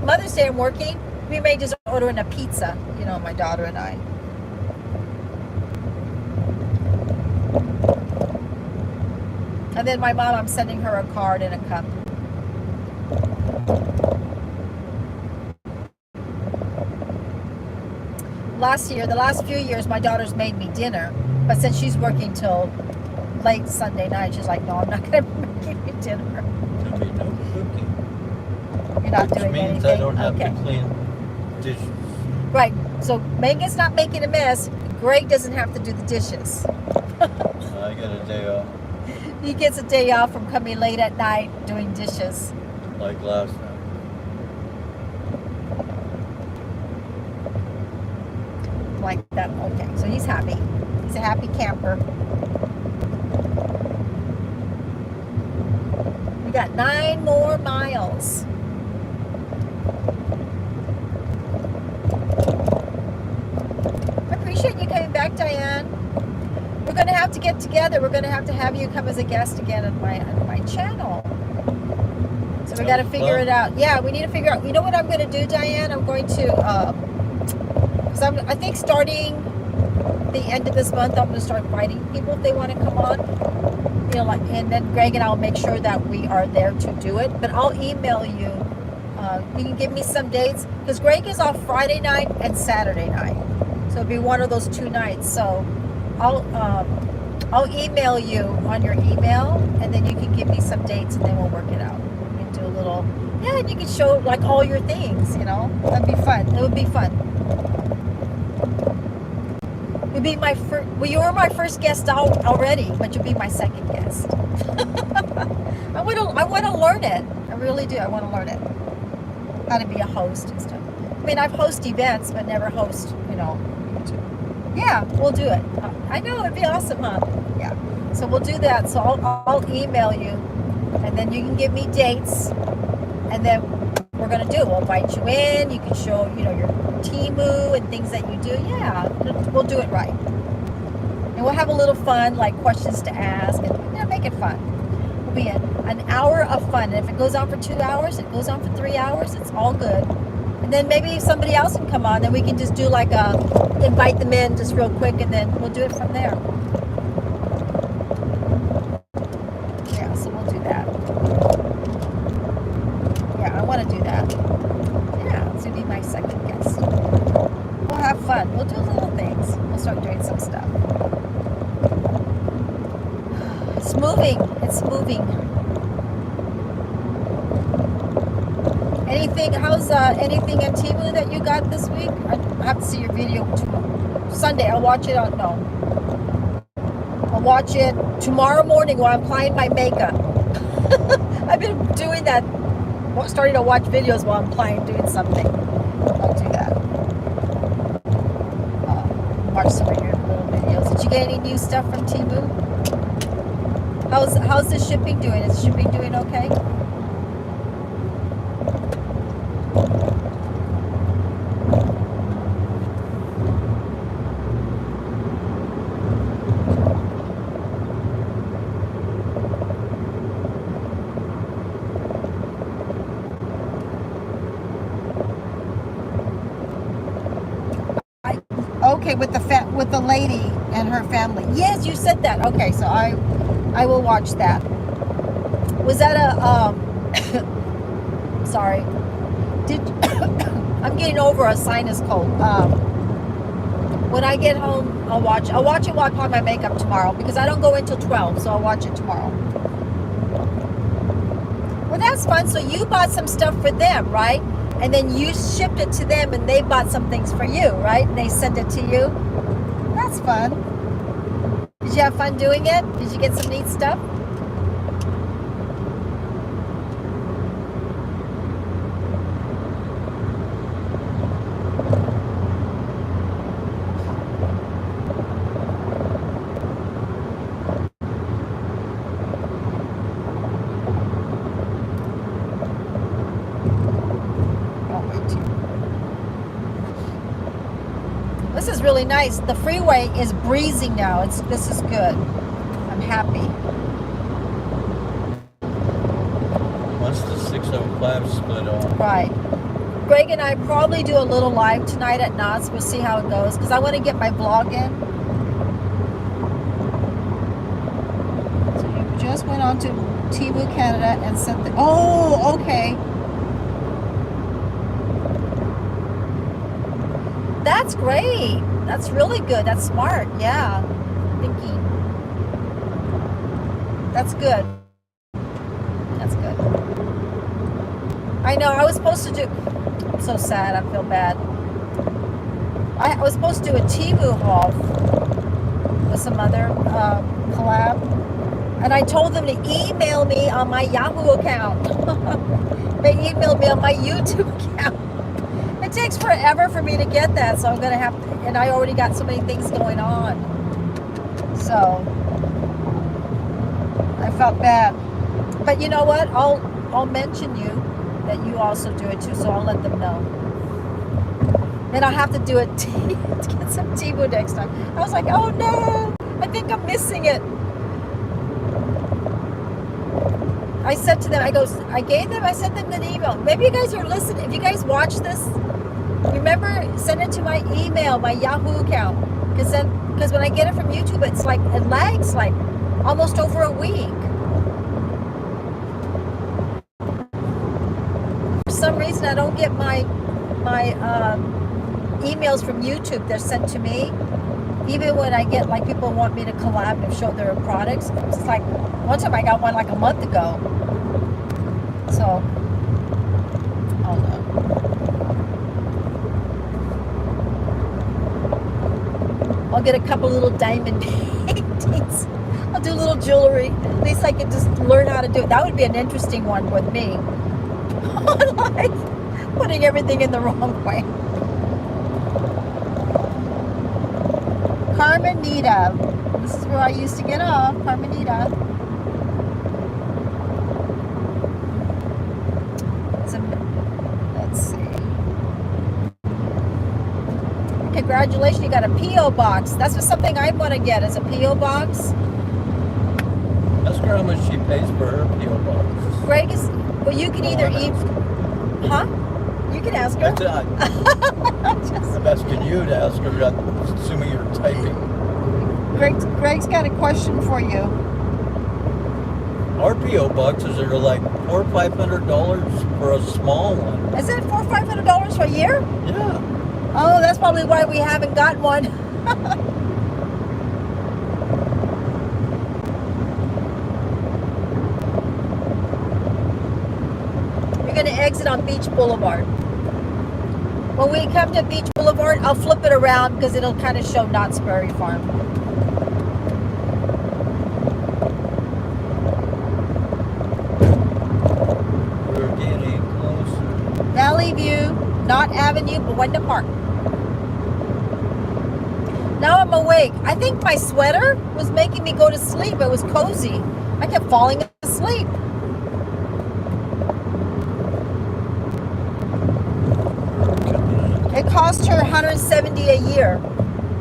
I'm working. We may just order in a pizza, my daughter and I. And then my mom, I'm sending her a card and a cup. The last few years, my daughter's made me dinner. But since she's working till late Sunday night, she's like, no, I'm not going to be making you dinner. There'll be no cooking. You're not Which doing means anything. I don't have Okay. to clean dishes. Right. So Megan's not making a mess. Greg doesn't have to do the dishes. I got a day off, He gets a day off from coming late at night doing dishes. like last night. Like that. Okay. So he's happy. He's a happy camper. We got 9 more miles. I appreciate you coming back, Diane. We're going to have to get together. We're going to have you come as a guest again on my channel. So we got to figure it out. Yeah, we need to figure out. You know what I'm going to do, Diane? I'm going to, because I think starting the end of this month, I'm going to start inviting people if they want to come on. You know, like, and then Greg and I'll make sure that we are there to do it. But I'll email you. You can give me some dates because Greg is off Friday night and Saturday night, so it'll be one of those 2 nights. So I'll email you on your email, and then you can give me some dates, and then we'll work it out. You can do a little, and you can show like all your things. You know, that'd be fun. It would be fun. You'd be my first. Well, you were my first guest out already, but you'll be my second guest. I want to learn it. I really do. I want to learn it. How to be a host and stuff. I mean, I've hosted events, but never host. You know. Yeah, we'll do it. I know it'd be awesome, huh? Yeah. So we'll do that. So I'll email you, and then you can give me dates, and then we're gonna do it. We'll invite you in. You can show your Temu and things that you do. Yeah, we'll do it right, and we'll have a little fun, like questions to ask, and make it fun. It'll be an hour of fun. And if it goes on for 2 hours, it goes on for 3 hours. It's all good. And then maybe somebody else can come on, then we can just do like invite them in just real quick, and then we'll do it from there. Yeah, so we'll do that. Yeah, I want to do that. Yeah, this will be my second guest. We'll have fun. We'll do little things. We'll start doing some stuff. It's moving. It's moving. How's anything on Temu that you got this week? I have to see your video Sunday. I'll watch it I'll watch it tomorrow morning while I'm applying my makeup. I've been doing that, starting to watch videos while I'm doing something. I'll do that. Watch some of your little videos. Did you get any new stuff from Temu? How's the shipping doing? Is shipping doing okay? Okay, with the lady and her family. Yes, you said that. Okay, so I will watch that. Was that a sorry. I'm getting over a sinus cold. When I get home, I'll watch it while I apply my makeup tomorrow, because I don't go until 12, so I'll watch it tomorrow. Well, that's fun. So you bought some stuff for them, right? And then you shipped it to them, and they bought some things for you, right? And they sent it to you. That's fun. Did you have fun doing it? Did you get some neat stuff? This is really nice. The freeway is breezing now. This is good. I'm happy. Once the 605 split off. Right. Greg and I probably do a little live tonight at Knott's. We'll see how it goes, because I want to get my vlog in. So you just went on to Temu Canada and sent the. Oh, okay. That's great. That's really good. That's smart. Yeah. Thinking. That's good. That's good. I know. I was supposed to do. I'm so sad. I feel bad. I was supposed to do a Temu haul with some other collab, and I told them to email me on my Yahoo account. They emailed me on my YouTube account. It takes forever for me to get that, so I'm gonna have to, and I already got so many things going on. So I felt bad. But you know what? I'll mention you that you also do it too, so I'll let them know. Then I'll have to do it to get some Temu next time. I was like, oh no, I think I'm missing it. I said to them, I sent them an email. Maybe you guys are listening. If you guys watch this, remember, send it to my email, my Yahoo account. Because when I get it from YouTube, it lags like almost over a week. For some reason, I don't get my emails from YouTube. They're sent to me. Even when I get like people want me to collab and show their products. It's like one time I got one like a month ago. So, hold on. I'll get a couple little diamond paintings. I'll do little jewelry. At least I can just learn how to do it. That would be an interesting one with me. Like putting everything in the wrong way. Carmenita. This is where I used to get off. Carmenita. Let's see. Congratulations, you got a P.O. box. That's what something I want to get, is a P.O. box. Ask her how much she pays for her P.O. box. Greg is, well, you can either eat, huh? You can ask her. I'm asking you to ask her, assuming you're typing. Greg's got a question for you. Our P.O. boxes are like $400 or $500 for a small one. Is it $400 or $500 for a year? Yeah. Oh, that's probably why we haven't got one. We're going to exit on Beach Boulevard. When we come to Beach Boulevard, I'll flip it around because it'll kind of show Knott's Berry Farm. We're getting closer. Valley View, Knott Avenue, Buena Park. Now I'm awake. I think my sweater was making me go to sleep. It was cozy. I kept falling asleep. It cost her $170 a year.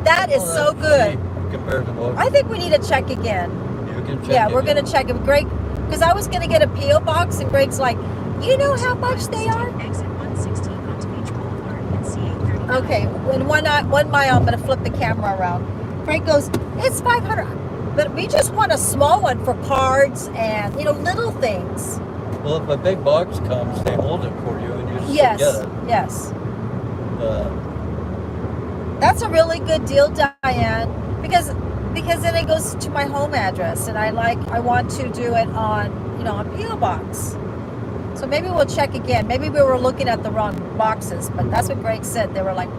That is so good. Compared to what I think we need to check again. you can check. Yeah, we're going to check it. Greg, because I was going to get a P.O. box, and Greg's like, you know how much they are? Exit 116 onto Beach Boulevard and CA 39. Okay, in 1 mile, I'm going to flip the camera around. Greg goes, it's $500. But we just want a small one for cards and, little things. Well, if a big box comes, they hold it for you and you just Yes, get it. yes. Uh, That's a really good deal, Diane, because then it goes to my home address, and I want to do it on a P.O. box. So maybe we'll check again. Maybe we were looking at the wrong boxes, but that's what Greg said. They were like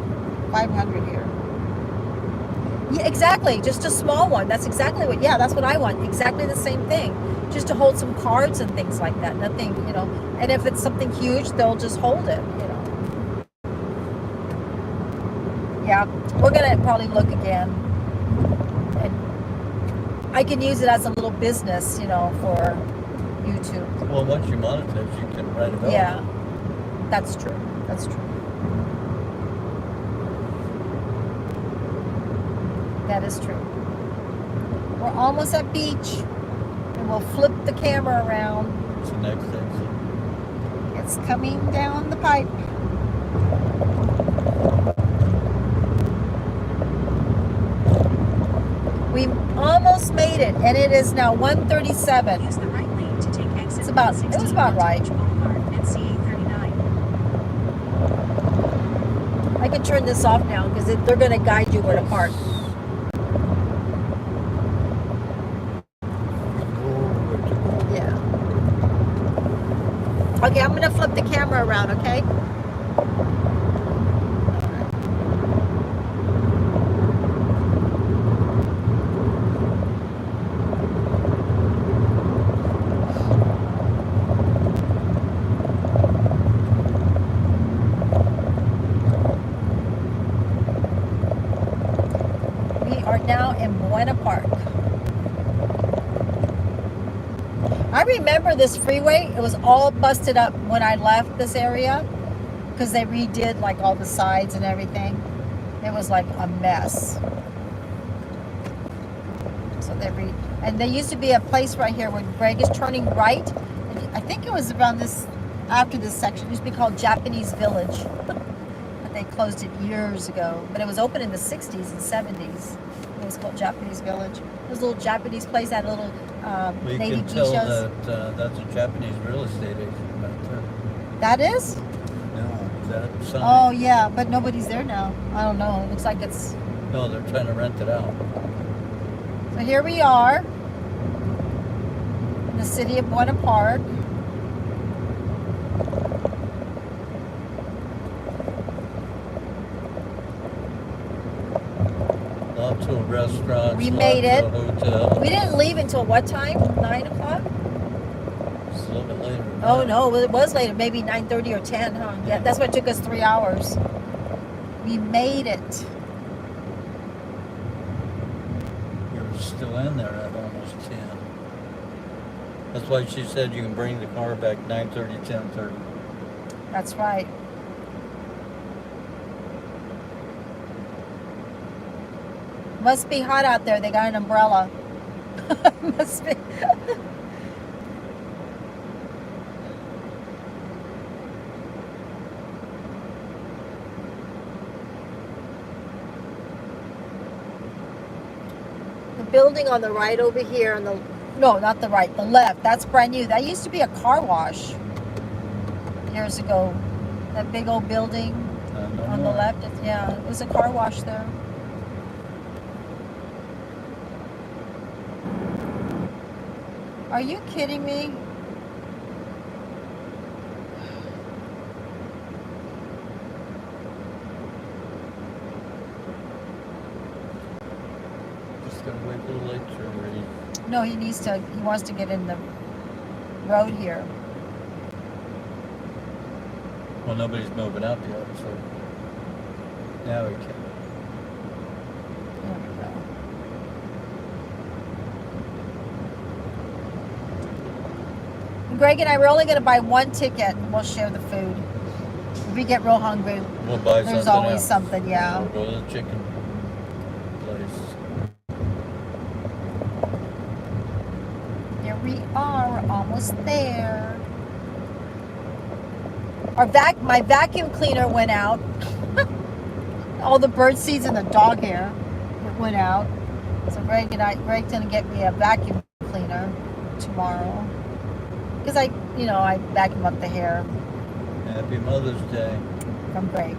500 here. Yeah, exactly. Just a small one. That's exactly what. Yeah, that's what I want. Exactly the same thing. Just to hold some cards and things like that. Nothing, And if it's something huge, they'll just hold it. Yeah, we're gonna probably look again. And I can use it as a little business, for YouTube. well, once you monetize, you can write it out. Yeah, that's true. That's true. That is true. We're almost at beach, and we'll flip the camera around. It's the next exit. It's coming down the pipe. We almost almost made it, and it is now 1:37. Use the right lane to take exit It was about right. Boulevard and CA 39. I can turn this off now because they're going to guide you where to park. Yeah. Okay, I'm going to flip the camera around, okay? We are now in Buena Park. I remember this freeway. It was all busted up when I left this area because they redid like all the sides and everything. It was like a mess. So and there used to be a place right here where Greg is turning right. And I think it was around this, after this section. It used to be called Japanese Village. But they closed it years ago. But it was open in the 60s and 70s. It was called Japanese Village. It was a little Japanese place, had a little We lady can tell geishas. that that's a Japanese real estate agent back there. That is? No, is that sign? Oh yeah, but nobody's there now. I don't know. It looks like it's. No, they're trying to rent it out. So here we are in the city of Buena Park. Lots of restaurants. We made lots it. of hotels. We didn't leave until what time? 9 o'clock? It's a little bit later. than Oh that. no, it was later. Maybe 9:30 or 10, huh? Yeah, that's what took us 3 hours. We made it. You were still in there at almost 10. That's why she said you can bring the car back 9:30, 10:30. That's right. Must be hot out there. They got an umbrella. Must be. The building on the right over here, no, not the right, the left. That's brand new. That used to be a car wash years ago. That big old building on the left. Yeah, it was a car wash there. Are you kidding me? Just gonna wait a little later. No, he wants to get in the road here. Well, nobody's moving up yet, so now we can. There we go. Greg and I were only going to buy one ticket and we'll share the food. If we get real hungry, We'll buy there's something always else. something, yeah. We'll go to the chicken place. Here we are, we're almost there. My vacuum cleaner went out. All the bird seeds and the dog hair, it went out. So Greg's gonna get me a vacuum cleaner tomorrow. Because I vacuum up the hair Happy Mother's Day. from Greg.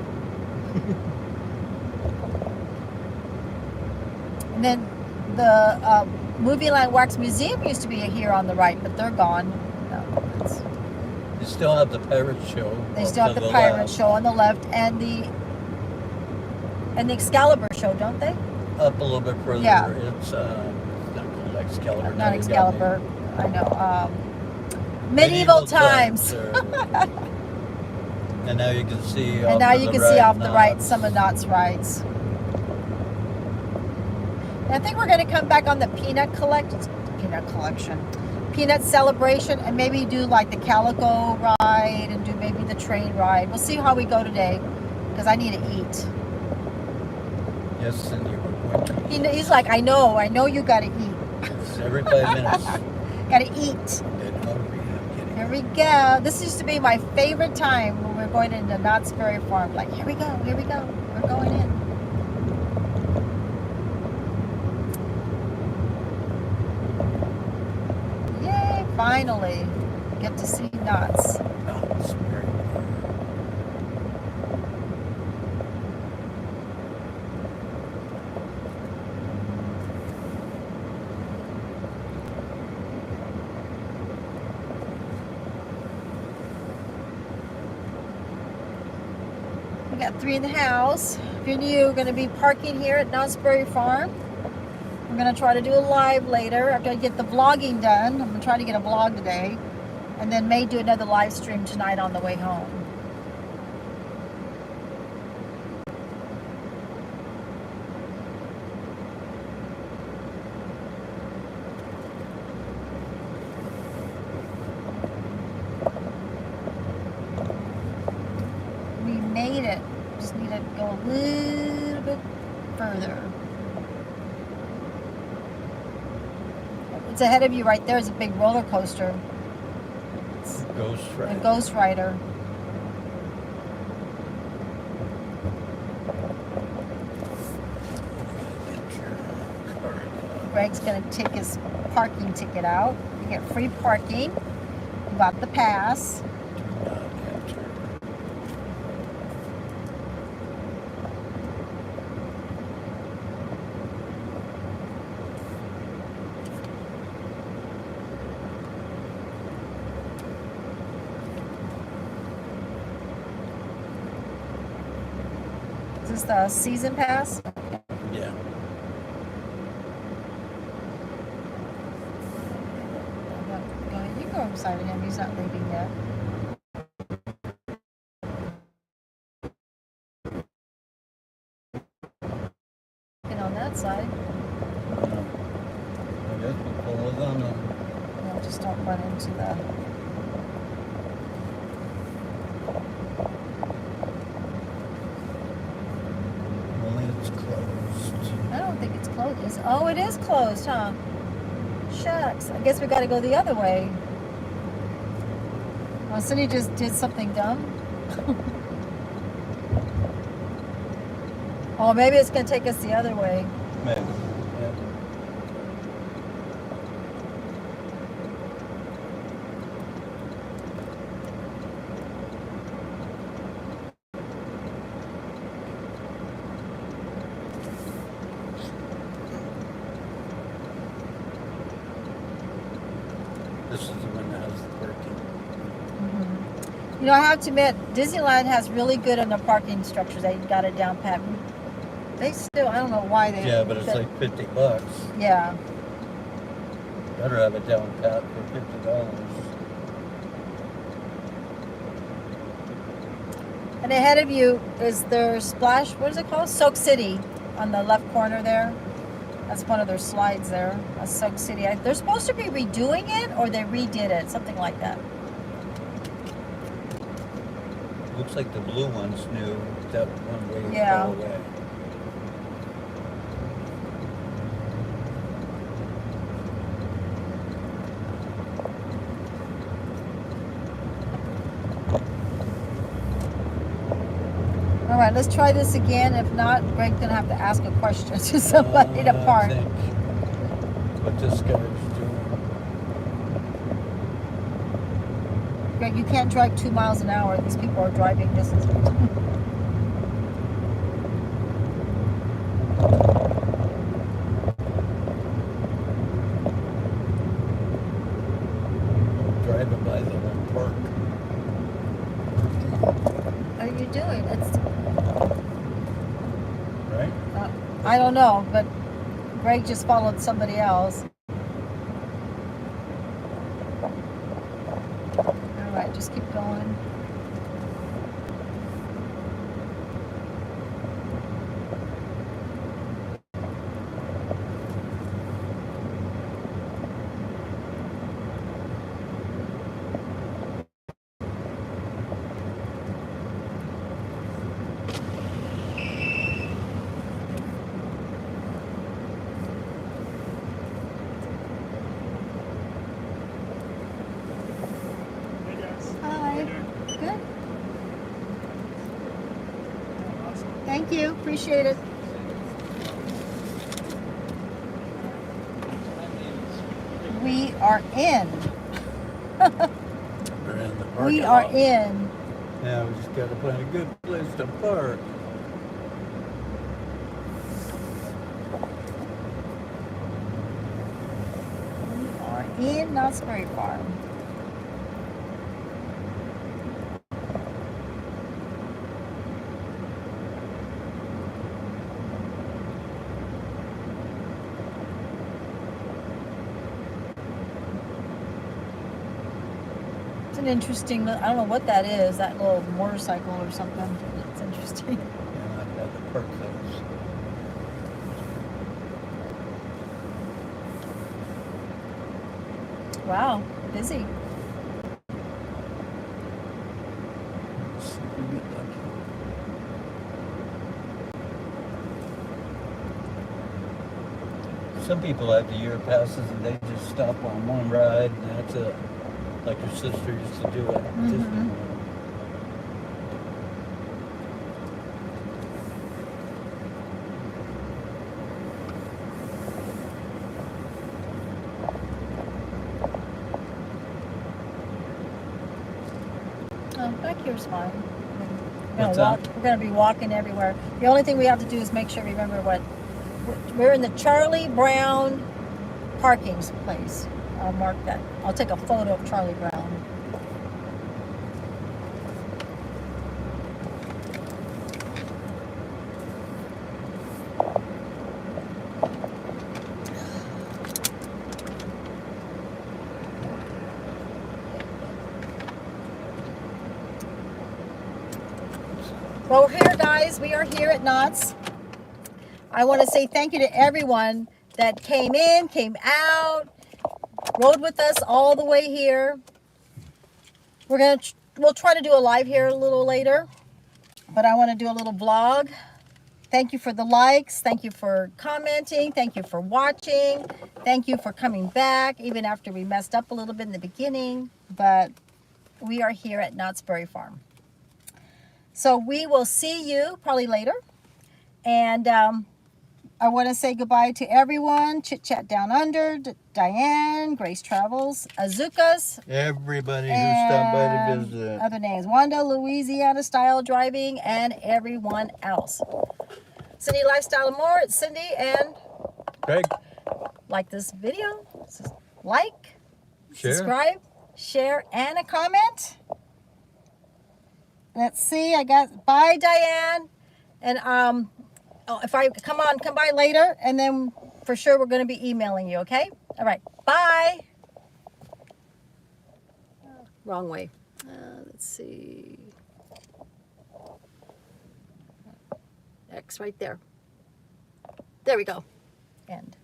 And then the Movie Line Wax Museum used to be here on the right, but they're gone. No, You still have the pirate show. they up still have to the pirate left. show on the left and the Excalibur show, don't they? Up a little bit further. Yeah. It's not called Excalibur. Not They got Excalibur. I know. Medieval times. And now you can see. And now you can see off the right some of Knott's rides. And I think we're going to come back on the peanut celebration, and maybe do like the Calico ride and do maybe the train ride. We'll see how we go today, because I need to eat. Yes, Cindy, we're going to. He's like, I know you got to eat. It's every 5 minutes. Got to eat. Get hungry, I'm kidding. Here we go. This used to be my favorite time when we're going into Knott's Berry Farm. Like, here we go. We're going in. finally get to see Knott's. Knott's Berry Farm. We got 3 in the house. If you're new, we're going to be parking here at Knott's Berry Farm. I'm going to try to do a live later after I get the vlogging done. I'm going to try to get a vlog today. And then may do another live stream tonight on the way home. We made it. Just need to go a little bit further. It's ahead of you right there is a big roller coaster. It's Ghost a Rider. Ghost Rider. Greg's gonna take his parking ticket out. You get free parking. You got the pass. Do not enter. Is this the season pass? Yeah. Go ahead, you go beside of him. He's not leaving yet. And on that side, I guess we'll pull it on them. just don't run into the. Only it's closed. I don't think it's closed. Oh, it is closed, huh? Shucks. I guess we got to go the other way. Oh, Cindy just did something dumb. Oh, maybe it's going to take us the other way. Maybe. Yeah. This is the one that has the parking. You know, I have to admit, Disneyland has really good on the parking structures. They got it down pat. They still, I don't know why they. Yeah, but it's like $50. Yeah. Better have it down pat for $50. And ahead of you is their splash, what is it called? Soak City on the left corner there. That's one of their slides there. A Soak City. They're supposed to be redoing it or they redid it, something like that. Looks like the blue one's new. That one way Yeah. fell away. All right, let's try this again. If not, Greg's gonna have to ask a question to somebody to park. I think what this guy's doing. Greg, you can't drive 2 miles an hour. These people are driving distance. Driving by the whole park. What are you doing? It's, Right? I don't know, but Greg just followed somebody else. All right, just keep going. Hi. Good. Thank you. Appreciate it. We are in. We're in the parking We are lot. in. Yeah, we just gotta find a good place to park. We are in Knott's Berry Farm. It's an interesting. I don't know what that is. That little motorcycle or something. It's interesting. And I've had to park things. Wow, busy. Let's see if we get lucky. Some people have the year passes and they just stop on one ride and that's it. Like your sister used to do at Disney Mhm. World. Oh, back here's fine. What's that? We're gonna be walking everywhere. The only thing we have to do is make sure we remember what we're in the Charlie Brown parking place. I'll mark that. I'll take a photo of Charlie Brown. Well, we're here, guys. We are here at Knott's. I want to say thank you to everyone that came in, came out, rode with us all the way here. We'll try to do a live here a little later, but I want to do a little vlog. Thank you for the likes. Thank you for commenting. Thank you for watching. Thank you for coming back, even after we messed up a little bit in the beginning. But we are here at Knott's Berry Farm. So we will see you probably later. And I want to say goodbye to everyone. Chit Chat Down Under, Diane, Grace Travels, Azukas, Everybody who stopped by to and visit. other names, Wanda, Louisiana Style Driving, and everyone else. Cindy Lifestyle and More. It's Cindy, and Craig, like this video, like, share. subscribe, share, and a comment. Let's see. Bye, Diane, and if I come by later, and then for sure we're going to be emailing you. Okay. All right. Bye. Wrong way. Let's see. X right there. There we go. End.